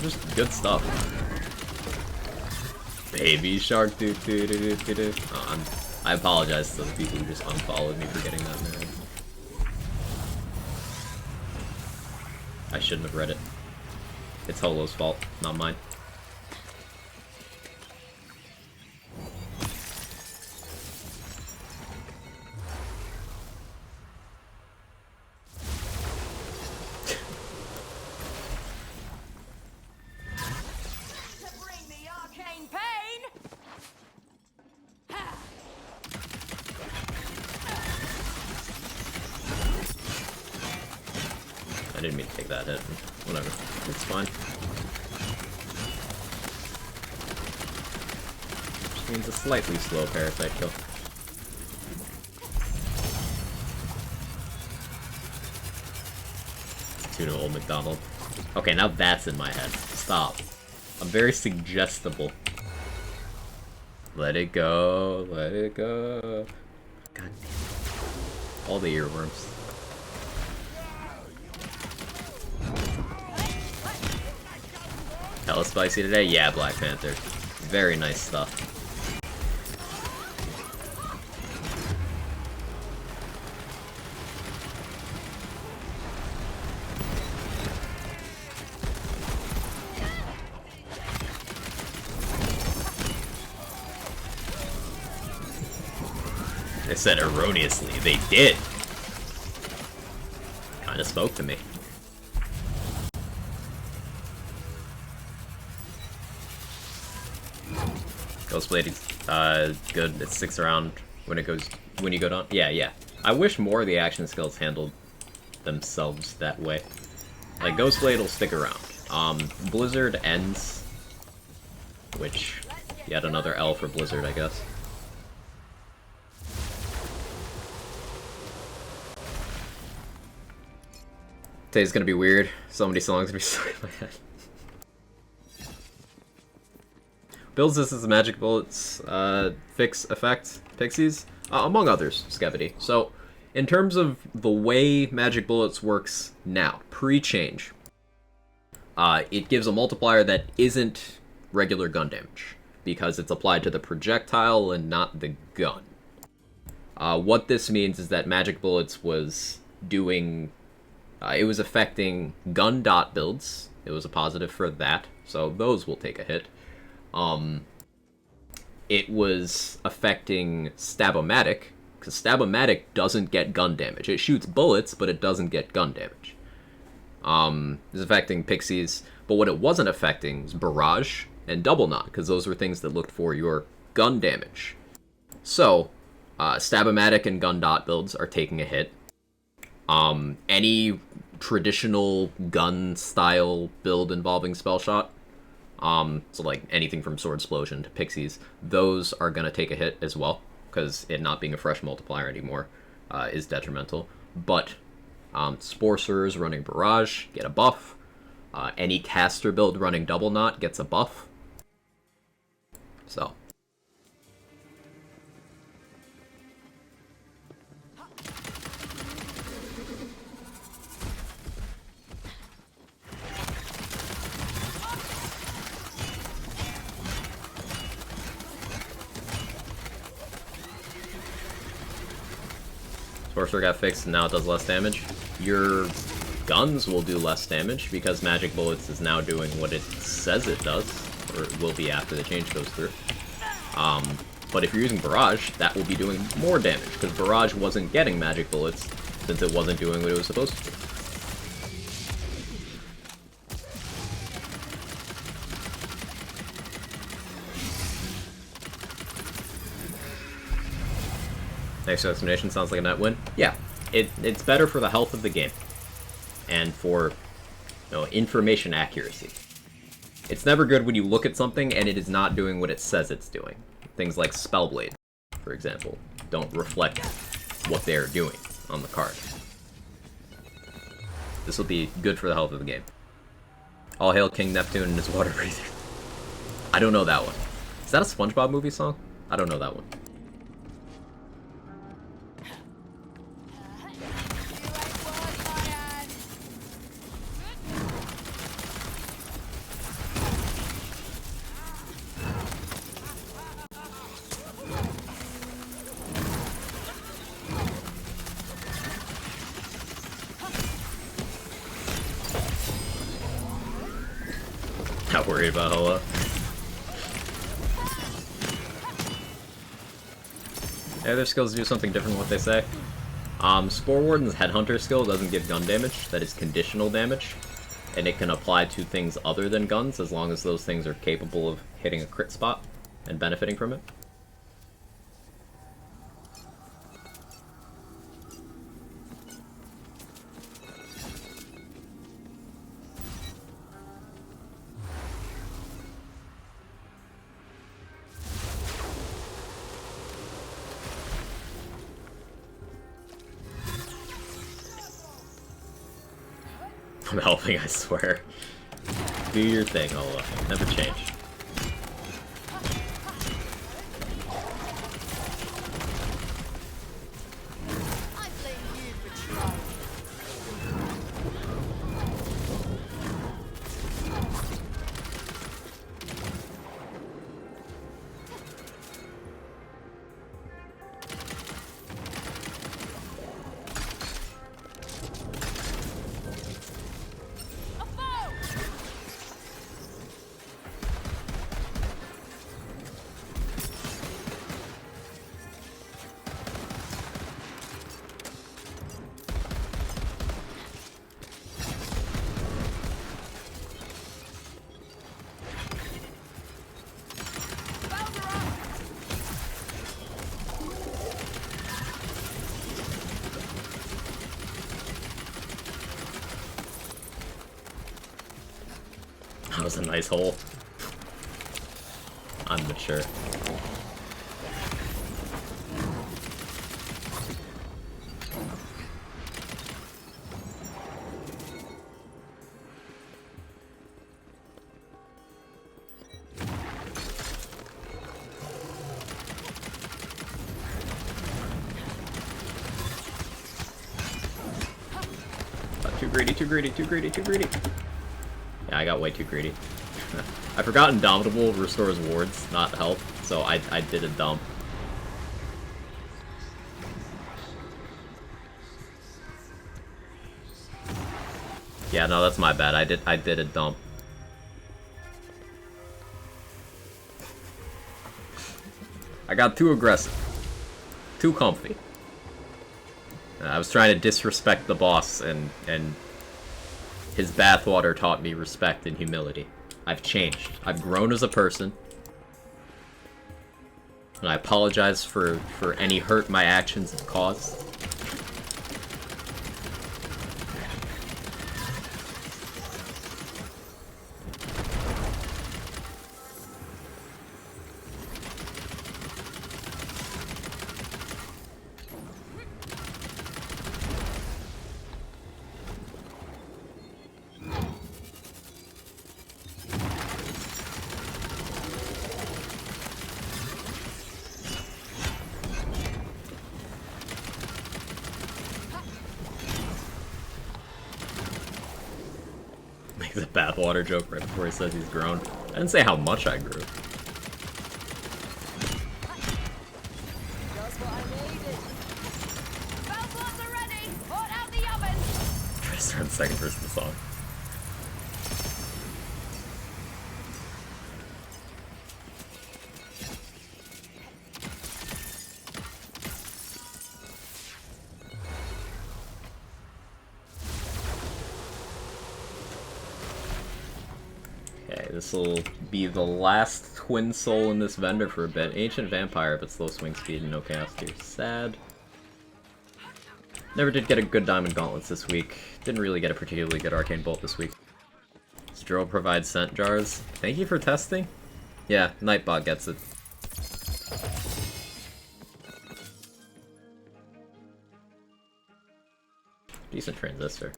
Just good stuff. Baby shark, do do do do do do. I apologize to those people who just unfollowed me for getting that married. I shouldn't have read it. It's Holo's fault, not mine. I didn't mean to take that hit. Whatever. It's fine. Just means a slightly slow parasite kill. Tuna Old McDonald. Okay, now that's in my head. Stop. I'm very suggestible. Let it go. Let it go. God damn it. All the earworms. Hella spicy today? Yeah, Black Panther. Very nice stuff. They said erroneously. They did. Kinda spoke to me. Ghostblade, good. It sticks around when you go down. Yeah. I wish more of the action skills handled themselves that way. Like, Ghostblade will stick around. Blizzard ends, which, yet another L for Blizzard, I guess. Today's gonna be weird. So many songs gonna be stuck in my head. Builds this as a Magic Bullets fix effect, Pixies, among others, Skevity. So, in terms of the way Magic Bullets works now, pre-change, it gives a multiplier that isn't regular gun damage, because it's applied to the projectile and not the gun. What this means is that Magic Bullets was doing... it was affecting gun dot builds. It was a positive for that, so those will take a hit. It was affecting Stab-O-Matic, Because Stab-O-Matic doesn't get gun damage. It shoots bullets, but it doesn't get gun damage. It's affecting Pixies, but what it wasn't affecting was Barrage and Double Knot, because those were things that looked for your gun damage. So, Stab-O-Matic and Gun Dot builds are taking a hit. Any traditional gun-style build involving Spell Shot, so like anything from Sword Explosion to Pixies, those are going to take a hit as well, because it not being a fresh multiplier anymore is detrimental. But Sporcers running Barrage get a buff. Any caster build running Double Knot gets a buff. So. Sorcerer got fixed and now it does less damage. Your guns will do less damage because Magic Bullets is now doing what it says it does, or it will be after the change goes through. But if you're using Barrage, that will be doing more damage because Barrage wasn't getting Magic Bullets since it wasn't doing what it was supposed to do. Next explanation sounds like a net win. Yeah, it's better for the health of the game and for information accuracy. It's never good when you look at something and it is not doing what it says it's doing. Things like Spellblade, for example, don't reflect what they're doing on the card. This will be good for the health of the game. All hail King Neptune and his water breathing. I don't know that one. Is that a SpongeBob movie song? I don't know that one. Not worried about Hello. Yeah, their skills do something different than what they say. Spore Warden's Headhunter skill doesn't give gun damage, that is conditional damage, and it can apply to things other than guns as long as those things are capable of hitting a crit spot and benefiting from it. I'm helping, I swear. Do your thing, Ola. Never change. That was a nice hole. I'm mature. Too greedy, too greedy, too greedy, too greedy. Yeah, I got way too greedy. I forgot Indomitable restores wards, not health, so I did a dump. Yeah, no, that's my bad. I did a dump. I got too aggressive. Too comfy. I was trying to disrespect the boss, and his bathwater taught me respect and humility. I've changed. I've grown as a person. And I apologize for any hurt my actions have caused. Makes a bathwater joke right before he says he's grown. I didn't say how much I grew. Try to start the second verse of the song. Okay, this will be the last twin soul in this vendor for a bit. Ancient Vampire, but slow swing speed and no chaos tier. Sad. Never did get a good Diamond Gauntlets this week. Didn't really get a particularly good Arcane Bolt this week. Drill provides scent jars. Thank you for testing. Yeah, Nightbot gets it. Decent transistor.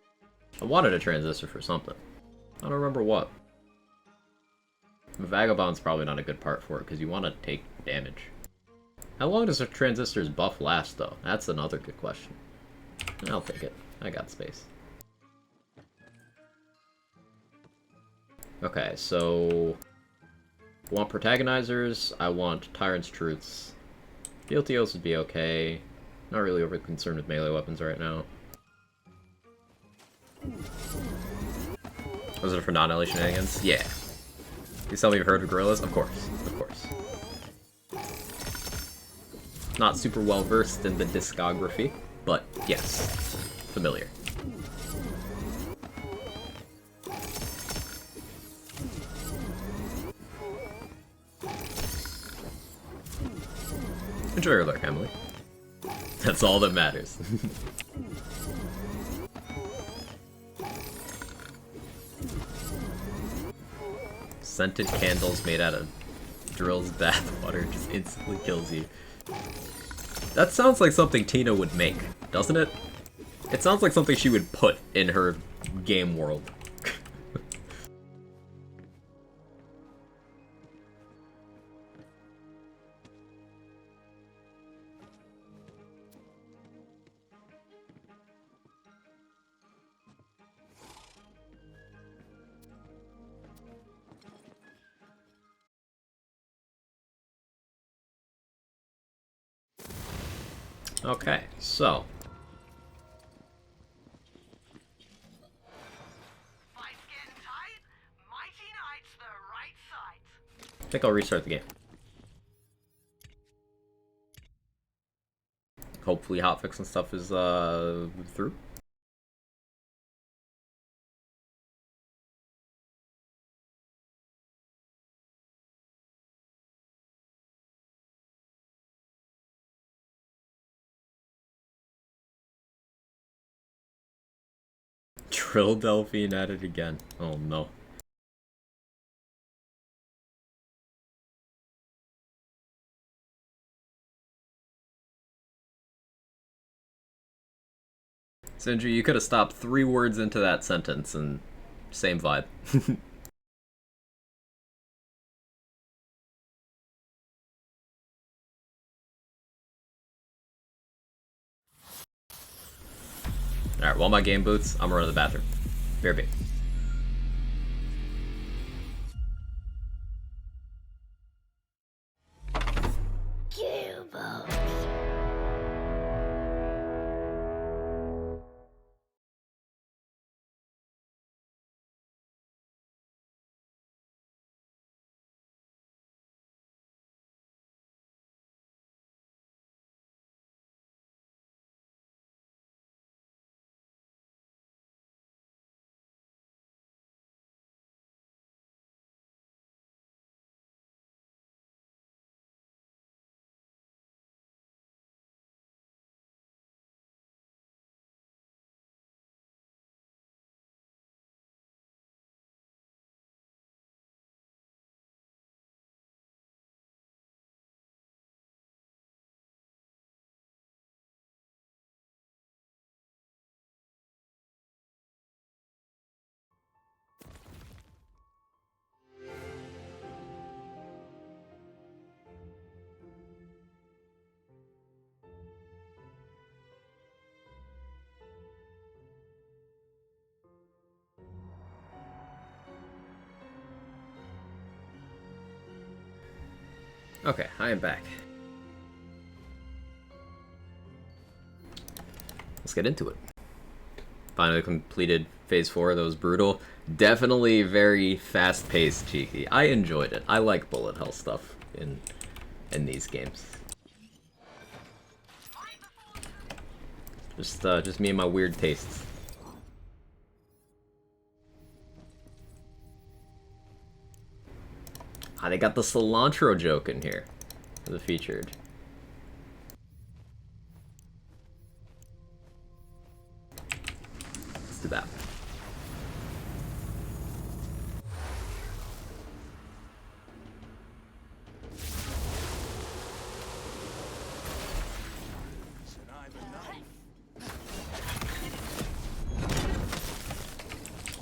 I wanted a transistor for something. I don't remember what. Vagabond's probably not a good part for it, because you want to take damage. How long does a transistor's buff last, though? That's another good question. I'll take it. I got space. Okay, so... I want protagonizers, I want Tyrant's Truths. BLTOs would be okay. Not really over concerned with melee weapons right now. Was it for non-LA shenanigans? Yeah. You tell me you've heard of Gorillas? Of course. Of course. Not super well versed in the discography, but yes. Familiar. Enjoy your lurk, Emily. That's all that matters. Scented candles made out of Drill's bathwater just instantly kills you. That sounds like something Tina would make, doesn't it? It sounds like something she would put in her game world. Okay, so I think I'll restart the game. Hopefully hotfix and stuff is through. Drill Delphine at it again. Oh no. Sindri, you could have stopped 3 words into that sentence and same vibe. Alright, while my game boots, I'm gonna run to the bathroom. BRB. Okay, I am back. Let's get into it. Finally completed phase 4. That was brutal. Definitely very fast-paced, cheeky. I enjoyed it. I like bullet hell stuff in these games. Just me and my weird tastes. Ah, they got the cilantro joke in here for the featured. Let's do that.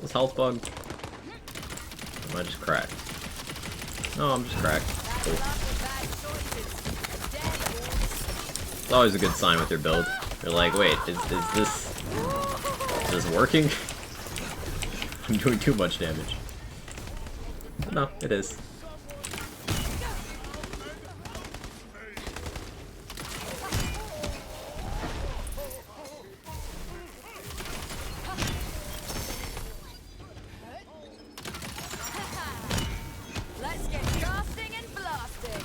This health bug? Or am I just cracked? No, I'm just cracked. Cool. It's always a good sign with your build. You're like, wait, is this working? I'm doing too much damage. No, it is. Let's get casting and blasting.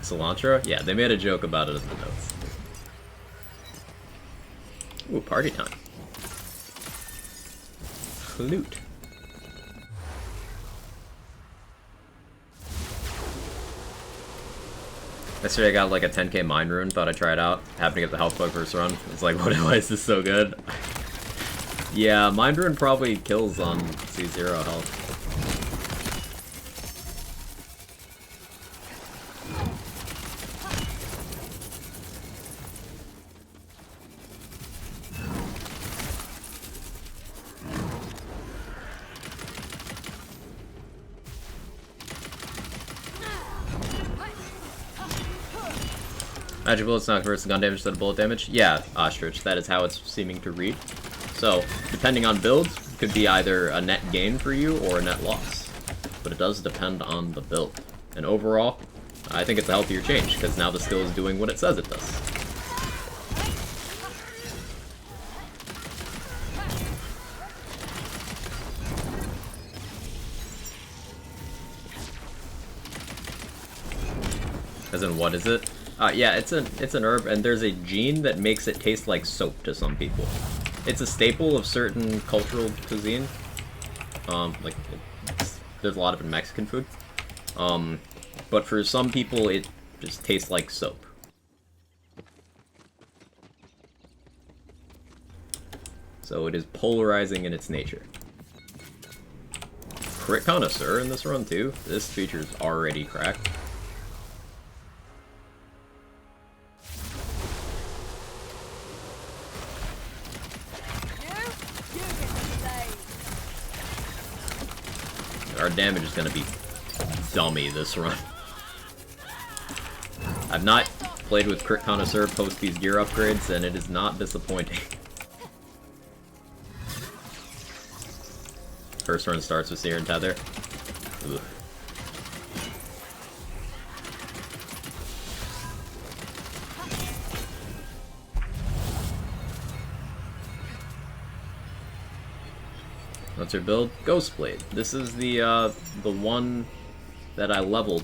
Cilantro? Yeah, they made a joke about it in the notes. Ooh, party time. Loot. Yesterday I got like a 10k mine rune, thought I'd try it out. Happened to get the health bug first run. It's like, why is this so good? Yeah, mine rune probably kills on C0 health. Magic bullets not converts to gun damage instead of bullet damage? Yeah, Ostrich, that is how it's seeming to read. So, depending on builds, it could be either a net gain for you or a net loss. But it does depend on the build. And overall, I think it's a healthier change, because now the skill is doing what it says it does. As in, what is it? Yeah, it's an herb, and there's a gene that makes it taste like soap to some people. It's a staple of certain cultural cuisine. There's a lot of it in Mexican food. But for some people, it just tastes like soap. So it is polarizing in its nature. Crit Connoisseur in this run too. This feature's already cracked. Our damage is gonna be dummy this run. I've not played with Crit Connoisseur post these gear upgrades, and it is not disappointing. First run starts with Seer and Tether. Ooh. What's your build? Ghostblade. This is the one that I leveled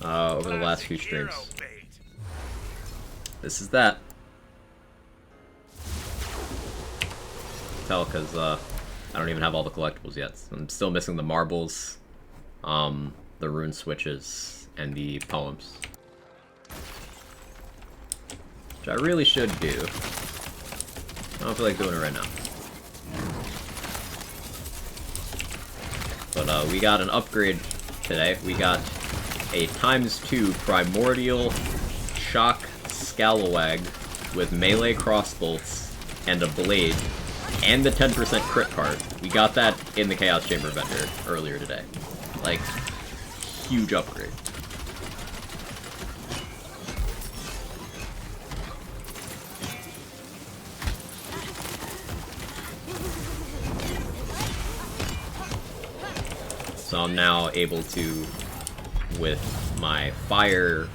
over the last few streams. This is that. Tell, because I don't even have all the collectibles yet. I'm still missing the marbles, the rune switches, and the poems. Which I really should do. I don't feel like doing it right now. But we got an upgrade today. We got a ×2 Primordial Shock Scalawag with melee crossbolts and a blade, and the 10% crit card. We got that in the Chaos Chamber vendor earlier today. Like, huge upgrade. So I'm now able to, with my fire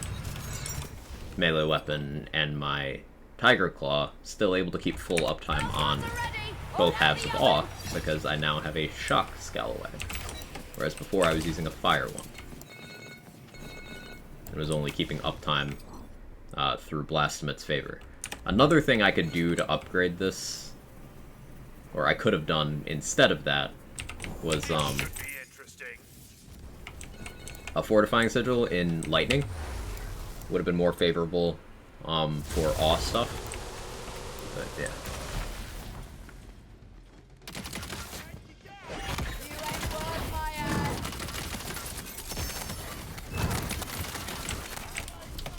melee weapon and my Tiger Claw, still able to keep full uptime on both halves of Awe, because I now have a Shock Scalawag. Whereas before I was using a fire one. It was only keeping uptime through Blastomet's favor. Another thing I could do to upgrade this, or I could have done instead of that, was a Fortifying Sigil in Lightning. Would have been more favorable for Awe stuff. But yeah.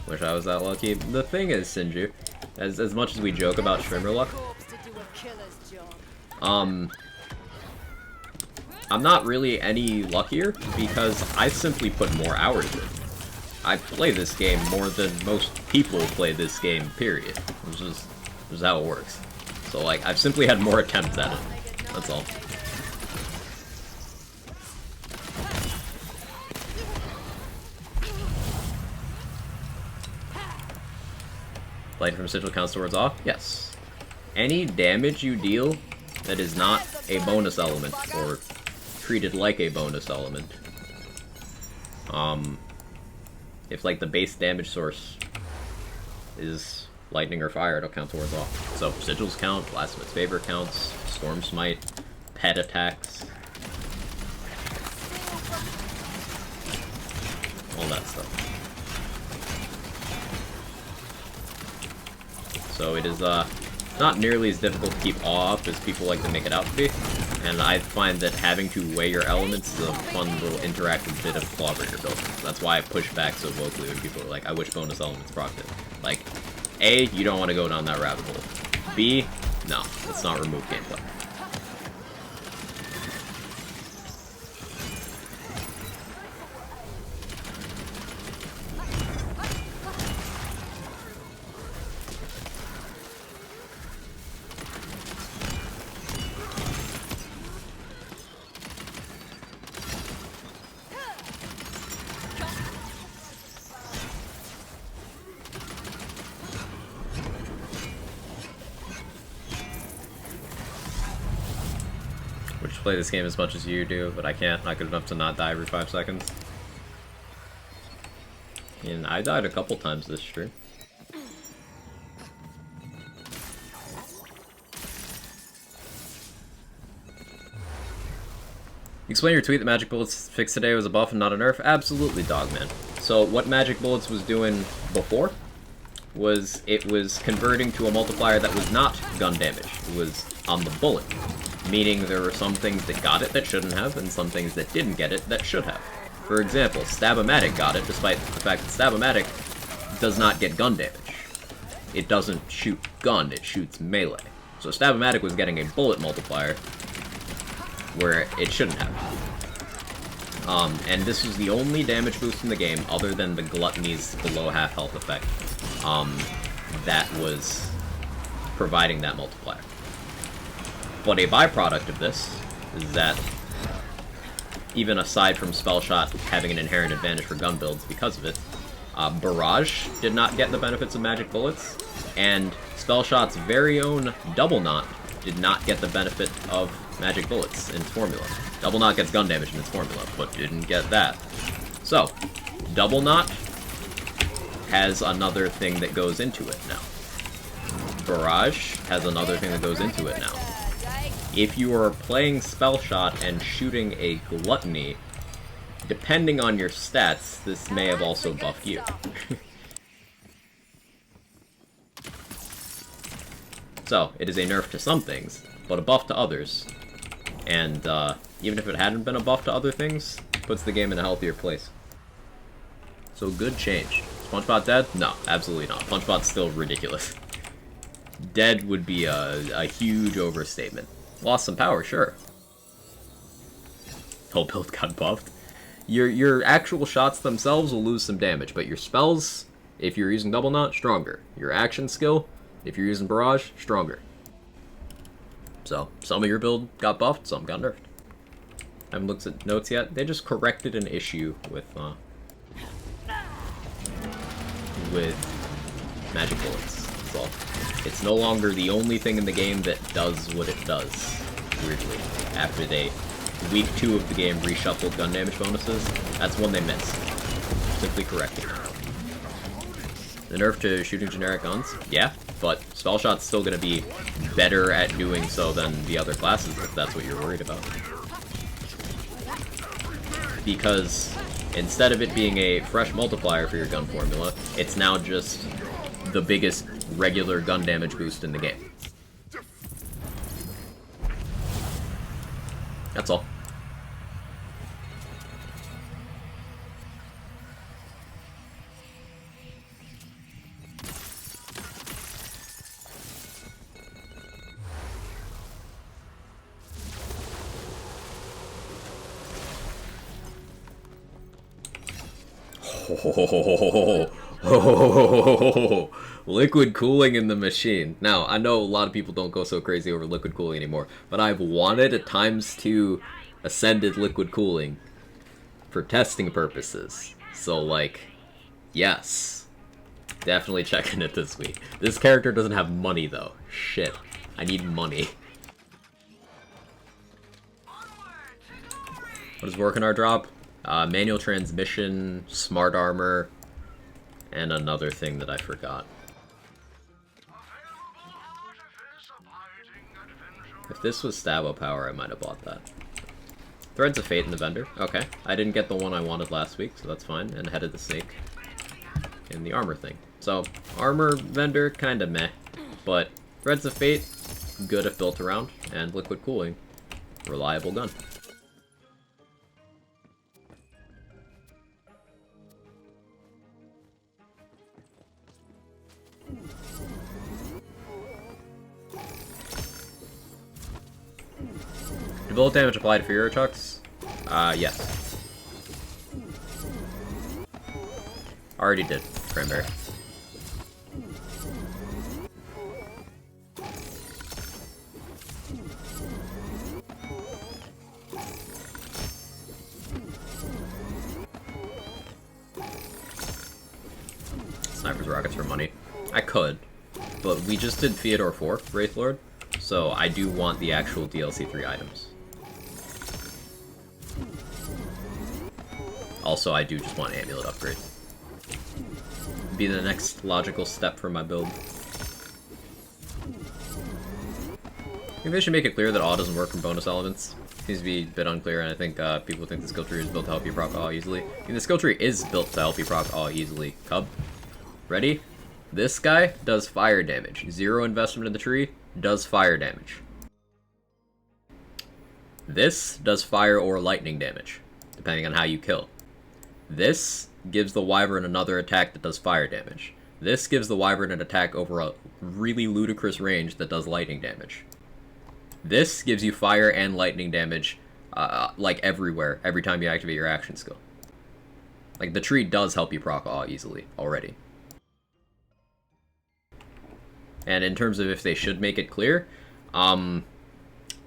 Wish I was that lucky. The thing is, Sinju, as much as we joke about streamer luck, I'm not really any luckier because I simply put more hours in. I play this game more than most people play this game, period. Which is how it works. So, like, I've simply had more attempts at it. That's all. Light from Sigil counts towards Awe? Yes. Any damage you deal that is not a bonus element, or treated like a bonus element, if, like, the base damage source is lightning or fire, it'll count towards Awe. So, Sigils count, Blastomet's Favor counts, Storm Smite, pet attacks, all that stuff. So it is not nearly as difficult to keep Awe up as people like to make it out to be, and I find that having to weigh your elements is a fun little interactive bit of Clawbreaker building. That's why I push back so vocally when people are like, I wish bonus elements procced it. Like, A, you don't want to go down that rabbit hole. B, no, let's not remove gameplay. Play this game as much as you do, but I can't. Not good enough to not die every 5 seconds. And I died a couple times this stream. Explain your tweet that Magic Bullets fixed today was a buff and not a nerf? Absolutely, Dogman. So what Magic Bullets was doing before was it was converting to a multiplier that was not gun damage. It was on the bullet. Meaning there were some things that got it that shouldn't have, and some things that didn't get it that should have. For example, Stab-O-Matic got it, despite the fact that Stab-O-Matic does not get gun damage. It doesn't shoot gun, it shoots melee. So Stab-O-Matic was getting a bullet multiplier, where it shouldn't have. And this was the only damage boost in the game, other than the Gluttony's below half health effect, that was providing that multiplier. But a byproduct of this is that, even aside from Spell Shot having an inherent advantage for gun builds because of it, Barrage did not get the benefits of Magic Bullets, and Spell Shot's very own Double Knot did not get the benefit of Magic Bullets in its formula. Double Knot gets gun damage in its formula, but didn't get that. So, Double Knot has another thing that goes into it now. Barrage has another thing that goes into it now. If you are playing Spell Shot and shooting a Gluttony, depending on your stats, this may have also buffed you. So, it is a nerf to some things, but a buff to others. And even if it hadn't been a buff to other things, puts the game in a healthier place. So good change. SpongeBot dead? No, absolutely not. SpongeBot's still ridiculous. Dead would be a huge overstatement. Lost some power, sure. Whole build got buffed. Your actual shots themselves will lose some damage, but your spells, if you're using Double Knot, stronger. Your action skill, if you're using Barrage, stronger. So, some of your build got buffed, some got nerfed. I haven't looked at notes yet. They just corrected an issue with magic bullets. That's all. It's no longer the only thing in the game that does what it does, weirdly. After they, week 2 of the game, reshuffled gun damage bonuses, that's one they missed. Simply corrected. The nerf to shooting generic guns? Yeah, but Spell Shot's still going to be better at doing so than the other classes, if that's what you're worried about. Because instead of it being a fresh multiplier for your gun formula, it's now just the biggest regular gun damage boost in the game. That's all. Oh, liquid cooling in the machine. Now, I know a lot of people don't go so crazy over liquid cooling anymore, but I've wanted a ×2 ascended liquid cooling for testing purposes. So, like, yes. Definitely checking it this week. This character doesn't have money, though. Shit. I need money. What does work in our drop? Manual transmission, smart armor, and another thing that I forgot. If this was Stavo power, I might have bought that. Threads of Fate in the vendor. Okay. I didn't get the one I wanted last week, so that's fine. And Head of the Snake in the armor thing. So, armor vendor, kinda meh. But Threads of Fate, good if built around. And liquid cooling, reliable gun. Do bullet damage apply to Fury Chucks? Yes. Already did, Cranberry. Sniper's rockets for money. I could, but we just did Theodore 4, Wraith Lord, so I do want the actual DLC 3 items. Also, I do just want Amulet upgrade. Be the next logical step for my build. Maybe I should make it clear that awe doesn't work from bonus elements. Seems to be a bit unclear, and I think people think the skill tree is built to help you proc awe easily. I mean, the skill tree is built to help you proc awe easily. Cub, ready? This guy does fire damage. 0 investment in the tree, does fire damage. This does fire or lightning damage, depending on how you kill. This gives the Wyvern another attack that does fire damage. This gives the Wyvern an attack over a really ludicrous range that does lightning damage. This gives you fire and lightning damage, like everywhere, every time you activate your action skill. Like, the tree does help you proc awe easily, already. And in terms of if they should make it clear,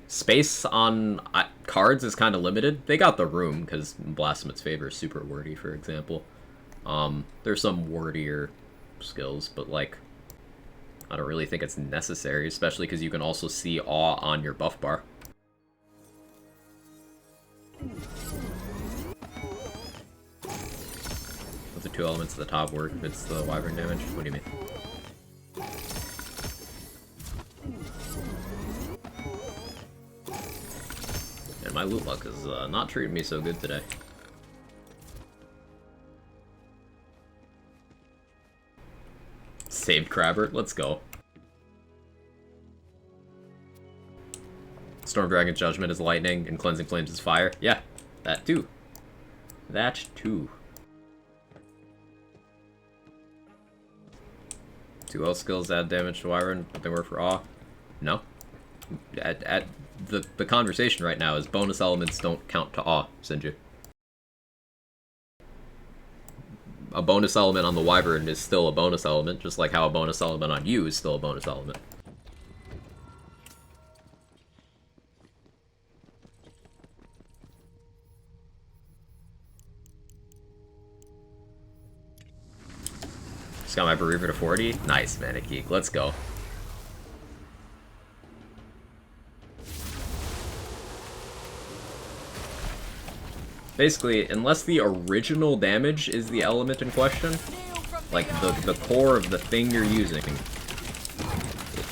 space on cards is kind of limited. They got the room, because Blasphemout's Favor is super wordy, for example. There's some wordier skills, but, like, I don't really think it's necessary, especially because you can also see awe on your buff bar. With the 2 elements at the top work, if it's the Wyvern damage? What do you mean? And my loot luck is not treating me so good today. Saved Crabbert, let's go. Storm Dragon's Judgment is lightning, and Cleansing Flames is fire. Yeah, that too. That too. 2 health skills add damage to Wyvern, but they work for awe. No. The conversation right now is bonus elements don't count to awe, Sinju. A bonus element on the Wyvern is still a bonus element, just like how a bonus element on you is still a bonus element. Just got my Bereaver to 40. Nice, Manic Geek. Let's go. Basically, unless the original damage is the element in question, like the core of the thing you're using,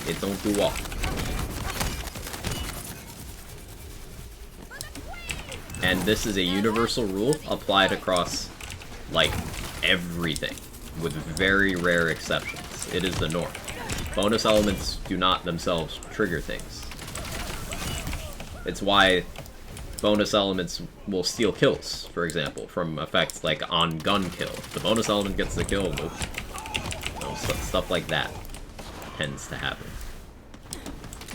it don't do well. And this is a universal rule applied across, like, everything, with very rare exceptions. It is the norm. Bonus elements do not themselves trigger things. It's why bonus elements will steal kills, for example, from effects like on gun kill. If the bonus element gets the kill, nope. No, stuff like that tends to happen.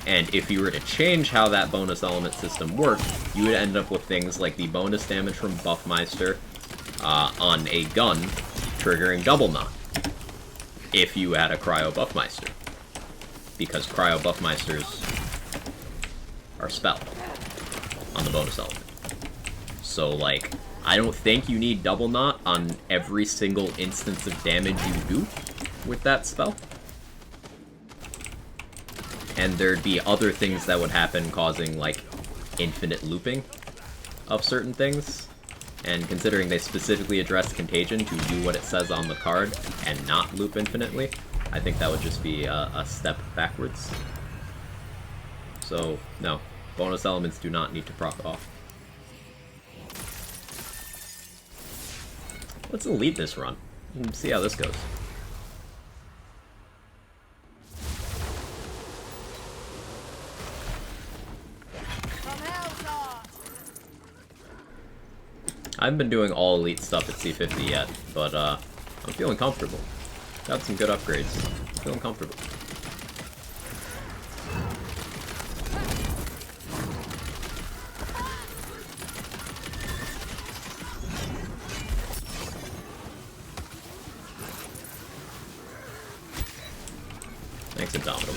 And if you were to change how that bonus element system worked, you would end up with things like the bonus damage from Buffmeister on a gun triggering double knot if you had a Cryo Buffmeister. Because Cryo Buffmeisters are spelled on the bonus element. So, like, I don't think you need double knot on every single instance of damage you do with that spell. And there'd be other things that would happen causing, like, infinite looping of certain things. And considering they specifically address Contagion to do what it says on the card and not loop infinitely, I think that would just be a step backwards. So, no. Bonus elements do not need to proc off. Let's elite this run and see how this goes. I haven't been doing all elite stuff at C50 yet, but I'm feeling comfortable. Got some good upgrades. Feeling comfortable. Thanks, Indomitable.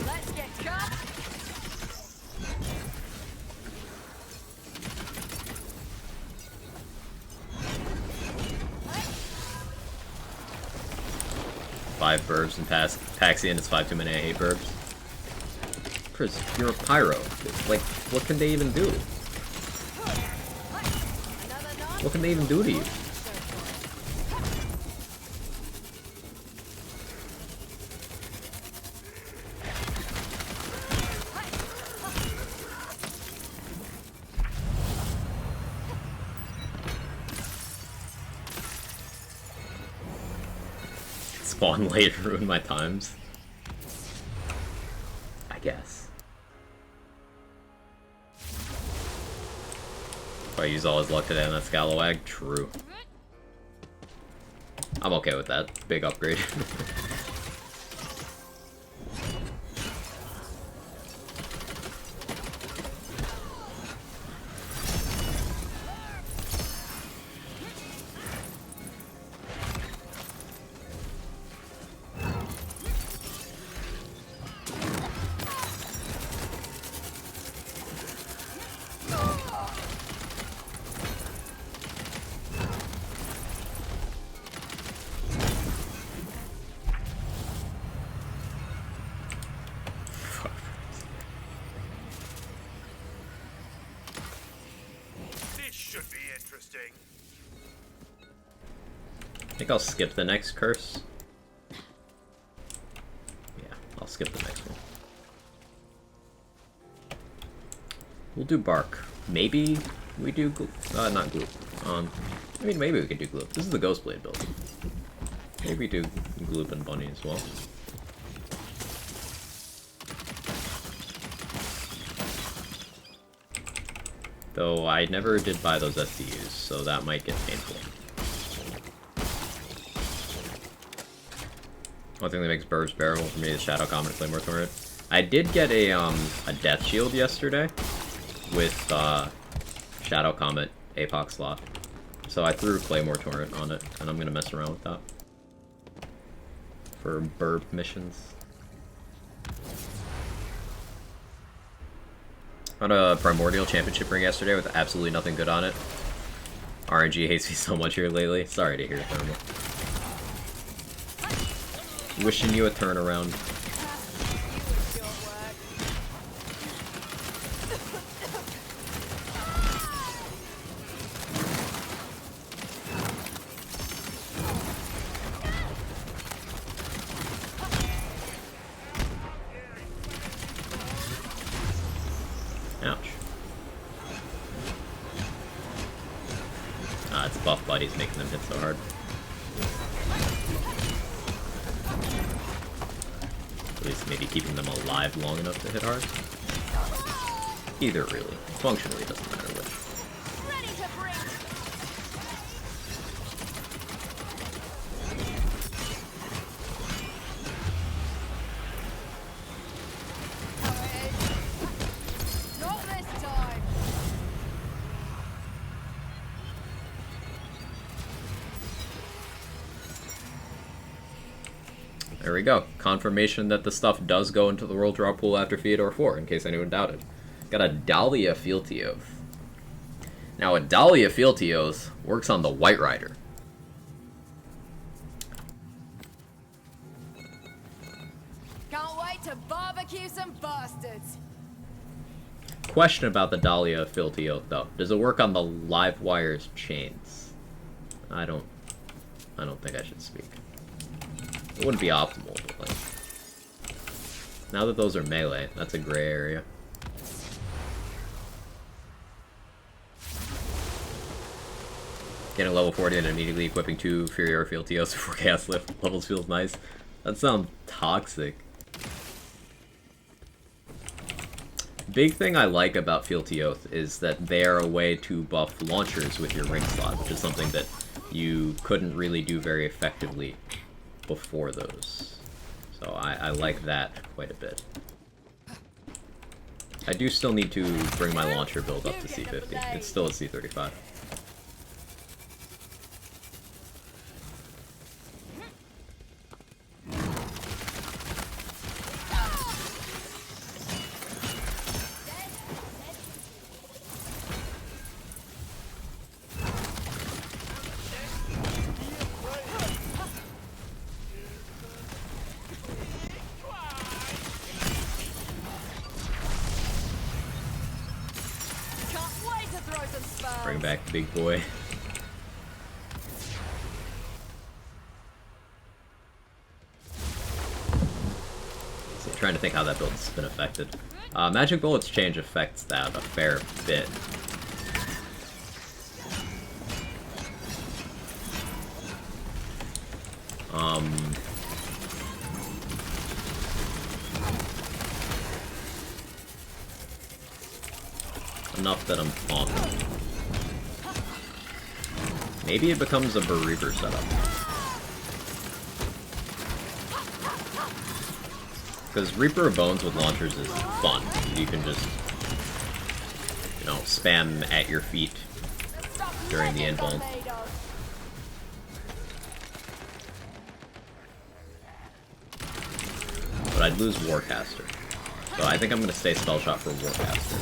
Let's get cut. 5 burbs and Paxian, it's 5 too many, I hate burbs. Chris, you're a pyro. Like, what can they even do? What can they even do to you? Spawn late, ruin my times. I guess. If I use all his luck today on that Scalawag, true. I'm okay with that. Big upgrade. I think I'll skip the next curse. Yeah, I'll skip the next one. We'll do bark. Maybe we do not glue. I mean, maybe we could do glue. This is the Ghostblade build. Maybe do gloop and bunny as well. Though I never did buy those SDUs, so that might get painful. One thing that makes Burbs bearable for me is Shadow Comet and Claymore Torrent. I did get a Death Shield yesterday with Shadow Comet APOC slot. So I threw Claymore Torrent on it, and I'm gonna mess around with that. For Burb missions. On a Primordial Championship ring yesterday with absolutely nothing good on it. RNG hates me so much here lately. Sorry to hear, Thermal. Wishing you a turnaround. Ouch. Ah, it's buff buddies making them hit so hard. At least maybe keeping them alive long enough to hit hard. Either really. Functionally doesn't matter which. Ready to bring. Not this time. There we go. Confirmation that the stuff does go into the World Draw pool after Theodore 4, in case anyone doubted. Got a Dahlia Fealty Oath. Now, a Dahlia Fealty Oath works on the White Rider. Can't wait to barbecue some bastards. Question about the Dahlia Fealty Oath, though. Does it work on the Live Wire's chains? I don't think I should speak. It wouldn't be optimal, but like... Now that those are melee, that's a gray area. Getting level 40 and immediately equipping 2 Furior Fealty Oaths before Chaos levels feels nice. That sounds toxic. Big thing I like about Fealty Oath is that they are a way to buff launchers with your ring slot, which is something that you couldn't really do very effectively before those. So I like that quite a bit. I do still need to bring my launcher build up to C50. It's still at C35. Bring back big boy. So trying to think how that build's been affected. Magic Bullet's change affects that a fair bit. Enough that I'm confident. Maybe it becomes a Bereaver setup. Because Reaper of Bones with launchers is fun. You can just, you know, spam at your feet during the invuln. But I'd lose Warcaster. So I think I'm going to stay Spell Shot for Warcaster.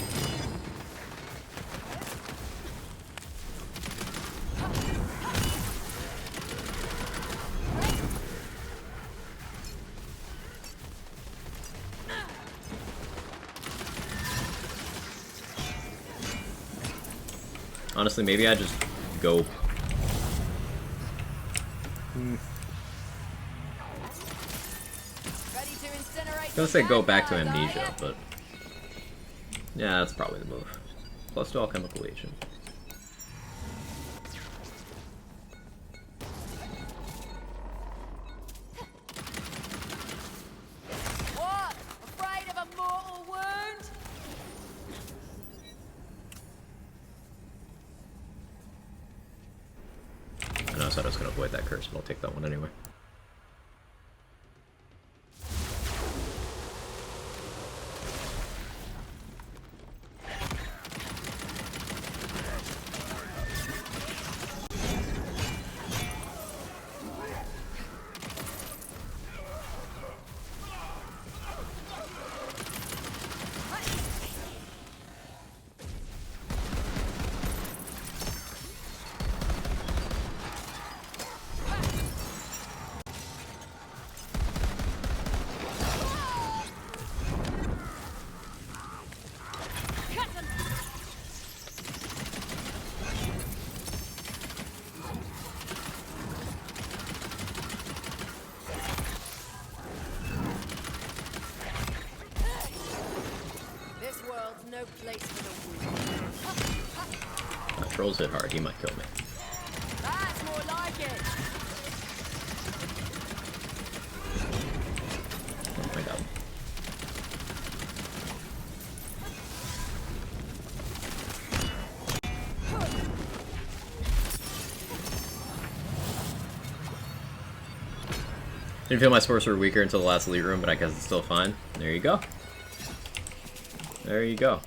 Honestly, maybe I just go... I was gonna say go back to Amnesia, but... Yeah, that's probably the move. Plus 2 Alchemical Agent. What? Afraid of a mortal wound? I know I said I was gonna avoid that curse, but I'll take that one anyway. no place for the weak. That trolls hit hard. He might kill me. That's more like it. Oh my god. Didn't feel my sports were weaker until the last elite room, but I guess it's still fine. There you go. There you go.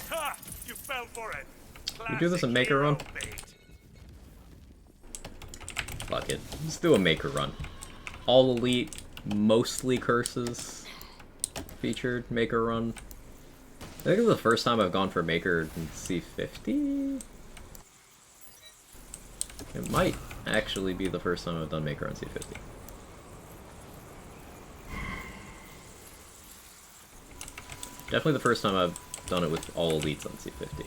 Ha! You fell for it. We do this Classic in Maker Run? hero bait. Fuck it. Let's do a Maker Run. All elite, mostly curses featured Maker Run. I think it's the first time I've gone for Maker in C50. It might actually be the first time I've done Maker on C50. Definitely the first time I've done it with all elites on C50.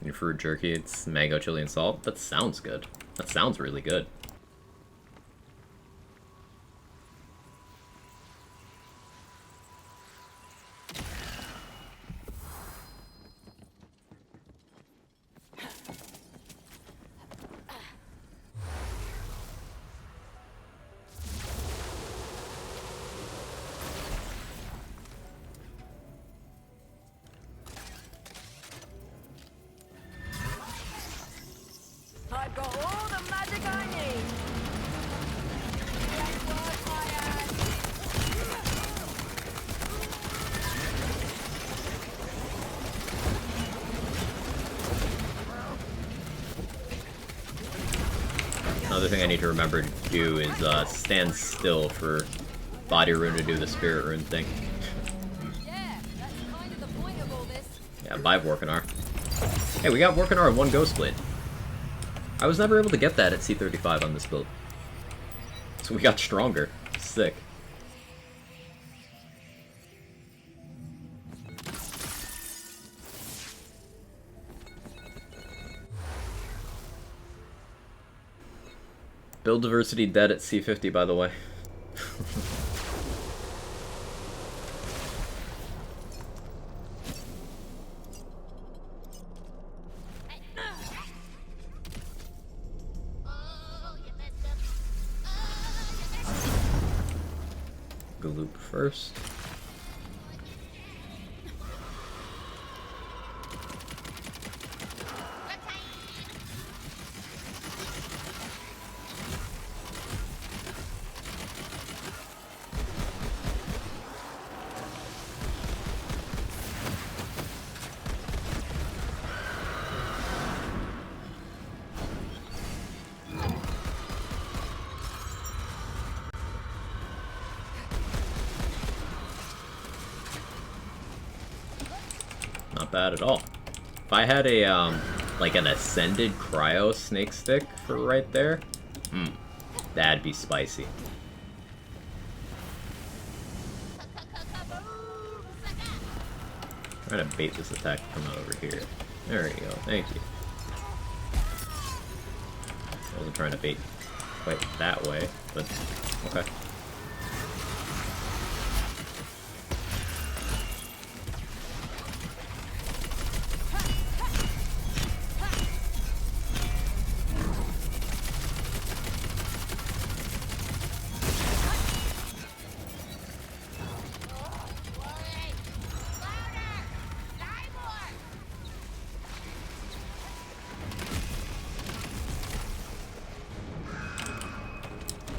Your fruit jerky, it's mango, chili, and salt. That sounds good. That sounds really good. I've got all the magic I need. Yes, work my ass. Another thing I need to remember to do is stand still for body rune to do the spirit rune thing. Yeah, that's kind of the point of all this. Yeah, bye Vorkanar. Hey, we got Vorkanar in one Ghost Blade. I was never able to get that at C35 on this build. So we got stronger. Sick. Build diversity dead at C50, by the way. Gloop first. Not bad at all. If I had a, like an ascended cryo snake stick for right there, that'd be spicy. Try to bait this attack from over here. There we go, thank you. I wasn't trying to bait quite that way, but okay.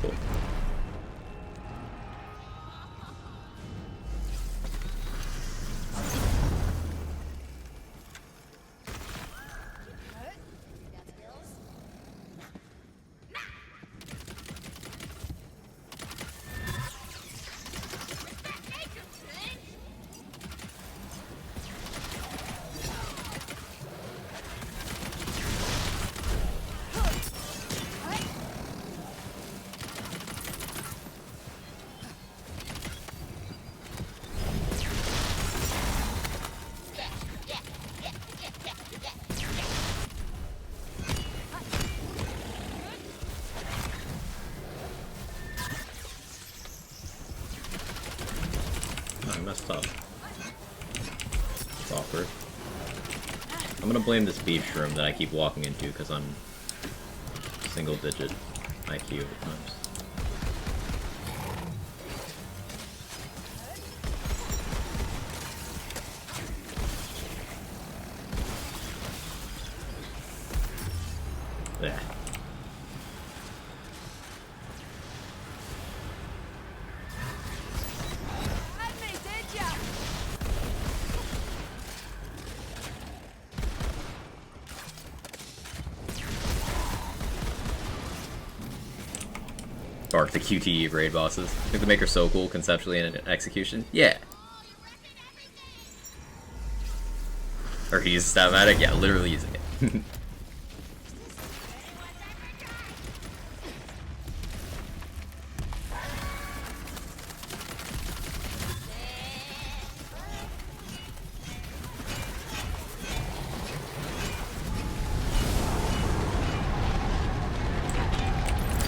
Cool. That's tough. It's awkward. I'm gonna blame this beef shroom that I keep walking into because I'm single digit IQ at times. Yeah. Bark the QTE raid bosses. I think the Maker's so cool conceptually and in execution. Yeah. Or he uses Statmatic? Yeah, literally using it.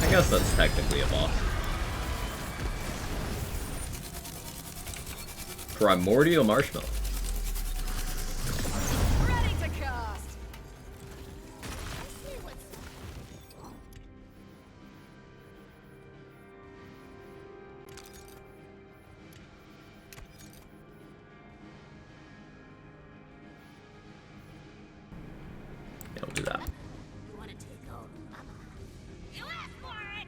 I guess that's technically a boss. Primordial Marshmallow. Ready to cast. Yeah, we'll do that. You want to take over, Mama? You asked for it.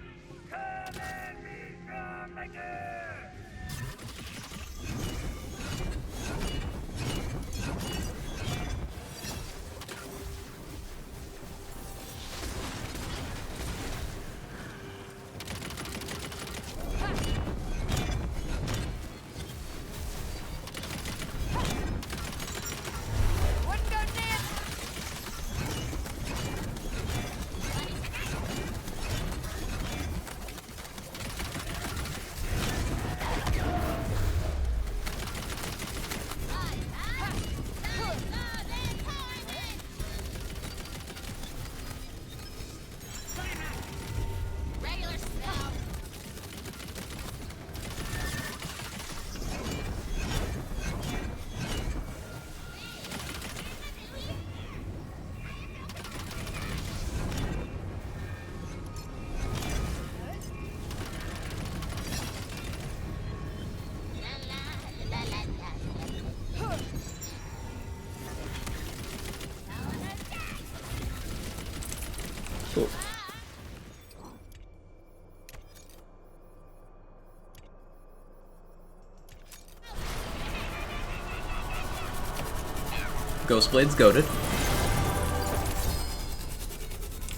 Wouldn't go near. Regular stuff. Cool. Ghostblade's goated.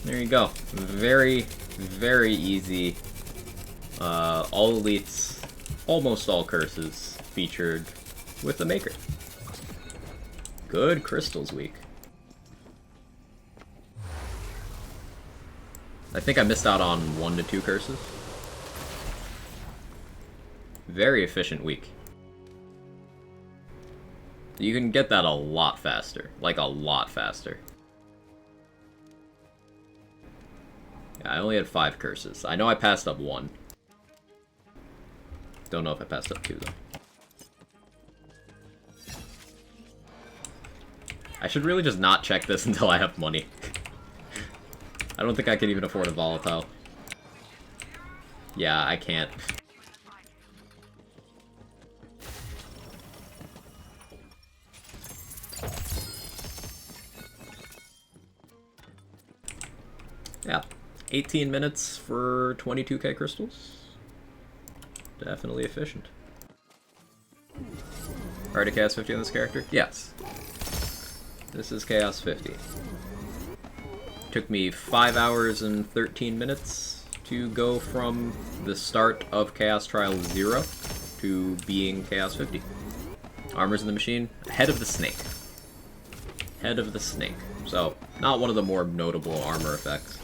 There you go. Very, very easy. All elites, almost all curses featured with the Maker. Good crystals week. I think I missed out on 1 to 2 curses. Very efficient week. You can get that a lot faster. Like, a lot faster. Yeah, I only had 5 curses. I know I passed up 1. Don't know if I passed up 2, though. I should really just not check this until I have money. I don't think I can even afford a volatile. Yeah, I can't. Yeah, 18 minutes for 22k crystals. Definitely efficient. Already Chaos 50 on this character? Yes. This is Chaos 50. Took me 5 hours and 13 minutes to go from the start of Chaos Trial 0 to being Chaos 50. Armors in the machine, Head of the Snake. Head of the Snake. So, not one of the more notable armor effects.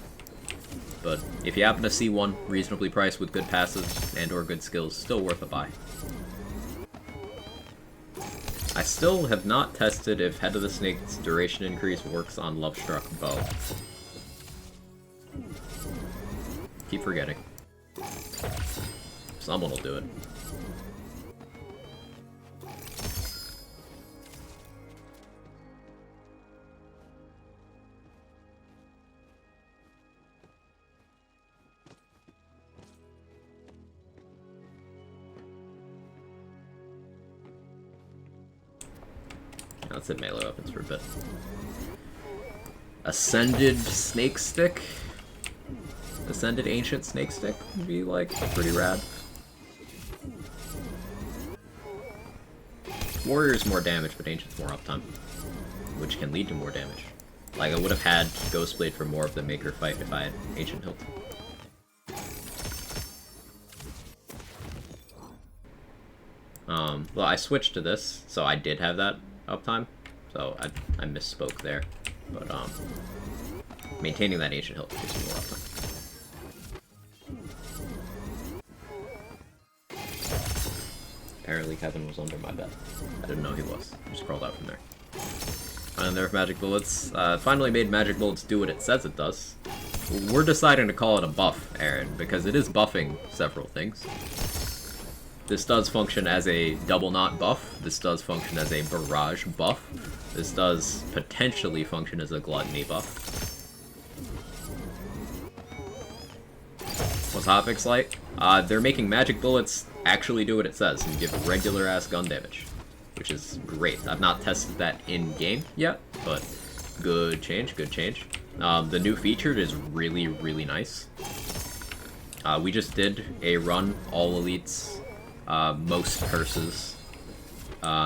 But if you happen to see one reasonably priced with good passives and or good skills, still worth a buy. I still have not tested if Head of the Snake's duration increase works on Lovestruck Bow. Keep forgetting. Someone will do it. Let's hit melee weapons for a bit. Ascended Snake Stick? Ascended Ancient Snake Stick would be, like, pretty rad. Warrior's more damage, but Ancient's more uptime, which can lead to more damage. Like, I would have had Ghostblade for more of the Maker fight if I had Ancient Hilt. Well, I switched to this, so I did have that uptime, so I misspoke there. But, maintaining that Ancient Hilt gives me more uptime. Apparently Kevin was under my bed. I didn't know he was. I just crawled out from there. And there with magic bullets. Finally made magic bullets do what it says it does. We're deciding to call it a buff, Aaron, because it is buffing several things. This does function as a double knot buff. This does function as a barrage buff. This does potentially function as a gluttony buff. What's Hotfix like? They're making magic bullets actually do what it says and give regular ass gun damage, which is great. I've not tested that in game yet, but good change, good change. The new featured is really, really nice. We just did a run, all elites, most curses,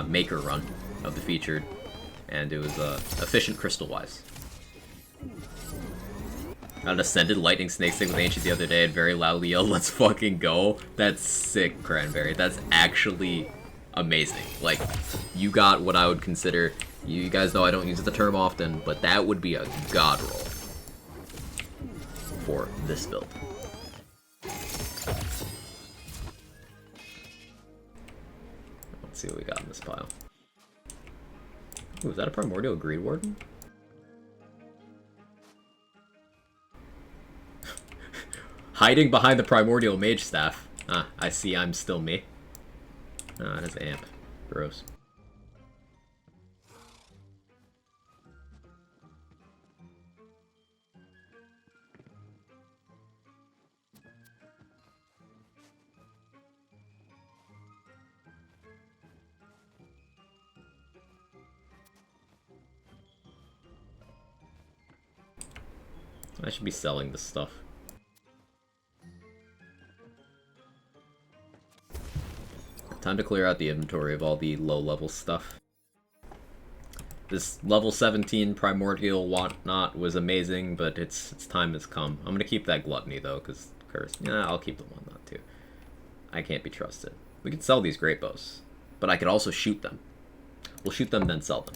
maker run of the featured, and it was efficient crystal wise. Got an Ascended Lightning Snake Stick with Ancient the other day and very loudly yelled, "Let's fucking go." That's sick, Cranberry. That's actually amazing. Like, you got what I would consider, you guys know I don't use the term often, but that would be a god roll for this build. Let's see what we got in this pile. Ooh, is that a Primordial Greed Warden? Hiding behind the Primordial Mage Staff. Ah, I see I'm still me. Ah, it is Amp. Gross. I should be selling this stuff. Time to clear out the inventory of all the low-level stuff. This level 17 Primordial whatnot was amazing, but its time has come. I'm gonna keep that Gluttony though, because Curse. Yeah, I'll keep the whatnot too. I can't be trusted. We could sell these great bows, but I could also shoot them. We'll shoot them, then sell them.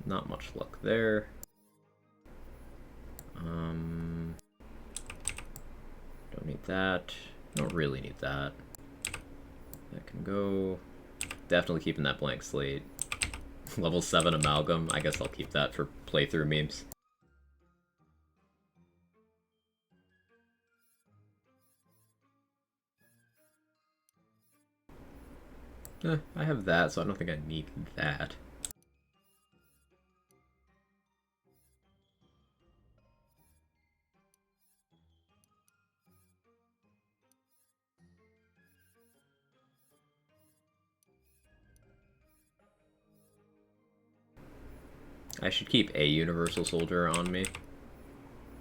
Not much luck there. Don't need that. Don't really need that. That can go. Definitely keeping that blank slate. Level 7 amalgam. I guess I'll keep that for playthrough memes. I have that, so I don't think I need that. I should keep a Universal Soldier on me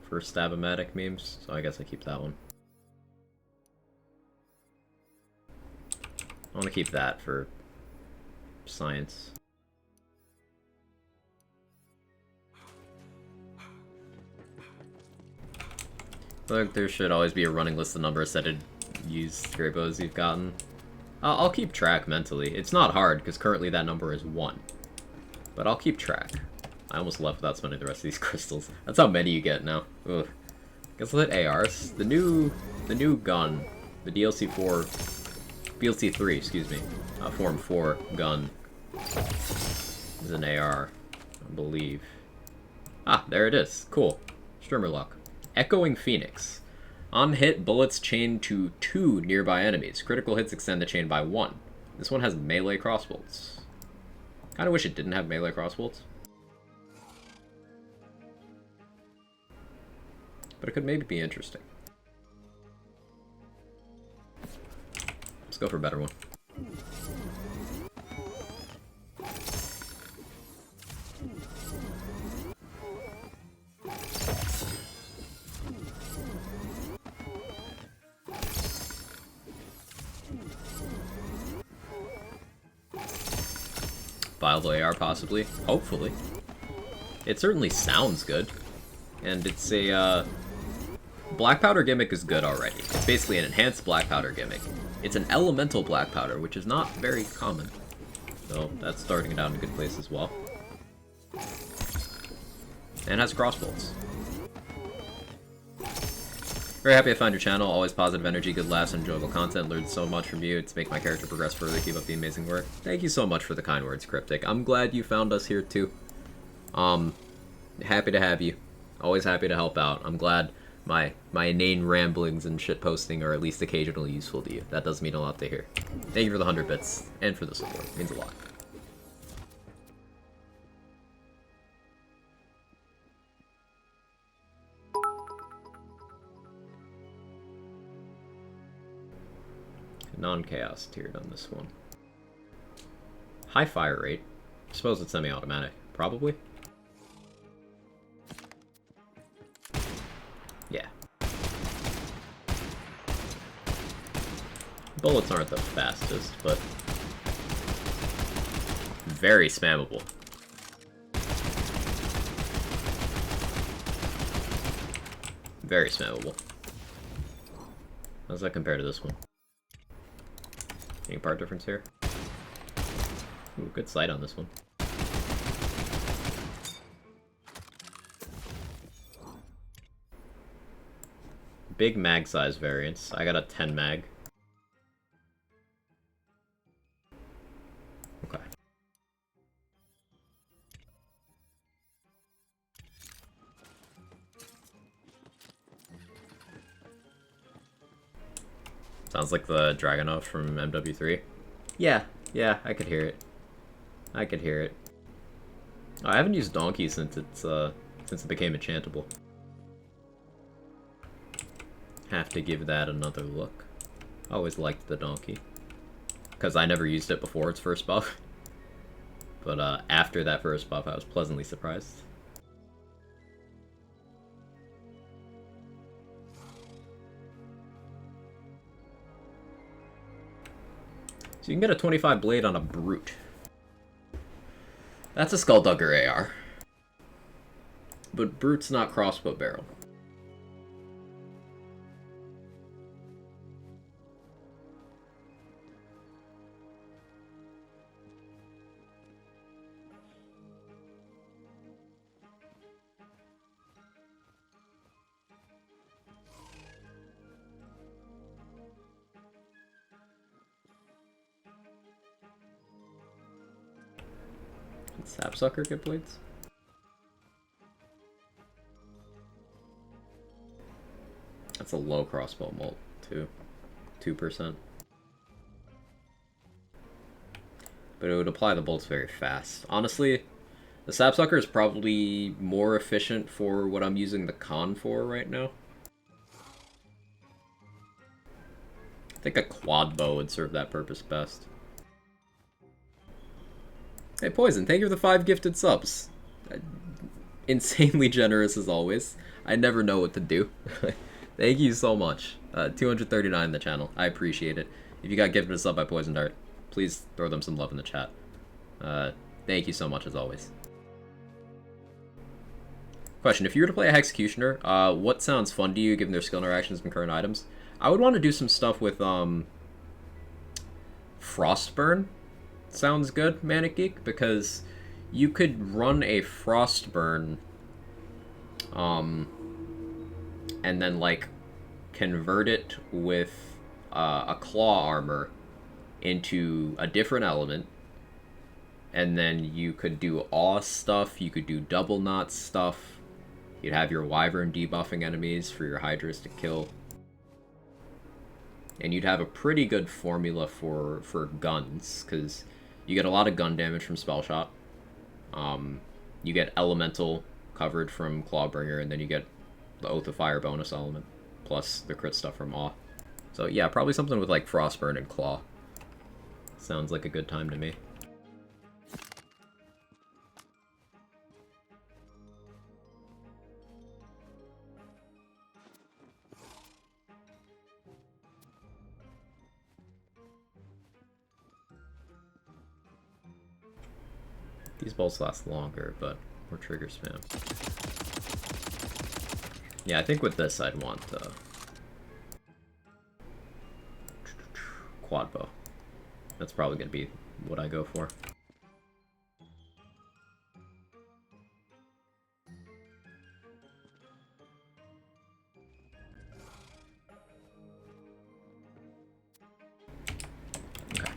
for Stab-O-Matic memes, so I guess I keep that one. I want to keep that for science. Look, there should always be a running list of number of setted used great bows you've gotten. I'll keep track mentally. It's not hard, because currently that number is 1. But I'll keep track. I almost left without spending the rest of these crystals. That's how many you get now. Ugh. Guess I'll hit ARs. The new gun, the DLC 3, excuse me, Form 4 gun is an AR, I believe. Ah, there it is. Cool. Strimmer lock. Echoing Phoenix. On hit, bullets chain to 2 nearby enemies. Critical hits extend the chain by 1. This one has melee crossbolts. Kinda wish it didn't have melee crossbolts. But it could maybe be interesting. Let's go for a better one. Viable AR, possibly. Hopefully. It certainly sounds good. And it's a, Black Powder gimmick is good already. It's basically an enhanced Black Powder gimmick. It's an elemental Black Powder, which is not very common. So that's starting it out in a good place as well. And has crossbolts. Very happy I found your channel. Always positive energy, good laughs, and enjoyable content. Learned so much from you to make my character progress further. Keep up the amazing work. Thank you so much for the kind words, Cryptic. I'm glad you found us here too. Happy to have you. Always happy to help out. I'm glad my inane ramblings and shit posting are at least occasionally useful to you. That does mean a lot to hear. Thank you for the 100 bits and for the support. It means a lot. Non-chaos tiered on this one. High fire rate. I suppose it's semi-automatic. Probably. Yeah. Bullets aren't the fastest, but very spammable. Very spammable. How does that compare to this one? Any part difference here? Ooh, good sight on this one. Big mag size variance. I got a 10 mag. Okay. Sounds like the Dragunov from MW3. Yeah, I could hear it. I could hear it. I haven't used Donkey since it became enchantable. Have to give that another look. Always liked the Donkey. Because I never used it before its first buff. But after that first buff, I was pleasantly surprised. So you can get a 25 blade on a Brute. That's a Skulldugger AR. But Brute's not crossbow barrel. Sapsucker get blades? That's a low crossbow molt, too. 2%. But it would apply the bolts very fast. Honestly, the Sapsucker is probably more efficient for what I'm using the Con for right now. I think a quad bow would serve that purpose best. Hey, Poison, thank you for the 5 gifted subs. Insanely generous as always. I never know what to do. Thank you so much. 239 in the channel. I appreciate it. If you got gifted a sub by Poison Dart, please throw them some love in the chat. Thank you so much as always. Question, if you were to play a Hexecutioner, what sounds fun to you given their skill interactions and current items? I would want to do some stuff with, Frostburn. Sounds good, Manic Geek, because you could run a Frostburn, and then, like, convert it with a Claw armor into a different element, and then you could do Awe stuff, you could do Double Knot stuff, you'd have your Wyvern debuffing enemies for your Hydras to kill, and you'd have a pretty good formula for guns, because you get a lot of gun damage from Spell Shot, you get Elemental covered from Clawbringer, and then you get the Oath of Fire bonus element, plus the crit stuff from Awe. So yeah, probably something with like Frostburn and Claw. Sounds like a good time to me. These bolts last longer, but more trigger spam. Yeah, I think with this I'd want quad bow. That's probably going to be what I go for. Okay.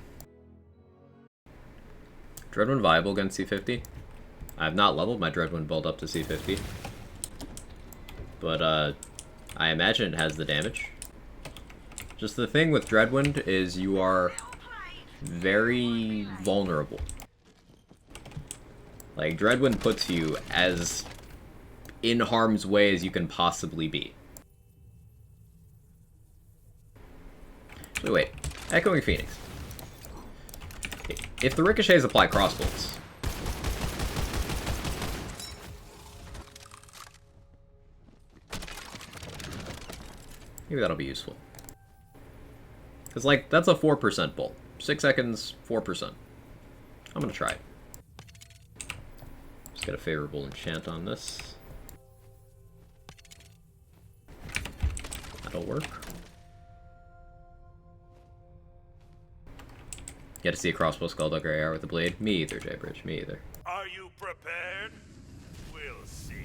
Dreadwind viable against C50? I have not leveled my Dreadwind build up to C50. But I imagine it has the damage. Just the thing with Dreadwind is you are very vulnerable. Like, Dreadwind puts you as in harm's way as you can possibly be. Wait, Echoing Phoenix. If the ricochets apply crossbolts, maybe that'll be useful. Because, like, that's a 4% bolt. 6 seconds, 4%. I'm gonna try it. Just get a favorable enchant on this. That'll work. Get to see a crossbow Skulldugger AR with a blade? Me either, Jaybridge. Me either. Are you prepared? We'll see.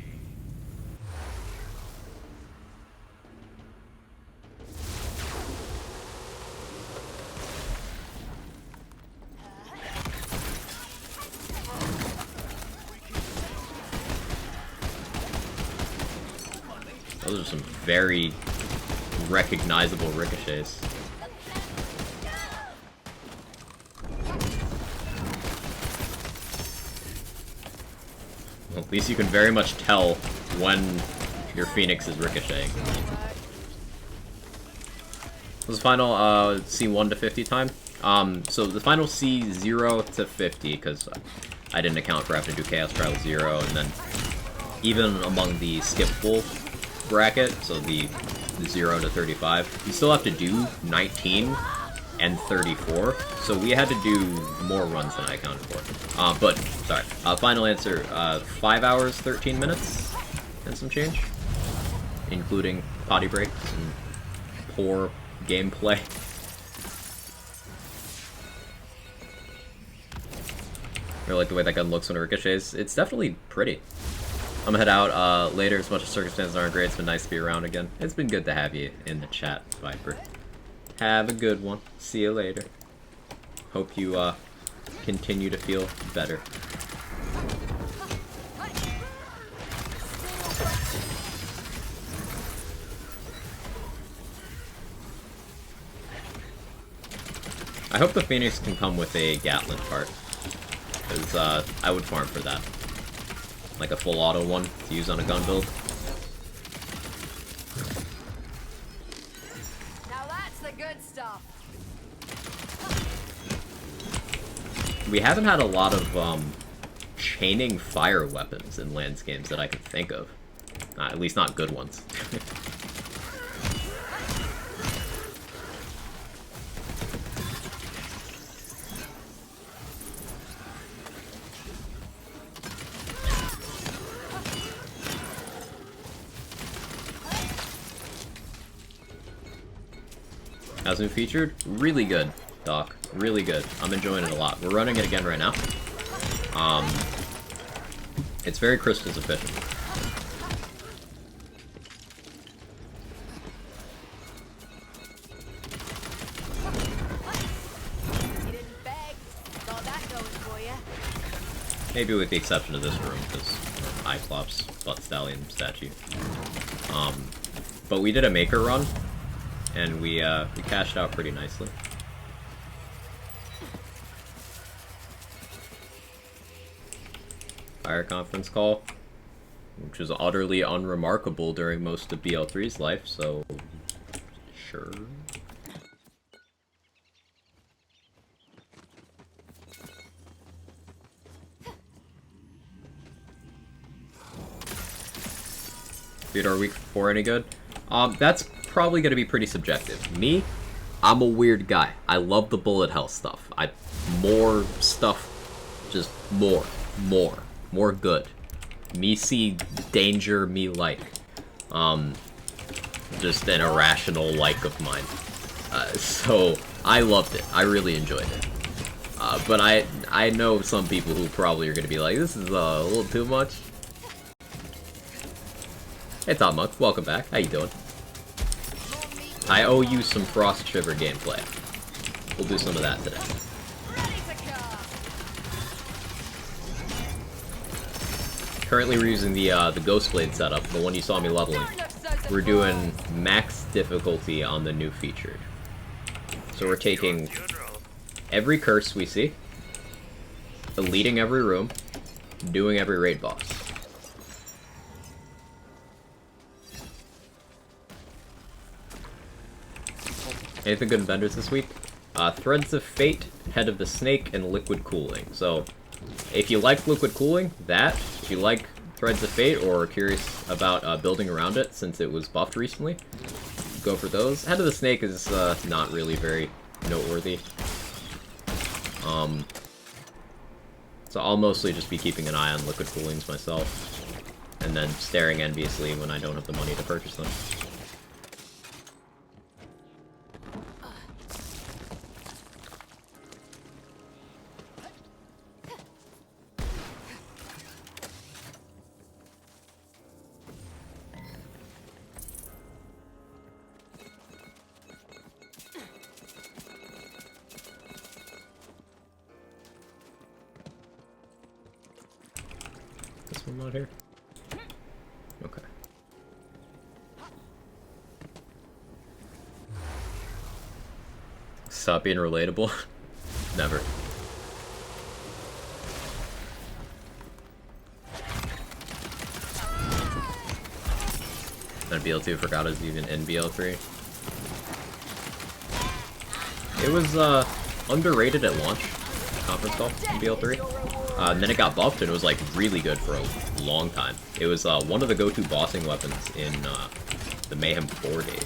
Those are some very recognizable ricochets. Well, at least you can very much tell when your Phoenix is ricocheting. This is final C1 to 50 time. So the final C0 to 50, because I didn't account for having to do Chaos Trial 0, and then even among the skippable bracket, so the 0 to 35, you still have to do 19 and 34, so we had to do more runs than I accounted for. But, sorry, final answer, 5 hours, 13 minutes, and some change, including potty breaks and poor gameplay. I really like the way that gun looks when it ricochets. It's definitely pretty. I'm gonna head out later, as much as circumstances aren't great. It's been nice to be around again. It's been good to have you in the chat, Viper. Have a good one. See you later. Hope you continue to feel better. I hope the Phoenix can come with a Gatling part, because I would farm for that. Like a full auto one to use on a gun build. Now that's the good stuff. We haven't had a lot of chaining fire weapons in Lands games that I can think of. At least not good ones. How's it featured? Really good, Doc. Really good. I'm enjoying it a lot. We're running it again right now. It's very crystals efficient. You didn't beg. Got that going for you. Maybe with the exception of this room, because Cyclops, Butt Stallion statue. But we did a maker run, and we cashed out pretty nicely. Fire conference call, which was utterly unremarkable during most of BL3's life, so sure. Theodore week 4 any good? That's probably going to be pretty subjective. Me, I'm a weird guy. I love the bullet hell stuff. More stuff, just more good. Me see danger, me like. Just an irrational like of mine. So, I loved it. I really enjoyed it. But I know some people who probably are going to be like, this is a little too much. Hey Tom Monk, welcome back. How you doing? I owe you some Frost Shiver gameplay. We'll do some of that today. Currently we're using the Ghostblade setup, the one you saw me leveling. We're doing max difficulty on the new featured. So we're taking every curse we see, deleting every room, doing every raid boss. Anything good in vendors this week? Threads of Fate, Head of the Snake, and Liquid Cooling. So, if you like Liquid Cooling, that. If you like Threads of Fate, or are curious about building around it, since it was buffed recently, go for those. Head of the Snake is not really very noteworthy. So I'll mostly just be keeping an eye on Liquid Coolings myself, and then staring enviously when I don't have the money to purchase them. This one not here? Okay. Stop being relatable? Never. And BL2 forgot it was even in BL3. It was underrated at launch, conference call in BL3. And then it got buffed and it was like really good for a long time. It was one of the go-to bossing weapons in the Mayhem 4 days.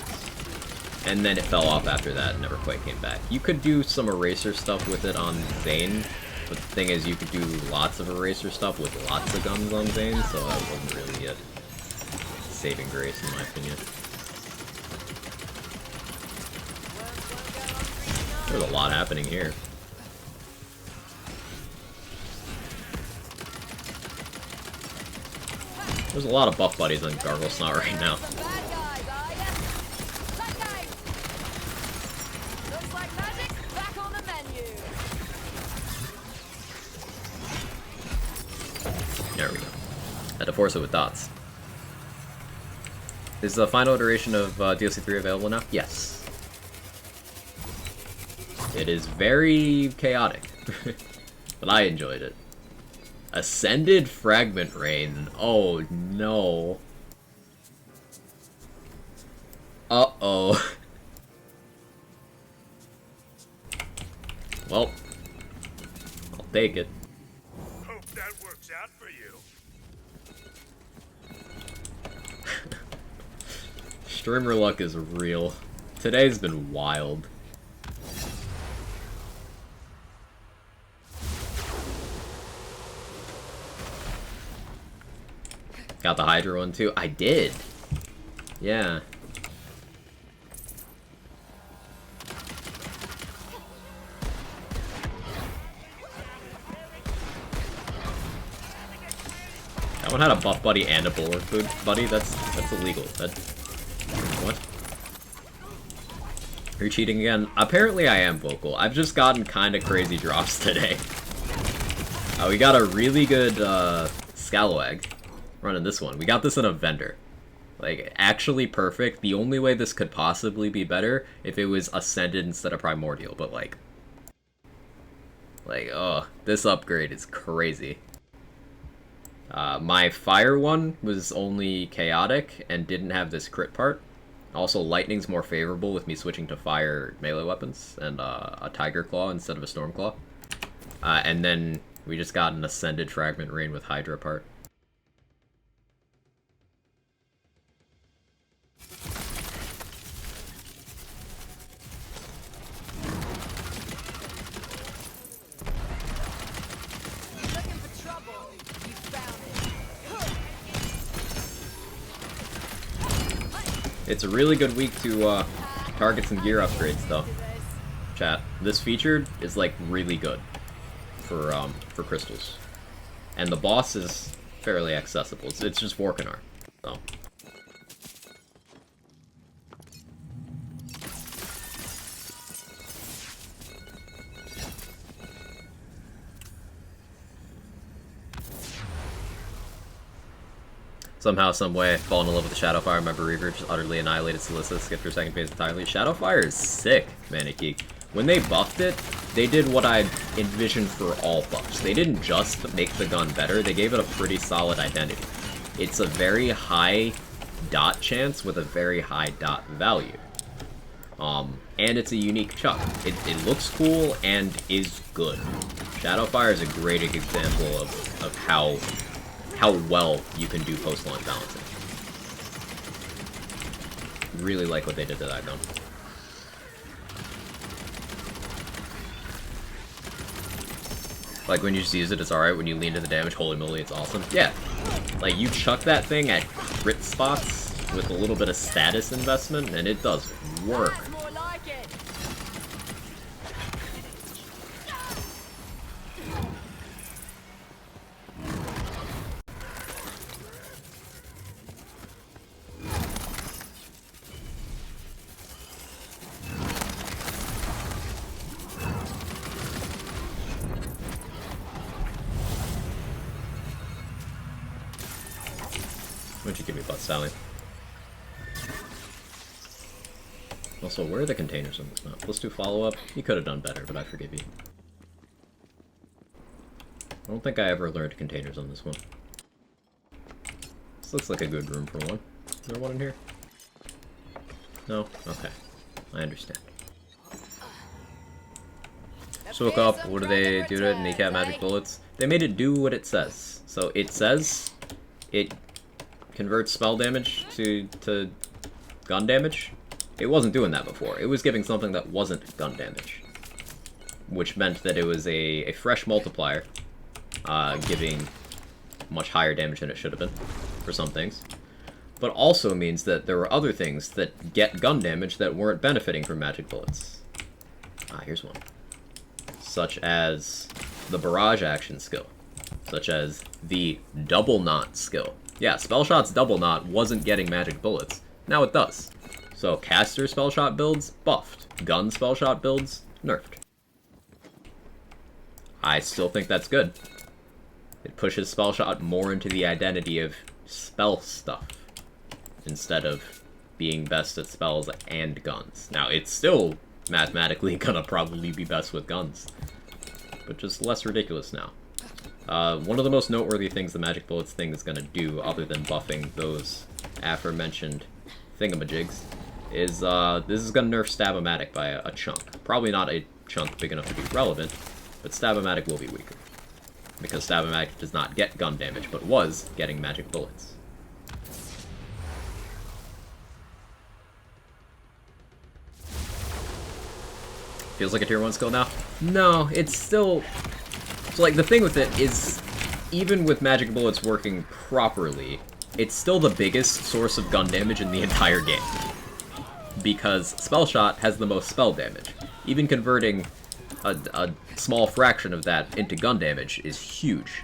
And then it fell off after that and never quite came back. You could do some eraser stuff with it on Zane, but the thing is you could do lots of eraser stuff with lots of guns on Zane, so that wasn't really a saving grace in my opinion. There's a lot happening here. There's a lot of buff buddies on Gargle Snot right now. There we go. Had to force it with dots. Is the final iteration of DLC 3 available now? Yes. It is very chaotic, but I enjoyed it. Ascended Fragment Rain. Oh no. Uh-oh. Well, I'll take it. Hope that works out for you. Streamer luck is real. Today's been wild. Got the Hydra one too? I did! Yeah. That one had a buff buddy and a bulwark buddy. That's illegal. What? Are you cheating again? Apparently I am vocal. I've just gotten kind of crazy drops today. We got a really good Scalawag running this one. We got this in a vendor. Like, actually perfect. The only way this could possibly be better if it was Ascended instead of Primordial, but like, oh, this upgrade is crazy. My fire one was only chaotic and didn't have this crit part. Also, lightning's more favorable with me switching to fire melee weapons and a tiger claw instead of a storm claw. And then we just got an ascended fragment rain with hydra part. It's a really good week to target some gear upgrades, though. Chat, this feature is like really good for crystals, and the boss is fairly accessible. It's just Vorkanar, so. Somehow, someway, fallen in love with the Shadowfire. Remember Reaver just utterly annihilated Solicit, skipped her second phase entirely. Shadowfire is sick, Manic. When they buffed it, they did what I envisioned for all buffs. They didn't just make the gun better, they gave it a pretty solid identity. It's a very high dot chance with a very high dot value. And it's a unique chuck. It looks cool and is good. Shadowfire is a great example of how well you can do post-launch balancing. Really like what they did to that gun. Like, when you just use it, it's alright. When you lean to the damage, holy moly, it's awesome. Yeah. Like, you chuck that thing at crit spots with a little bit of status investment, and it does work. What'd you give me, Butt Sally? Also, where are the containers on this map? Let's do follow-up. You could have done better, but I forgive you. I don't think I ever learned containers on this one. This looks like a good room for one. Is there one in here? No? Okay. I understand. So look up, what do they do to it? Kneecap magic bullets? They made it do what it says. So it says it converts spell damage to gun damage. It wasn't doing that before. It was giving something that wasn't gun damage, which meant that it was a fresh multiplier, giving much higher damage than it should have been for some things, but also means that there were other things that get gun damage that weren't benefiting from magic bullets. Here's one. Such as the barrage action skill, such as the double knot skill. Yeah, Spellshot's double knot wasn't getting magic bullets. Now it does. So caster Spellshot builds, buffed. Gun Spellshot builds, nerfed. I still think that's good. It pushes Spellshot more into the identity of spell stuff, instead of being best at spells and guns. Now, it's still mathematically gonna probably be best with guns, but just less ridiculous now. One of the most noteworthy things the Magic Bullets thing is going to do, other than buffing those aforementioned thingamajigs, is this is going to nerf Stab-O-Matic by a chunk. Probably not a chunk big enough to be relevant, but Stab-O-Matic will be weaker. Because Stab-O-Matic does not get gun damage, but was getting Magic Bullets. Feels like a tier 1 skill now? No, it's still... So, like, the thing with it is, even with Magic Bullets working properly, it's still the biggest source of gun damage in the entire game. Because Spellshot has the most spell damage. Even converting a small fraction of that into gun damage is huge.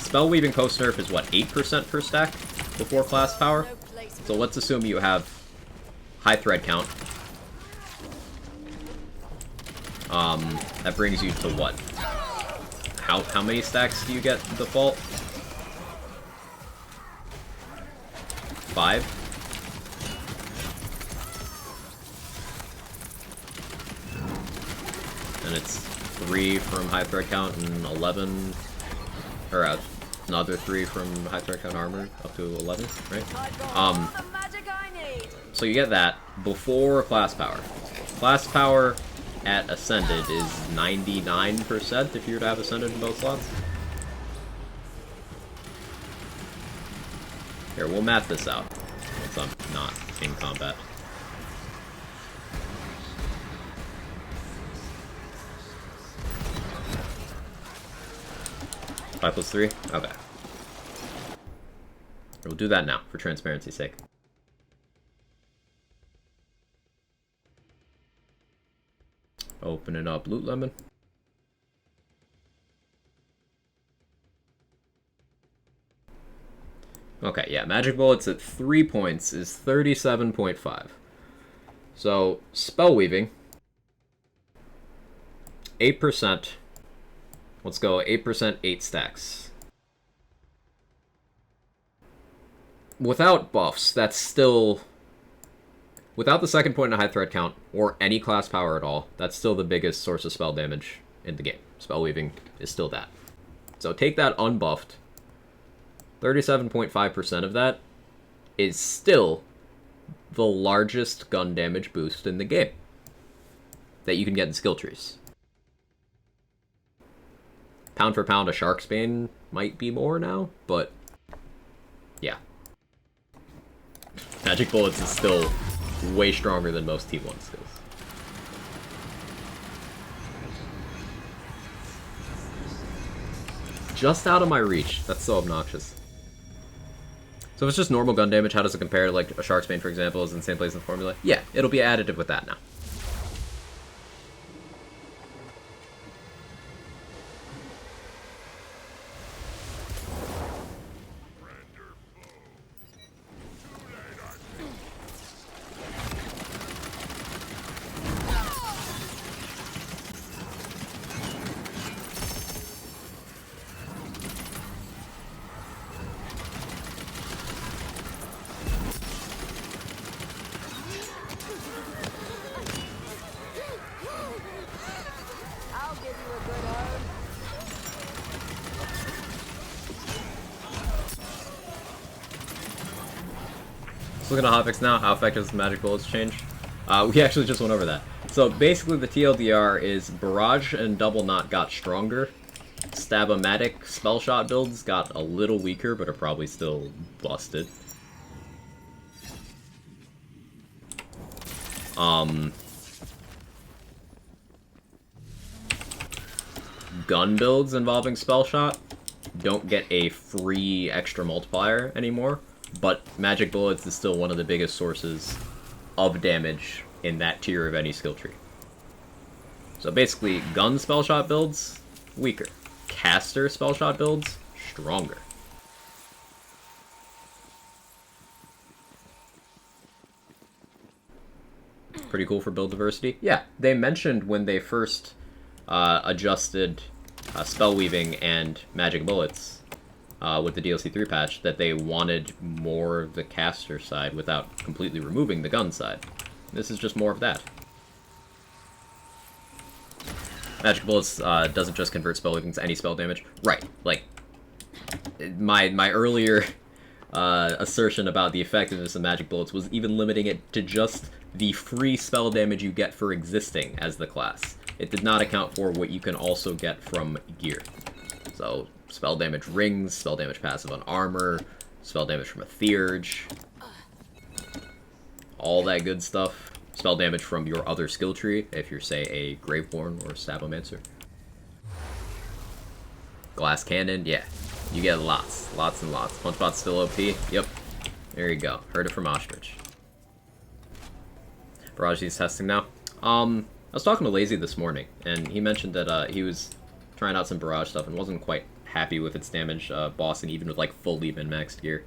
spell weaving post nerf is what, 8% per stack before class power? So let's assume you have high thread count. That brings you to what? How many stacks do you get default? 5? And it's 3 from high thread count and 11, or another 3 from high thread count armor up to 11, right? So you get that before class power. Class power at Ascended is 99% if you were to have Ascended in both slots. Here, we'll map this out once I'm not in combat. Five plus 3? Okay. We'll do that now, for transparency's sake. Opening up Loot Lemon. Okay, yeah, Magic Bullets at 3 points is 37.5. So, Spell Weaving, 8%. Let's go 8%, 8 stacks. Without buffs, that's still... Without the second point in a high threat count, or any class power at all, that's still the biggest source of spell damage in the game. Spell Weaving is still that. So take that unbuffed. 37.5% of that is still the largest gun damage boost in the game that you can get in skill trees. Pound for pound, a Shark's Bane might be more now, but yeah. Magic Bullets is still way stronger than most T1 skills. Just out of my reach. That's so obnoxious. So if it's just normal gun damage, how does it compare to like a Shark's Bane, for example, is in the same place in the formula? Yeah, it'll be additive with that now. Looking at Hotfix now, how effective does Magic Bullets change? We actually just went over that. So basically the TLDR is Barrage and Double Knot got stronger. Stab-O-Matic spell shot builds got a little weaker, but are probably still busted. Gun builds involving spell shot don't get a free extra multiplier anymore. But Magic Bullets is still one of the biggest sources of damage in that tier of any skill tree. So basically, gun spell shot builds, weaker. Caster spell shot builds, stronger. Pretty cool for build diversity. Yeah, they mentioned when they first adjusted spell weaving and Magic Bullets with the DLC 3 patch that they wanted more of the caster side without completely removing the gun side. This is just more of that. Magic Bullets doesn't just convert spell weaving to any spell damage. Right, like, my earlier assertion about the effectiveness of Magic Bullets was even limiting it to just the free spell damage you get for existing as the class. It did not account for what you can also get from gear. So, spell damage rings, spell damage passive on armor, spell damage from a Theurge, all that good stuff. Spell damage from your other skill tree, if you're, say, a Graveborn or Stab-O-Mancer. Glass Cannon, yeah. You get lots. Lots and lots. Punchbot's still OP? Yep. There you go. Heard it from Ostrich. Barrage needs testing now. I was talking to Lazy this morning, and he mentioned that he was trying out some Barrage stuff and wasn't quite happy with its damage boss, and even with like fully min-maxed gear.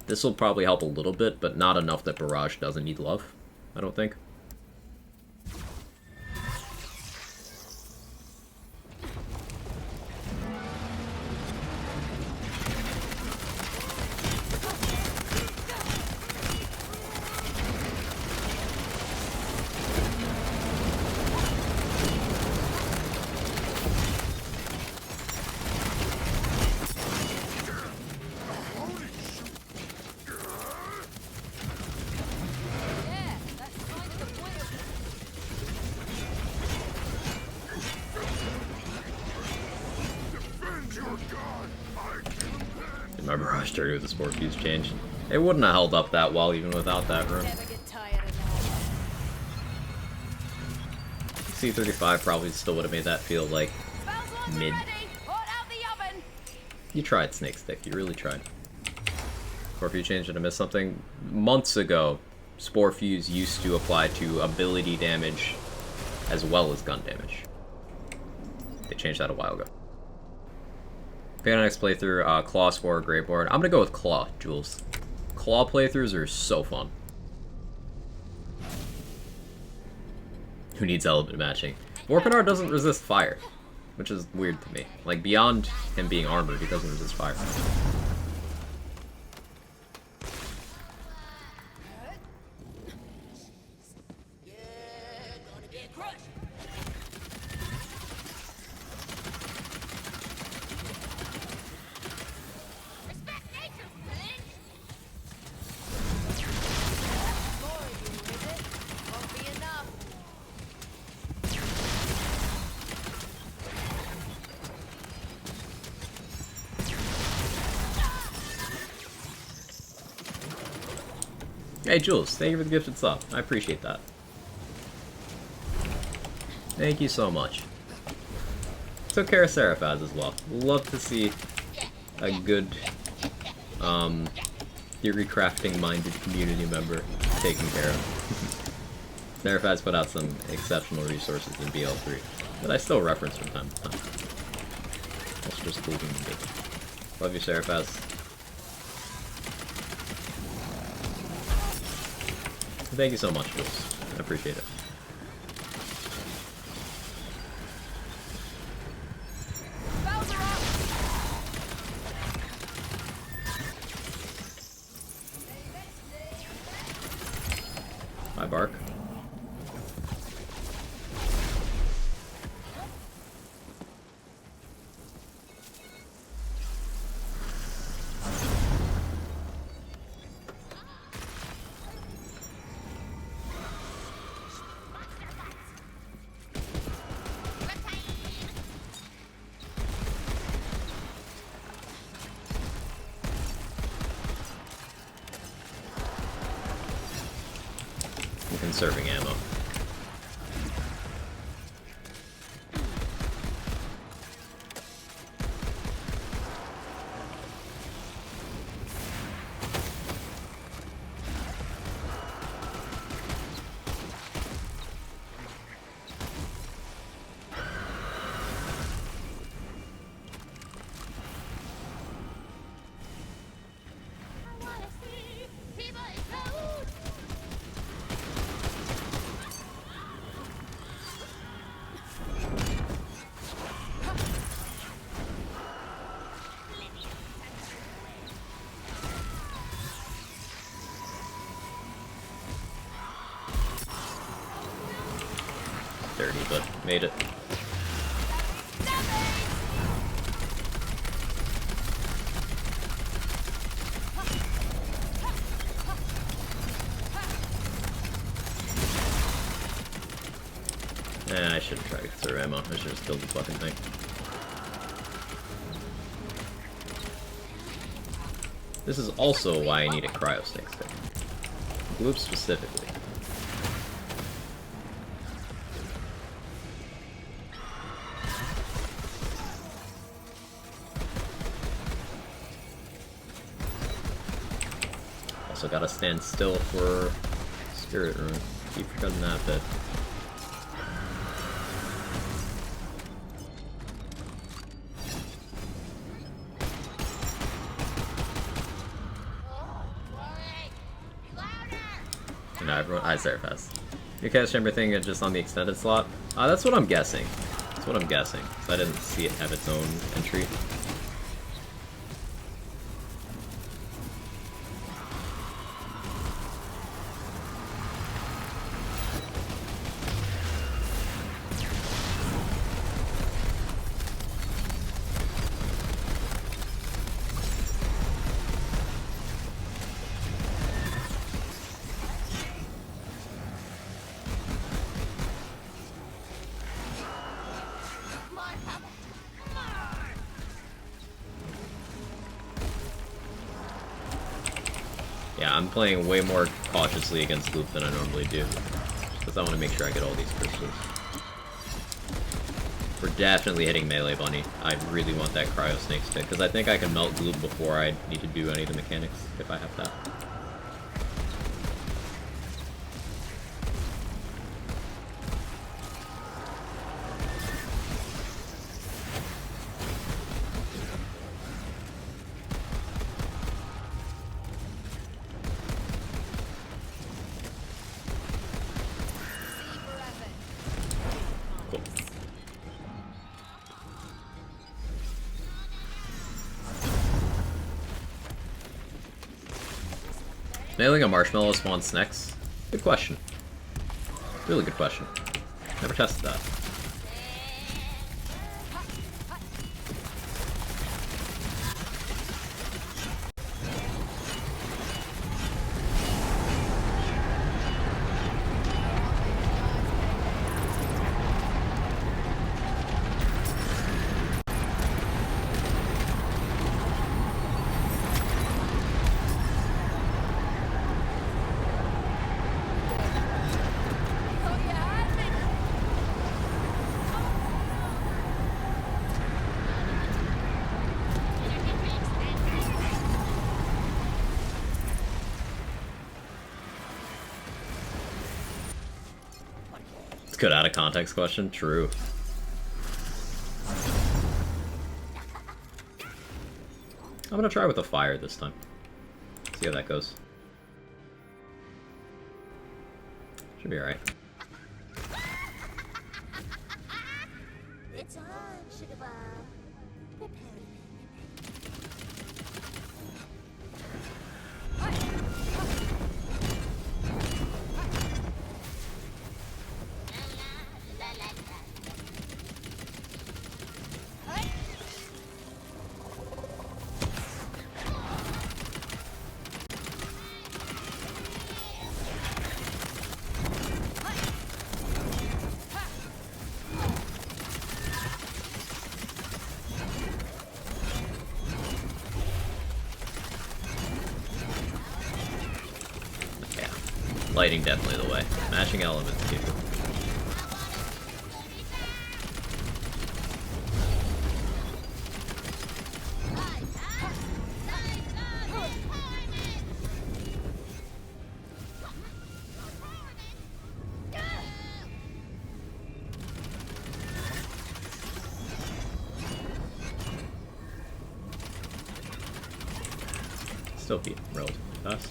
This will probably help a little bit, but not enough that Barrage doesn't need love, I don't think. My Barrage started with the Spore Fuse change. It wouldn't have held up that well even without that rune. C35 probably still would have made that feel like mid. You tried, Snake Stick. You really tried. Spore Fuse change, did I miss something? Months ago, Spore Fuse used to apply to ability damage as well as gun damage. They changed that a while ago. Okay, next playthrough, Claw, Spore, Graveborn. I'm gonna go with Claw, Jules. Claw playthroughs are so fun. Who needs element matching? Vorpinard doesn't resist fire, which is weird to me. Like, beyond him being armored, he doesn't resist fire. Hey Jules, thank you for the gifted sub. I appreciate that. Thank you so much. Took care of Seraphaz as well. Love to see a good, theory crafting minded community member taken care of. Seraphaz put out some exceptional resources in BL3 that I still reference from time to time. That's just cool to me. Love you, Seraphaz. Thank you so much, Jules. I appreciate it. Bye, Bark. Conserving ammo. Dirty, but made it. I should have tried to conserve ammo. I should have just killed the fucking thing. This is also why I need a cryo snake stick. Gloop specifically. Also gotta stand still for Spirit Rune. Keep forgetting that bit. You know, everyone. I Seraph has. Your cast chamber thing is just on the extended slot. That's what I'm guessing. That's what I'm guessing. So I didn't see it have its own entry. Yeah, I'm playing way more cautiously against Loop than I normally do. Because I want to make sure I get all these crystals. We're definitely hitting Melee Bunny. I really want that Cryo Snake stick, because I think I can melt Gloop before I need to do any of the mechanics, if I have that. Nailing a marshmallow spawn snacks? Good question. Really good question. Never tested that. Good out of context question. True. I'm gonna try with a fire this time. See how that goes. Should be alright. It's on, Sugar Bob. Lighting definitely the way. Matching elements too. Still beat relatively fast.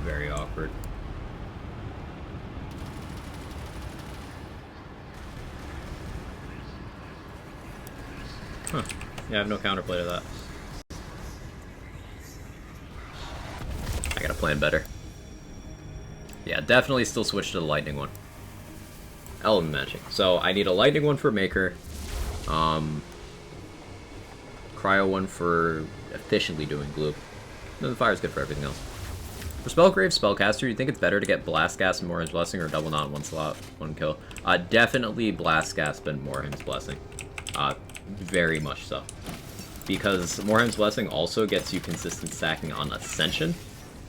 Very awkward. Huh. Yeah, I have no counterplay to that. plan better. Yeah, definitely still switch to the lightning one. Element matching. So I need a lightning one for Maker. Cryo one for efficiently doing glue. Then the fire's good for everything else. For Spellgrave Spellcaster, you think it's better to get Blast Gas and Moorhen's Blessing or double knot in one slot, one kill? Definitely Blast Gas and Moorhen's Blessing. Very much so. Because Moorhen's Blessing also gets you consistent stacking on Ascension,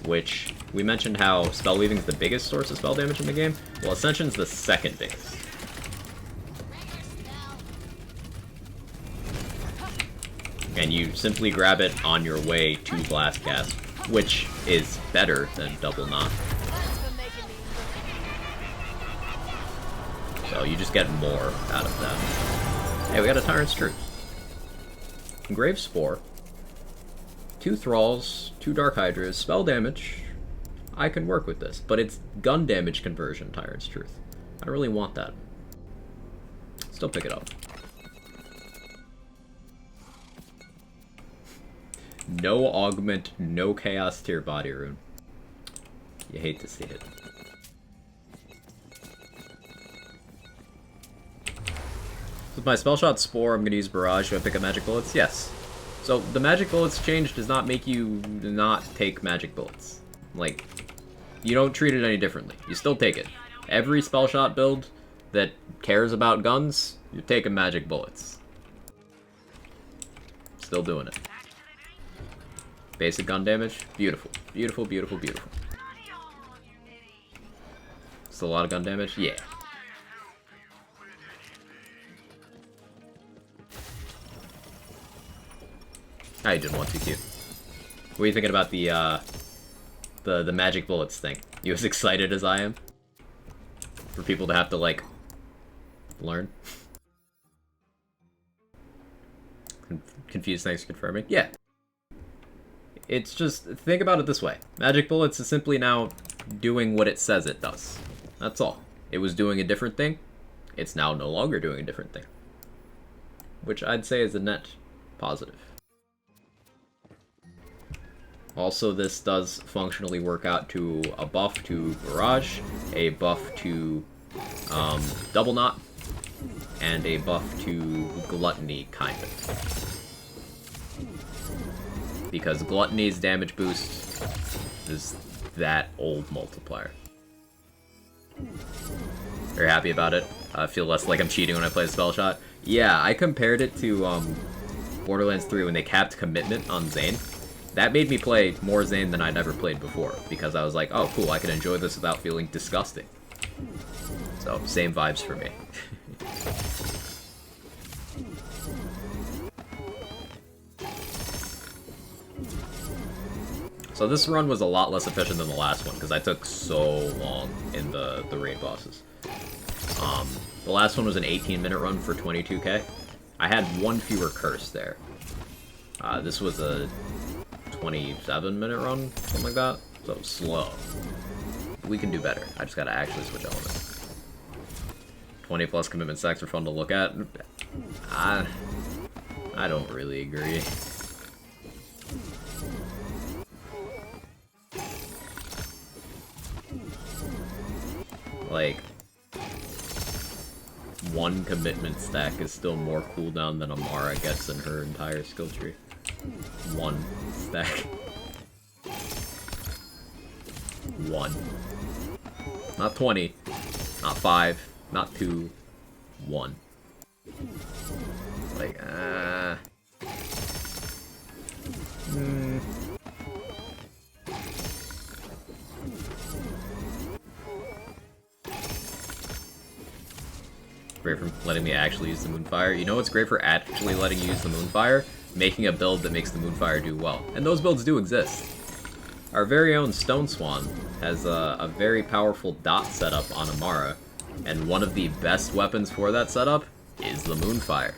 which we mentioned how Spell Weaving is the biggest source of spell damage in the game. Well, Ascension's the second biggest. And you simply grab it on your way to Blast Gas, which is better than Double Knot. So you just get more out of that. Hey, we got a Tyrant's Truth. Engrave Spore. 2 Thralls, 2 Dark Hydras, spell damage. I can work with this, but it's gun damage conversion, Tyrant's Truth. I don't really want that. Still pick it up. No augment, no chaos tier body rune. You hate to see it. With my spell shot Spore, I'm gonna use Barrage. Do I pick up magic bullets? Yes. So the magic bullets change does not make you not take magic bullets. Like, you don't treat it any differently. You still take it. Every spell shot build that cares about guns, you're taking magic bullets. Still doing it. Basic gun damage, beautiful. Beautiful, beautiful, beautiful. Still a lot of gun damage? Yeah. I didn't want to cute. What are you thinking about the magic bullets thing? You as excited as I am? For people to have to, like, learn? Confused, thanks for confirming. Yeah. It's just, think about it this way. Magic bullets is simply now doing what it says it does. That's all. It was doing a different thing. It's now no longer doing a different thing. Which I'd say is a net positive. Also, this does functionally work out to a buff to Barrage, a buff to Double Knot, and a buff to Gluttony, kind of. Because Gluttony's damage boost is that old multiplier. Very happy about it. I feel less like I'm cheating when I play a spell shot. Yeah, I compared it to Borderlands 3 when they capped commitment on Zane. That made me play more Zane than I'd ever played before, because I was like, oh cool, I can enjoy this without feeling disgusting. So, same vibes for me. So this run was a lot less efficient than the last one, because I took so long in the raid bosses. The last one was an 18-minute run for 22k. I had one fewer curse there. This was a 27-minute run, something like that. So slow. We can do better. I just gotta actually switch elements. 20 plus commitment stacks are fun to look at. I don't really agree. Like, one commitment stack is still more cooldown than Amara gets in her entire skill tree. One stack. One. Not 20. Not 5. Not 2. 1. Like, Great for letting me actually use the Moonfire. You know what's great for actually letting you use the Moonfire? Making a build that makes the Moonfire do well. And those builds do exist. Our very own Stone Swan has a very powerful dot setup on Amara, and one of the best weapons for that setup is the Moonfire.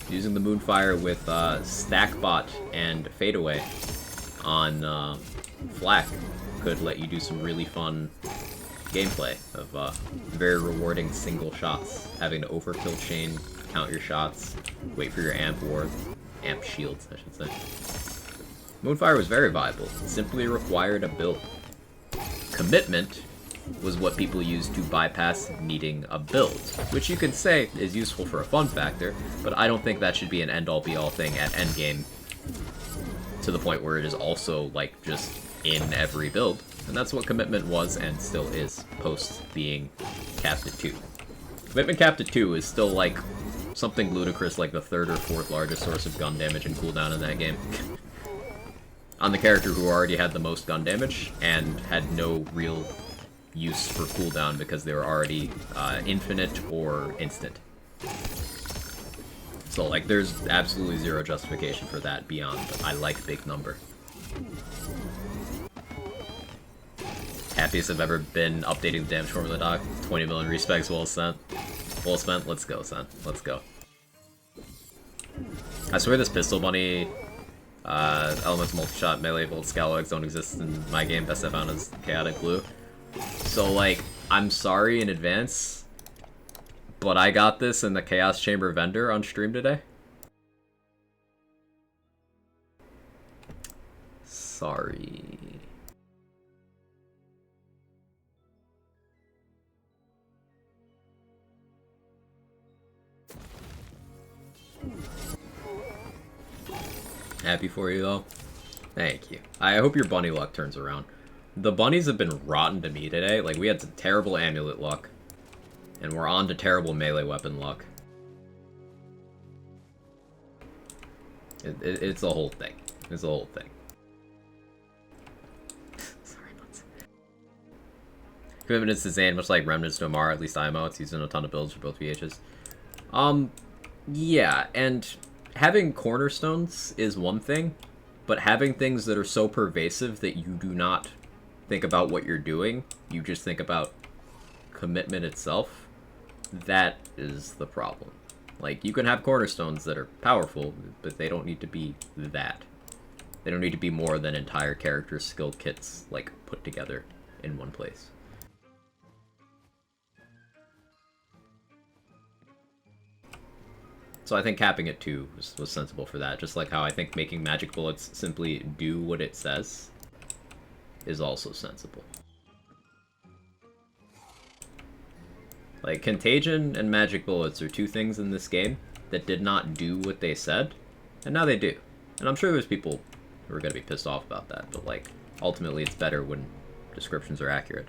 Using the Moonfire with Stackbot and Fadeaway on Flak could let you do some really fun gameplay of very rewarding single shots. Having to overkill chain, count your shots, wait for your amp ward, amp shields, I should say. Moonfire was very viable. It simply required a build. Commitment was what people used to bypass needing a build, which you can say is useful for a fun factor, but I don't think that should be an end-all be-all thing at endgame to the point where it is also, like, just in every build. And that's what Commitment was and still is, post being capped at 2. Commitment capped at 2 is still, like, something ludicrous like the 3rd or 4th largest source of gun damage and cooldown in that game. On the character who already had the most gun damage and had no real use for cooldown because they were already infinite or instant. So, like, there's absolutely zero justification for that beyond I like big number. Happiest I've ever been updating the damage formula doc. 20 million respects well spent. Well spent. Let's go, son. Let's go. I swear this pistol bunny, elements multi-shot, melee, bolt, scalawags don't exist in my game. Best I found is chaotic blue. So, like, I'm sorry in advance, but I got this in the Chaos Chamber vendor on stream today. Sorry. Happy for you, though. Thank you. I hope your bunny luck turns around. The bunnies have been rotten to me today. Like, we had some terrible amulet luck. And we're on to terrible melee weapon luck. It's the whole thing. It's the whole thing. Sorry, nuts. Commitment to Zane, much like Remnants to Amara, at least IMO, it's using a ton of builds for both VHs. Yeah, and having cornerstones is one thing, but having things that are so pervasive that you do not think about what you're doing, you just think about commitment itself, that is the problem. Like, you can have cornerstones that are powerful, but they don't need to be that. They don't need to be more than entire character skill kits, like, put together in one place. So I think capping it 2 was sensible for that, just like how I think making magic bullets simply do what it says is also sensible. Like, Contagion and magic bullets are two things in this game that did not do what they said, and now they do. And I'm sure there's people who are going to be pissed off about that, but, like, ultimately it's better when descriptions are accurate.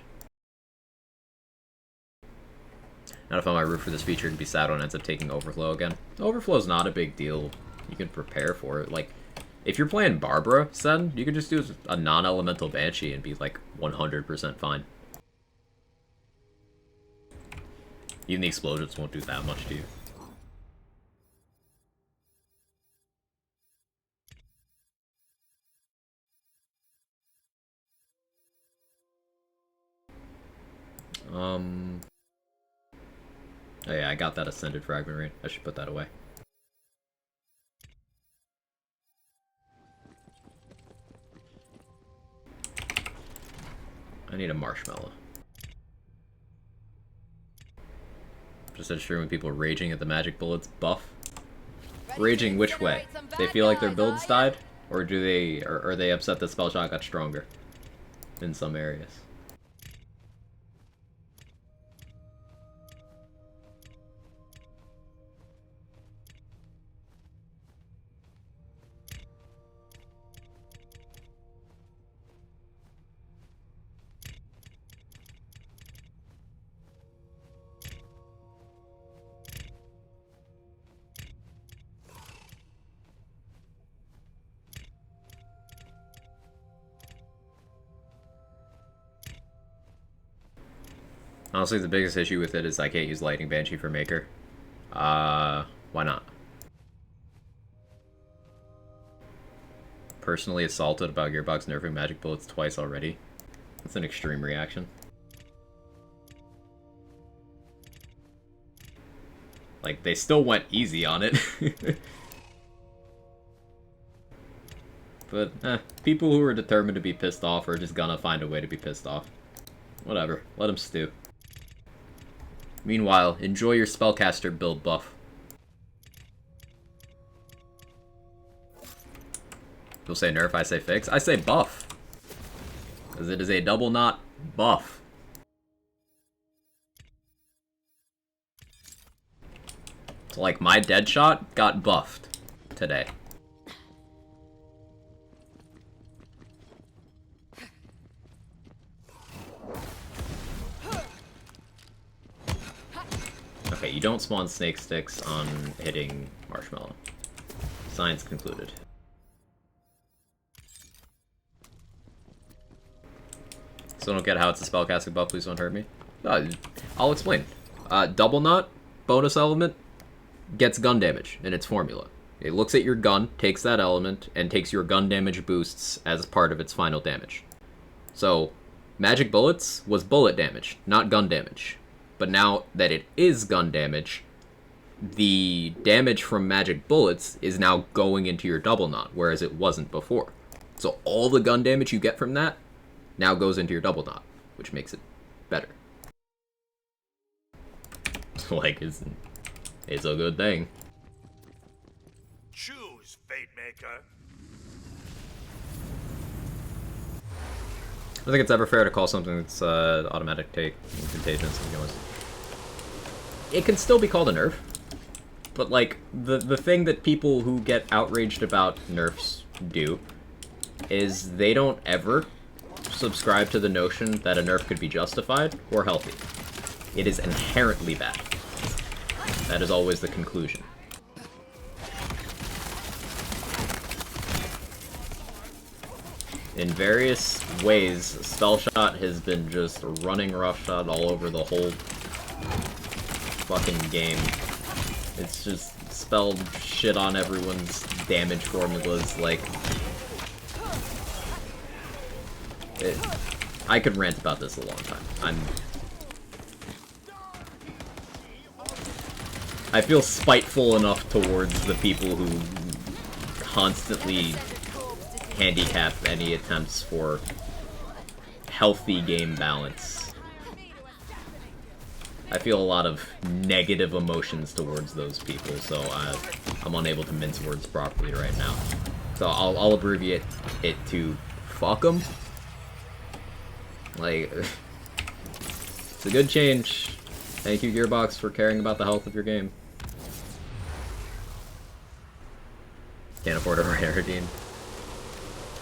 Not if on my route for this feature to be sad when it ends up taking Overflow again. Overflow's not a big deal. You can prepare for it. Like, if you're playing Barbara, Sen, you can just do a non-elemental Banshee and be, like, 100% fine. Even the explosions won't do that much to you. Oh yeah, I got that Ascended Fragment Rain. I should put that away. I need a Marshmallow. Just at stream with people raging at the magic bullets buff. Raging which way? They feel like their builds died? Or do they, or are they upset that spell shot got stronger in some areas? Honestly, the biggest issue with it is I can't use Lightning Banshee for Maker. Why not? Personally assaulted about Gearbox nerfing magic bullets twice already. That's an extreme reaction. Like, they still went easy on it. But, people who are determined to be pissed off are just gonna find a way to be pissed off. Whatever, let them stew. Meanwhile, enjoy your spellcaster build buff. You'll say nerf, I say fix. I say buff. Because it is a double knot buff. So, like, my dead shot got buffed today. Okay, you don't spawn snake sticks on hitting marshmallow. Science concluded. So I don't get how it's a spellcasting buff, please don't hurt me. I'll explain. Double knot, bonus element, gets gun damage in its formula. It looks at your gun, takes that element, and takes your gun damage boosts as part of its final damage. So, magic bullets was bullet damage, not gun damage. But now that it is gun damage, the damage from magic bullets is now going into your double knot, whereas it wasn't before. So all the gun damage you get from that now goes into your double knot, which makes it better. Like, it's a good thing. Choose, Fate Maker. I don't think it's ever fair to call something that's automatic take and contagious. It can still be called a nerf, but like the thing that people who get outraged about nerfs do is they don't ever subscribe to the notion that a nerf could be justified or healthy. It is inherently bad. That is always the conclusion. In various ways, Spell Shot has been just running roughshod all over the whole fucking game. It's just spelled shit on everyone's damage formulas, like... I could rant about this a long time. I feel spiteful enough towards the people who constantly handicap any attempts for healthy game balance. I feel a lot of negative emotions towards those people, so I'm unable to mince words properly right now. So I'll abbreviate it to fuck 'em. Like, it's a good change. Thank you, Gearbox, for caring about the health of your game. Can't afford a Raridine.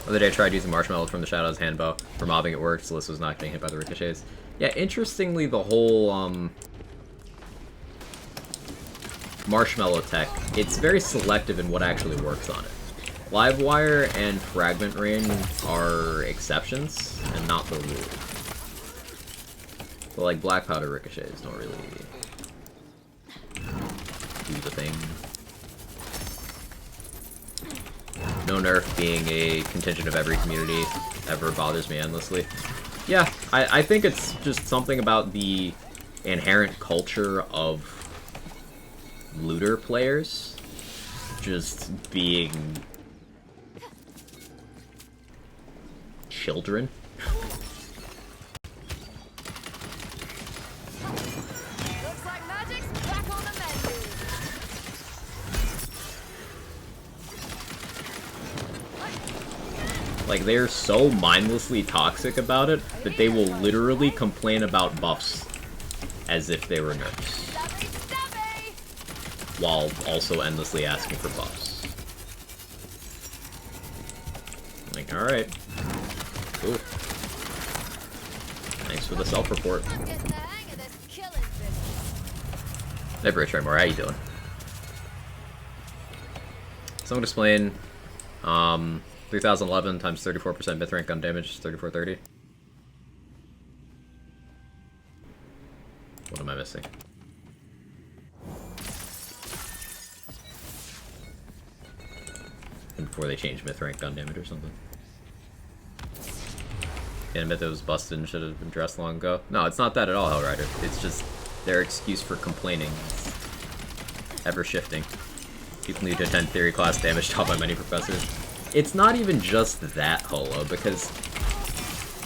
The other day I tried using Marshmallow from the Shadows handbow. For mobbing it worked, Celeste was not getting hit by the ricochets. Yeah, interestingly, the whole, Marshmallow tech, it's very selective in what actually works on it. Livewire and Fragment Rain are exceptions, and not the rule. But like, Black Powder ricochets don't really do the thing. No nerf being a contingent of every community ever bothers me endlessly. Yeah, I think it's just something about the inherent culture of looter players just being children. Looks like magic's back on the menu. Like, they're so mindlessly toxic about it that they will literally complain about buffs as if they were nerfs, while also endlessly asking for buffs. Like, alright. Cool. Thanks for the self-report. I'm getting the hang of this killing business. Hey, Rich Raymore, how you doing? So I'm gonna explain, 3011 times 34% myth rank gun damage, 3430. What am I missing? And before they change myth rank gun damage or something. Can't admit that it was busted and should have been dressed long ago. No, it's not that at all, Hellrider. It's just their excuse for complaining. It's ever shifting. People need to attend theory class damage taught by many professors. It's not even just that, Holo, because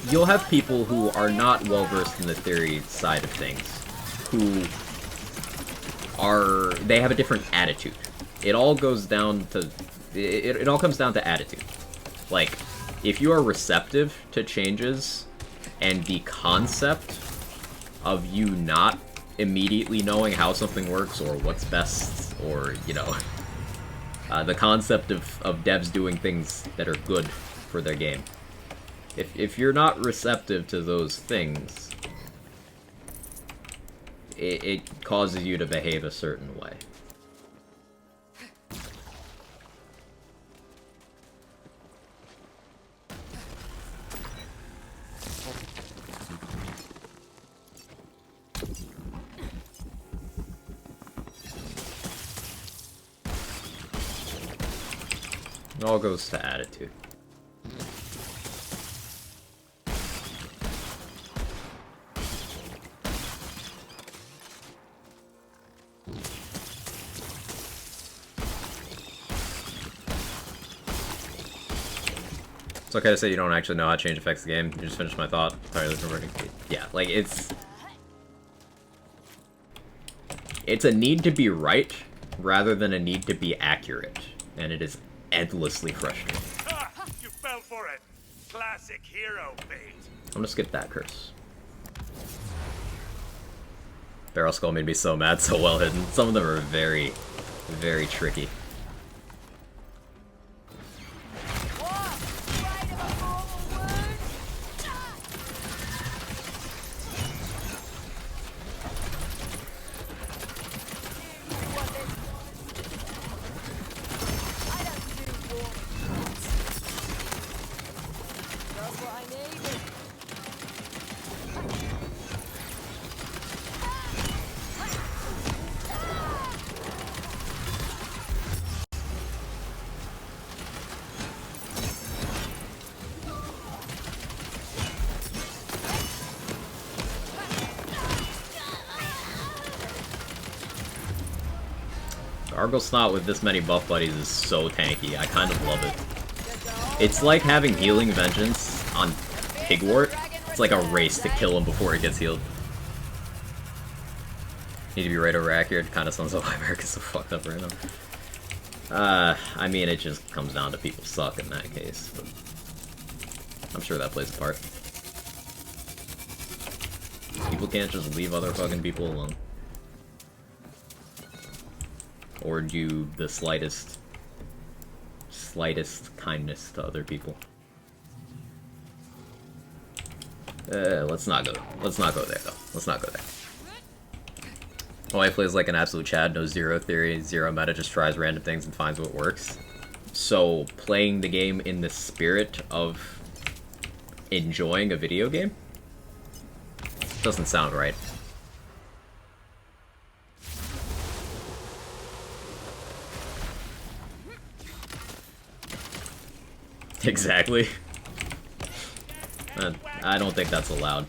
you'll have people who are not well versed in the theory side of things, who they have a different attitude. It all goes down to, it all comes down to attitude. Like, if you are receptive to changes and the concept of you not immediately knowing how something works or what's best, or, you know, the concept of devs doing things that are good for their game. If you're not receptive to those things, it causes you to behave a certain way. It all goes to attitude. It's okay to say you don't actually know how to change affects the game. You just finished my thought. Entirely converting. Yeah, like it's a need to be right rather than a need to be accurate, and it is endlessly frustrating. Ha! You fell for it. Classic hero bait. I'm gonna skip that curse. Barrel Skull made me so mad, so well hidden. Some of them are very, very tricky. Argle Snot with this many buff buddies is so tanky. I kind of love it. It's like having Healing Vengeance on Pigwort. It's like a race to kill him before it gets healed. Need to be right over accurate. Kind of sounds like America's so fucked up right now. I mean, it just comes down to people suck in that case. But I'm sure that plays a part. People can't just leave other fucking people alone. Or do the slightest kindness to other people. Let's not go there though. Let's not go there. My wife plays like an absolute Chad, knows zero theory, zero meta, just tries random things and finds what works. So playing the game in the spirit of enjoying a video game doesn't sound right. Exactly. I don't think that's allowed.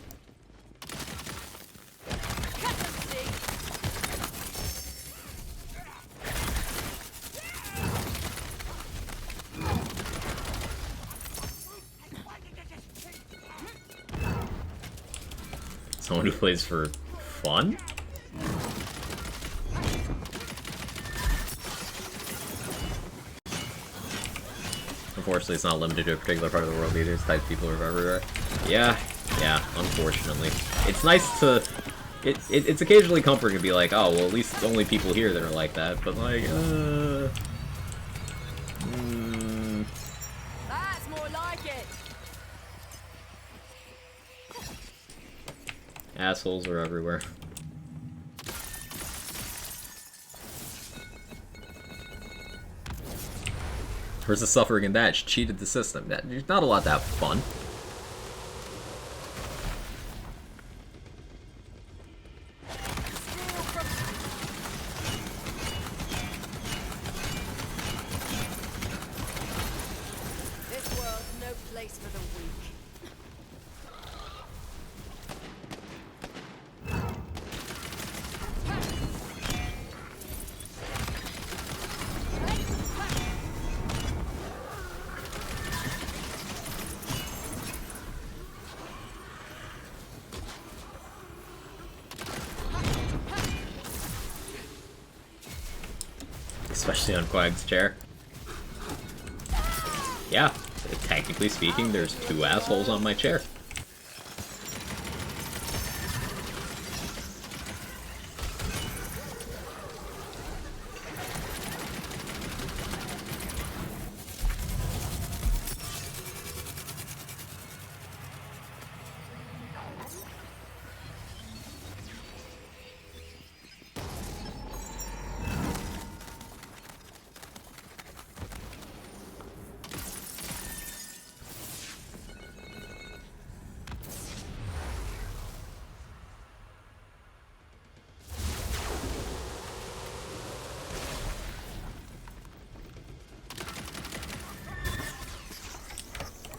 Someone who plays for fun? Unfortunately, it's not limited to a particular part of the world either. It's types of people are everywhere. Yeah, unfortunately. It's nice to... It's occasionally comforting to be like, oh, well, at least it's only people here that are like that, but like, That's more like it. assholes are everywhere. Where's the suffering in that? She cheated the system. There's not a lot to have fun. This world's no place for the weak. Especially on Quag's chair. Yeah, Technically speaking, there's 2 assholes on my chair.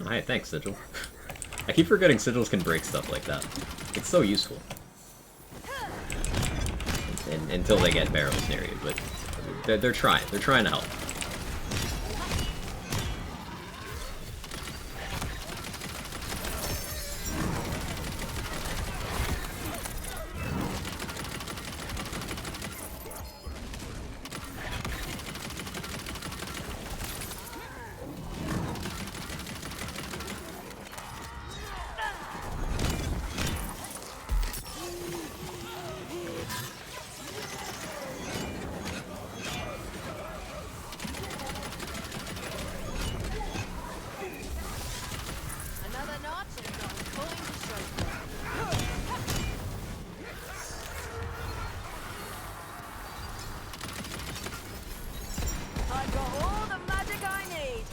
Alright, thanks, Sigil. I keep forgetting sigils can break stuff like that. It's so useful. Until they get barrels near you, but they're trying. They're trying to help. Another notch and I'm going to show you. I've got all the magic I need.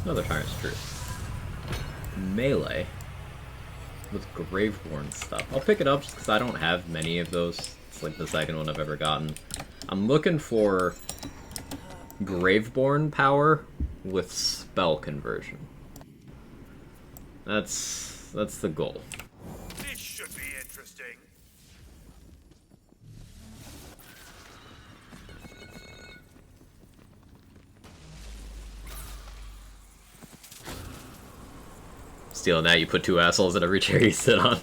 Another Tyrant's Truth. Melee with Graveborn stuff. I'll pick it up just because I don't have many of those. It's like the second one I've ever gotten. I'm looking for Graveborn power with spell conversion. That's the goal. This should be interesting. Stealing that, you put 2 assholes in every chair you sit on.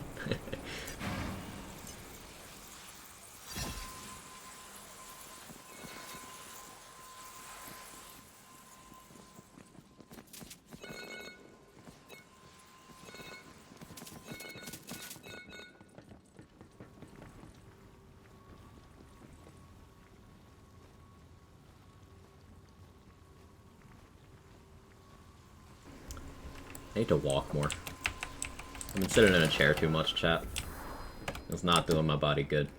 I need to walk more. I've been sitting in a chair too much, chat. It's not doing my body good.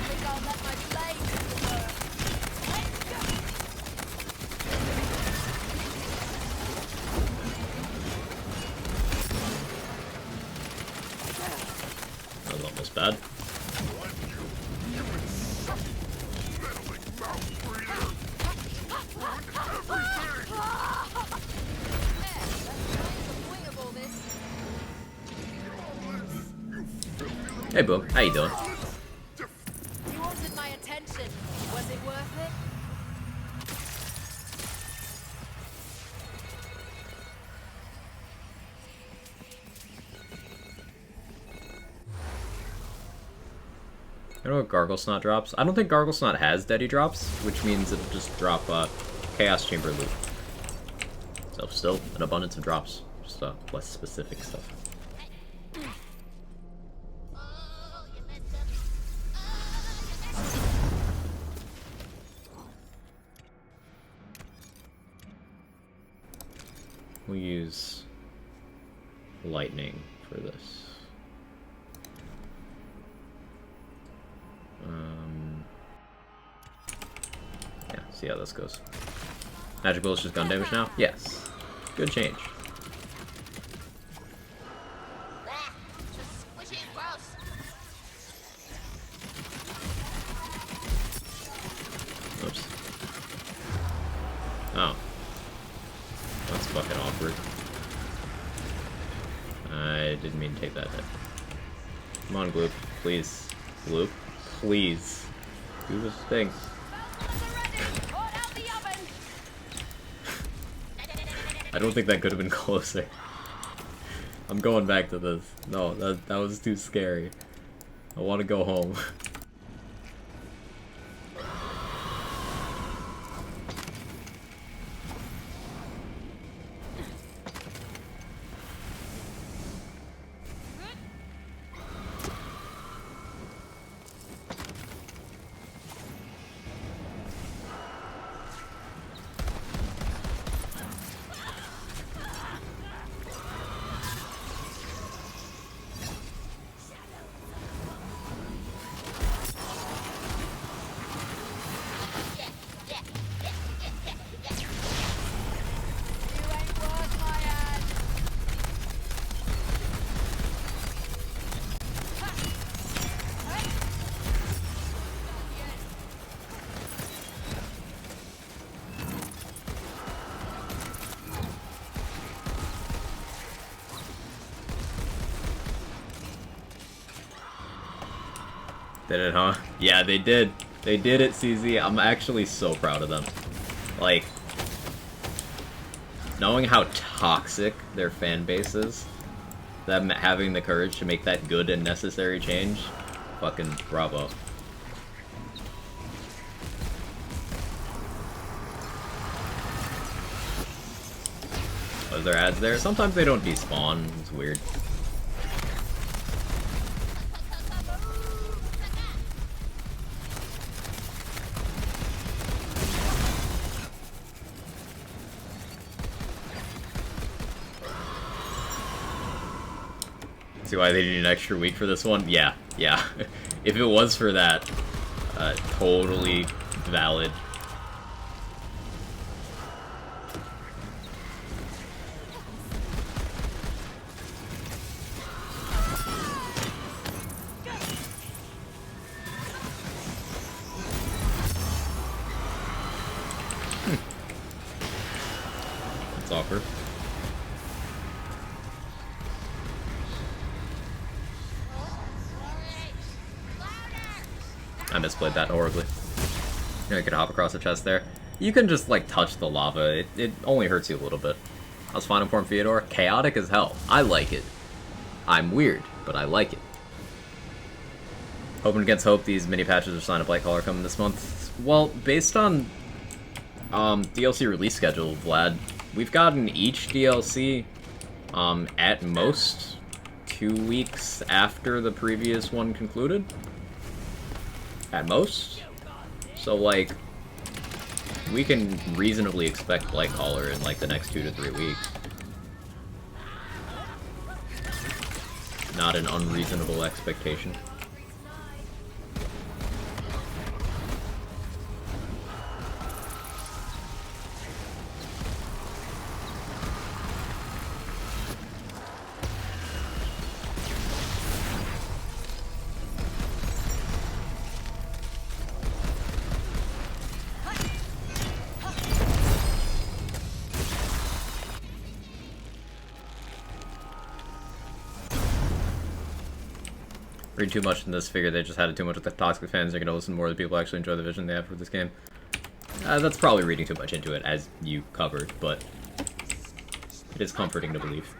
Think I'll let my blade do the work. Let's go. That was almost bad. Hey, Boom. How you doing? You wanted my attention. Was it worth it? You know what Gargle Snot drops? I don't think Gargle Snot has Deadly drops, which means it'll just drop Chaos Chamber loot. So still an abundance of drops, just less specific stuff. We'll use lightning for this. Yeah, see how this goes. Magic Bullet's just gun damage now? Yes. Good change. Just squishy and gross. Oops. Oh. That's fucking awkward. I didn't mean to take that hit. Come on, Gloop. Please. Gloop. Please. Do this thing. I don't think that could have been closer. I'm going back to this. No, that was too scary. I want to go home. Did it, huh? Yeah, they did. They did it, CZ. I'm actually so proud of them. Like, knowing how toxic their fan base is, them having the courage to make that good and necessary change, fucking bravo. Was there ads there? Sometimes they don't despawn. It's weird. See why they need an extra week for this one? Yeah, yeah. If it was for that, totally valid. That's awkward. I misplayed that horribly. I could hop across the chest there. You can just, like, touch the lava. It only hurts you a little bit. How's Final Form Theodore? Chaotic as hell. I like it. I'm weird, but I like it. Hoping against hope these mini patches of Sign Up Light Caller coming this month. Well, based on DLC release schedule, Vlad, we've gotten each DLC at most 2 weeks after the previous one concluded. At most. So, like, we can reasonably expect Blightcaller in, like, the next 2 to 3 weeks. Not an unreasonable expectation. Read too much in this, figure they just had it too much with the toxic fans. They're gonna listen more to people who actually enjoy the vision they have for this game. That's probably reading too much into it, as you covered, but it is comforting to believe.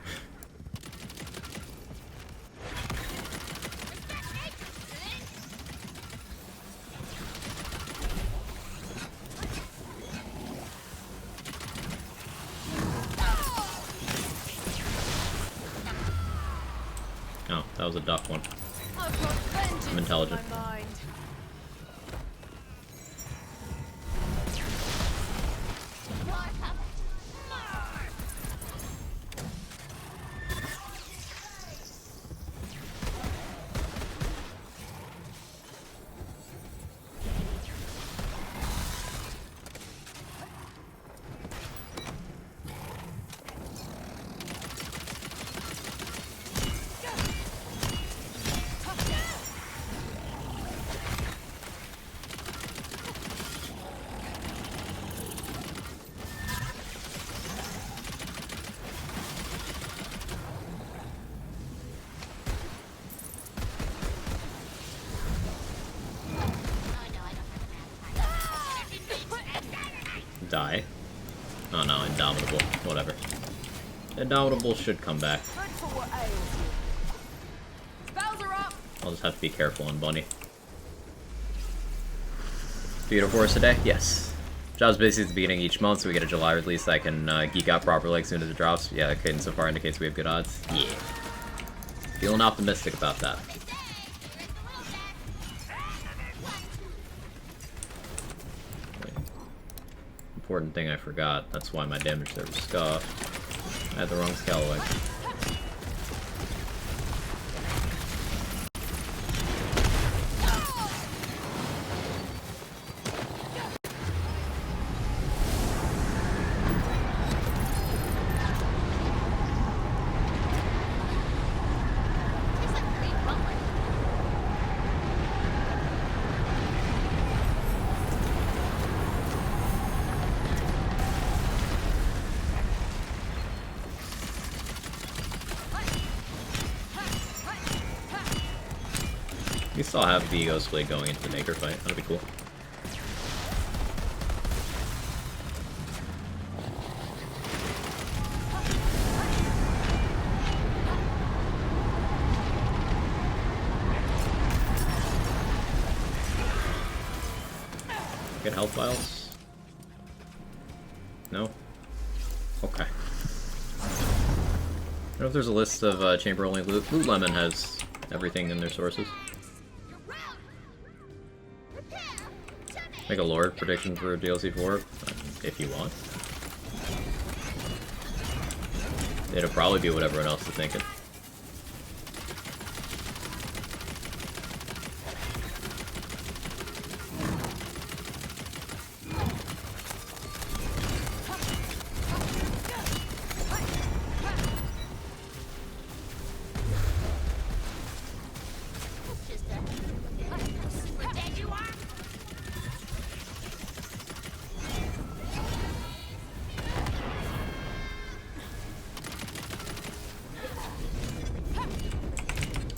Oh, that was a duck one. I'm intelligent. die. Oh no, Indomitable. Whatever. Indomitable should come back. I'll just have to be careful on Bunny. Theater for us today? Yes. Job's basically at the beginning of each month, so we get a July release that I can geek out properly as soon as it drops. Yeah, okay, and so far indicates we have good odds. Yeah. Feeling optimistic about that. Wait. Important thing I forgot. That's why my damage there was scuffed. I had the wrong Scalawag. We still have the Ghost Blade going into the Maker fight. That'll be cool. Get health vials? No? Okay. I don't know if there's a list of chamber-only loot. Loot Lemon has everything in their sources. Make a lore prediction for DLC 4, if you want. It'll probably be what everyone else is thinking.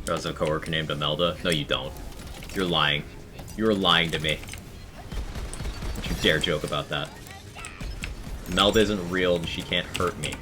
There was a coworker named Imelda. No, you don't. You're lying. You're lying to me. Don't you dare joke about that. Imelda isn't real and she can't hurt me.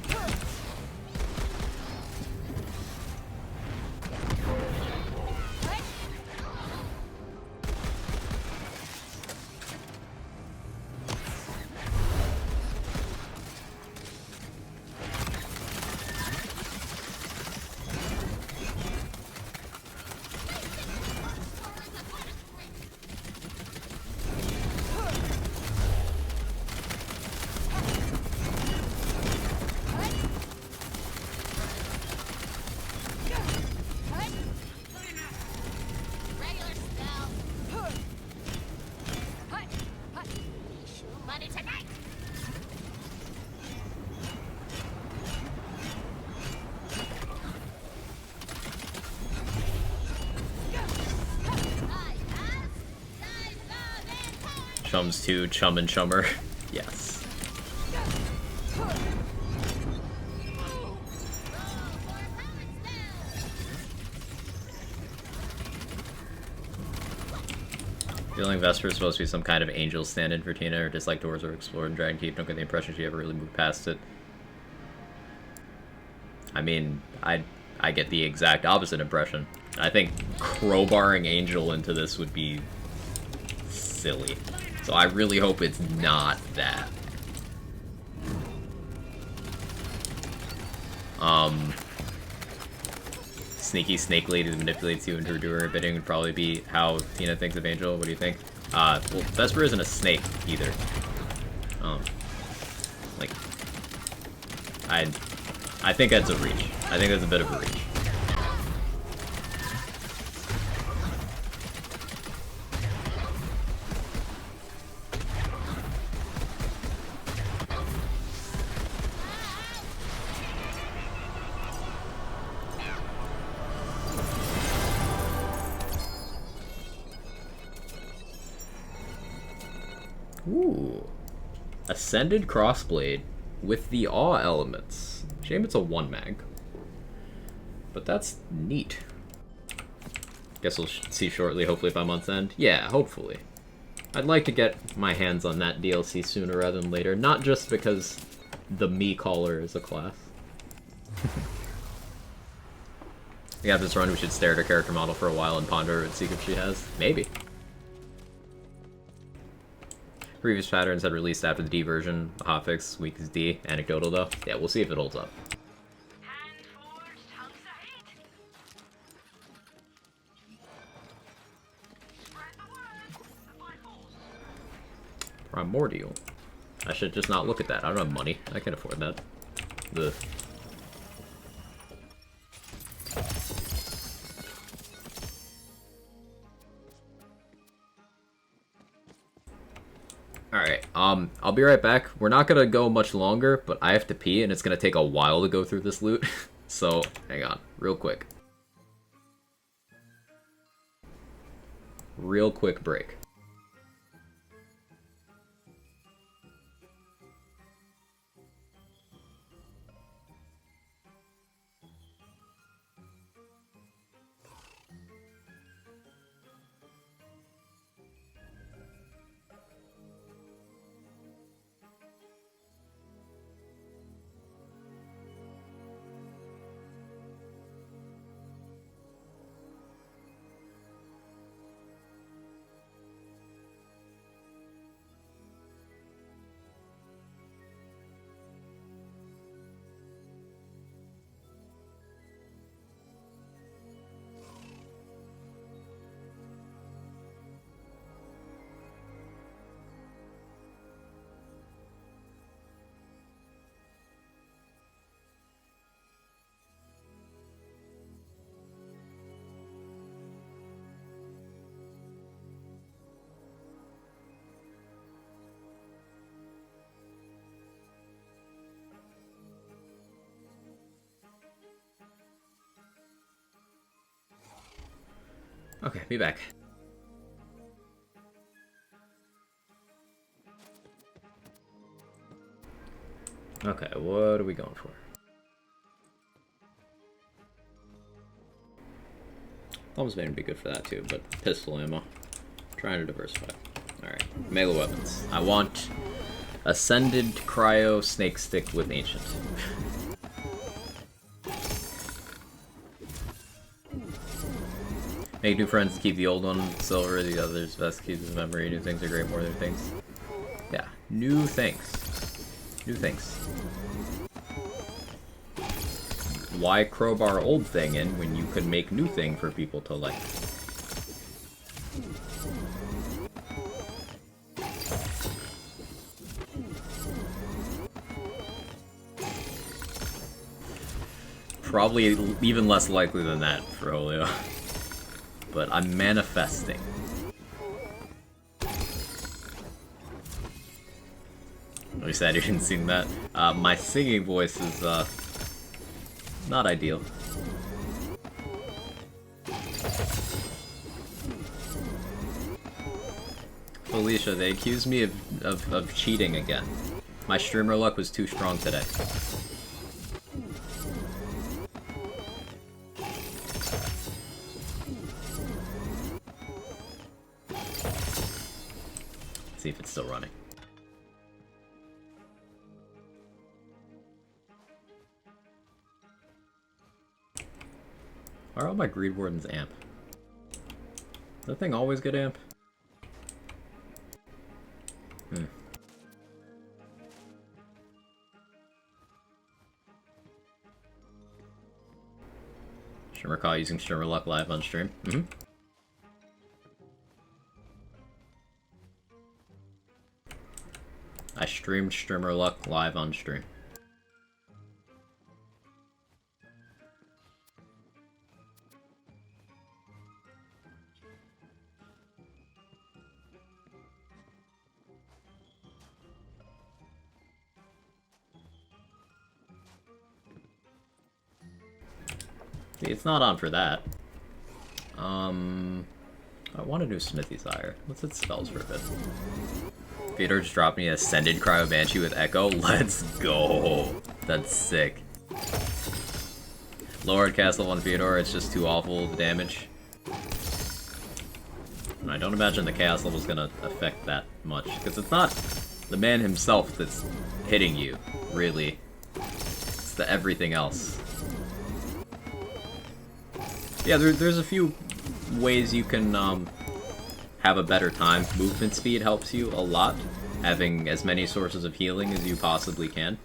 Chums 2, Chum and Chummer. Yes. Feeling Vesper is supposed to be some kind of angel stand-in for Tina, or dislike doors or explore in Dragon Keep. Don't get the impression she ever really moved past it. I mean, I get the exact opposite impression. I think crowbarring Angel into this would be silly. So I really hope it's not that. Sneaky snake lady that manipulates you into doing her bidding would probably be how Tina thinks of Angel. What do you think? Well, Vesper isn't a snake either. Like, I think that's a reach. I think that's a bit of a reach. Ooh. Ascended Crossblade with the awe elements. Shame it's a 1 mag. But that's neat. Guess we'll see shortly, hopefully by month's end. Yeah, hopefully. I'd like to get my hands on that DLC sooner rather than later, not just because the me caller is a class. Yeah, this run we should stare at her character model for a while and ponder what secrets she has. Maybe. Previous patterns had released after the D version. Hotfix, weak as D. Anecdotal though. Yeah, we'll see if it holds up. Primordial. I should just not look at that. I don't have money. I can afford that. The Alright, I'll be right back. We're not gonna go much longer, but I have to pee, and it's gonna take a while to go through this loot. So, hang on, real quick. Real quick break. Okay, be back. Okay, what are we going for? Thumbs may be good for that too, but pistol ammo. Trying to diversify. Alright, melee weapons. I want Ascended Cryo Snake Stick with Ancient. Make new friends, keep the old one silver, the others best keep his memory. New things are great, more than things. Yeah, new things. New things. Why crowbar old thing in when you could make new thing for people to like? Probably even less likely than that for Olio. But I'm manifesting. Really sad you didn't see that. My singing voice is, not ideal. Felicia, they accused me of cheating again. My streamer luck was too strong today. See if it's still running. Why are all my Greed Wardens amp? Does that thing always get amp? Should recall using Streamer Luck live on stream. I streamed Streamer Luck live on stream. See, it's not on for that. I want to do Smithy's Ire. What's its spells for a bit? Theodore just dropped me an Ascended Cryo Banshee with Echo. Let's go! That's sick. Lowered Castle 1 Theodore, it's just too awful of damage. And I don't imagine the chaos level is gonna affect that much, because it's not the man himself that's hitting you, really. It's the everything else. Yeah, there's a few ways you can have a better time. Movement speed helps you a lot, having as many sources of healing as you possibly can.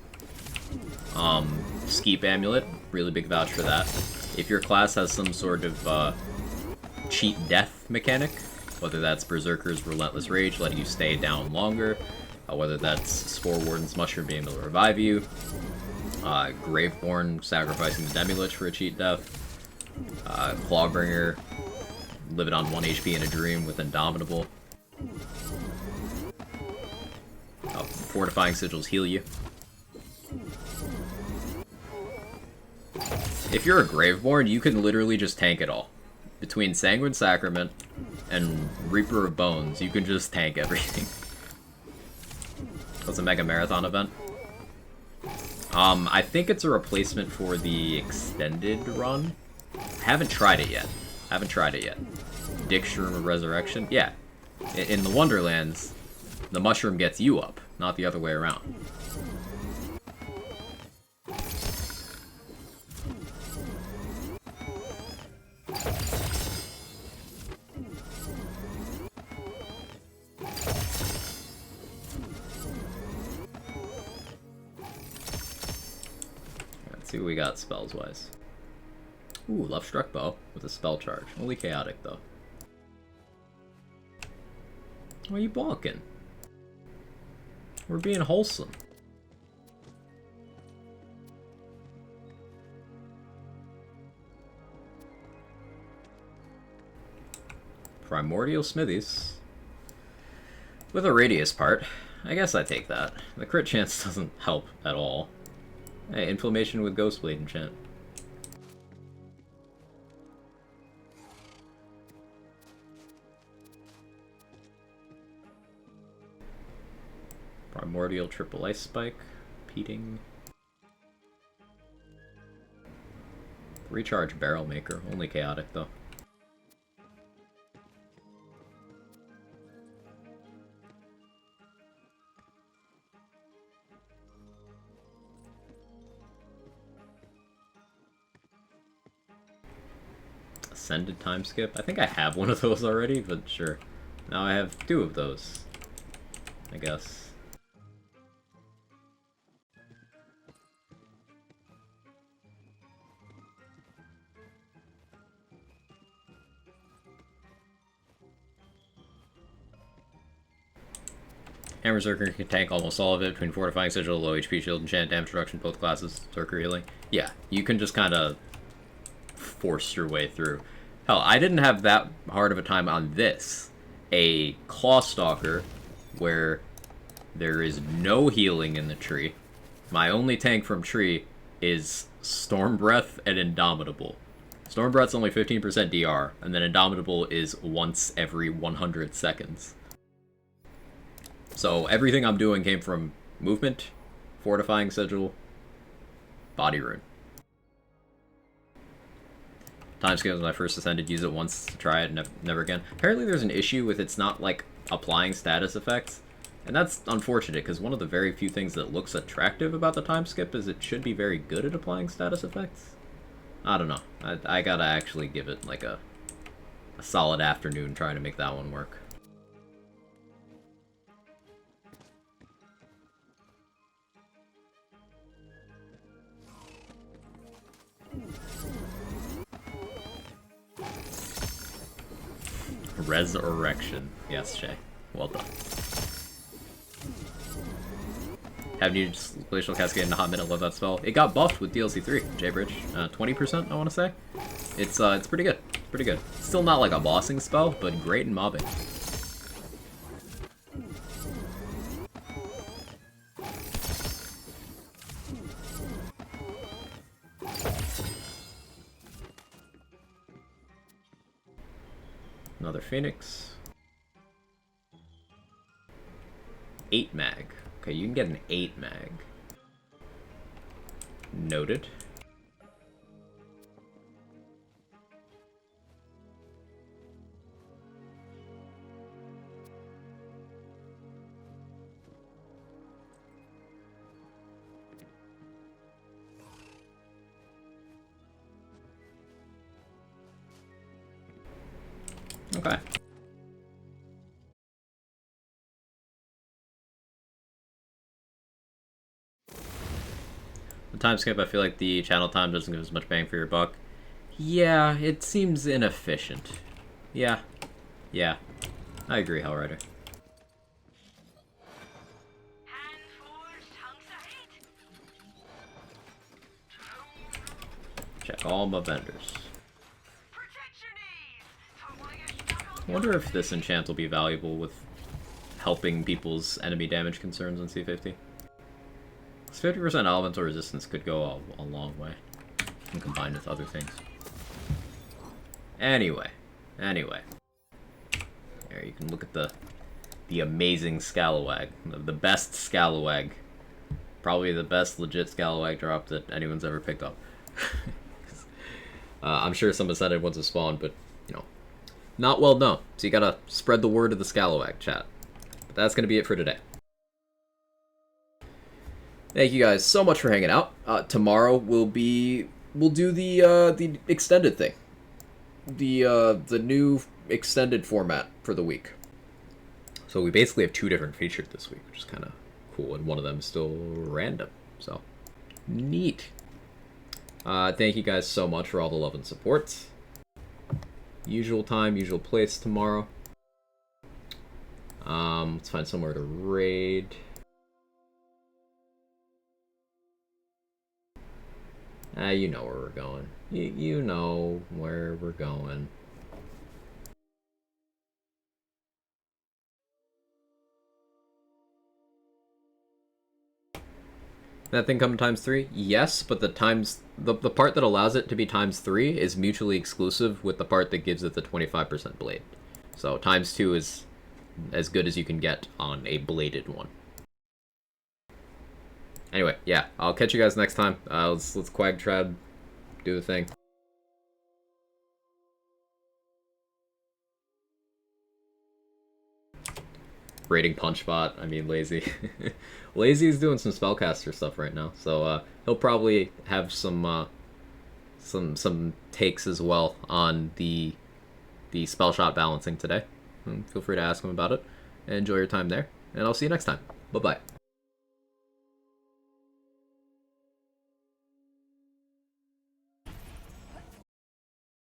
Skeep Amulet, really big vouch for that. If your class has some sort of cheat death mechanic, whether that's Berserker's Relentless Rage letting you stay down longer, whether that's Spore Warden's Mushroom being able to revive you, Graveborn sacrificing the Demilich for a cheat death, Clawbringer living on 1 HP in a dream with Indomitable. Fortifying Sigils heal you. If you're a Graveborn, you can literally just tank it all. Between Sanguine Sacrament and Reaper of Bones, you can just tank everything. That's a Mega Marathon event. I think it's a replacement for the extended run. Haven't tried it yet. Dickshroom of Resurrection? Yeah. In the Wonderlands, the mushroom gets you up, not the other way around. Let's see what we got spells-wise. Ooh, Love Struck Bow with a spell charge. Only chaotic, though. Why are you balking? We're being wholesome. Primordial Smithies. With a radius part. I guess I take that. The crit chance doesn't help at all. Hey, Inflammation with Ghostblade enchant. Primordial Triple Ice Spike. Peating. Recharge Barrel Maker. Only chaotic, though. Ascended Time Skip. I think I have one of those already, but sure. Now I have 2 of those, I guess. Hammer Berserker can tank almost all of it between Fortifying Sigil, low HP shield, enchant, damage reduction, both classes, Berserker healing. Yeah, you can just kind of force your way through. Hell, I didn't have that hard of a time on this. A Clawstalker, where there is no healing in the tree. My only tank from tree is Storm Breath and Indomitable. Storm Breath's only 15% DR, and then Indomitable is once every 100 seconds. So everything I'm doing came from movement, Fortifying Sigil, Body Rune. Time Skip was when I first ascended, use it once to try it, never again. Apparently there's an issue with it's not, like, applying status effects. And that's unfortunate, because one of the very few things that looks attractive about the Time Skip is it should be very good at applying status effects. I don't know. I gotta actually give it, like, a solid afternoon trying to make that one work. Resurrection. Yes, Shay. Well done. Haven't used Glacial Cascade in a hot minute. Love that spell. It got buffed with DLC 3, J-Bridge. 20%, I want to say. It's pretty good. Pretty good. Still not like a bossing spell, but great in mobbing. Another Phoenix. 8 mag. Okay, you can get an 8 mag. Noted. Okay. The time skip, I feel like the channel time doesn't give as much bang for your buck. Yeah, it seems inefficient. Yeah. Yeah. I agree, Hellrider. Check all my vendors. I wonder if this enchant will be valuable with helping people's enemy damage concerns on C50. 50% elemental resistance could go a long way when combined with other things. Anyway. There you can look at the amazing Scalawag. The best Scalawag. Probably the best legit Scalawag drop that anyone's ever picked up. I'm sure some ascended ones have spawned, but, you know, not well known. So you gotta spread the word of the Scalawag, chat. But that's gonna be it for today. Thank you guys so much for hanging out. Tomorrow we'll do the extended thing. The new extended format for the week. So we basically have 2 different featured this week, which is kind of cool, and one of them is still random. So neat. Thank you guys so much for all the love and support. Usual time, usual place tomorrow. Let's find somewhere to raid. You know where we're going. You know where we're going. That thing come ×3? Yes, but the part that allows it to be ×3 is mutually exclusive with the part that gives it the 25% blade. So ×2 is as good as you can get on a bladed one. Anyway, yeah, I'll catch you guys next time. Let's Quag Trad do the thing. Raiding Punchbot, I mean Lazy. Lazy is doing some spellcaster stuff right now, so he'll probably have some takes as well on the spell shot balancing today. Feel free to ask him about it. And enjoy your time there, and I'll see you next time. Bye bye.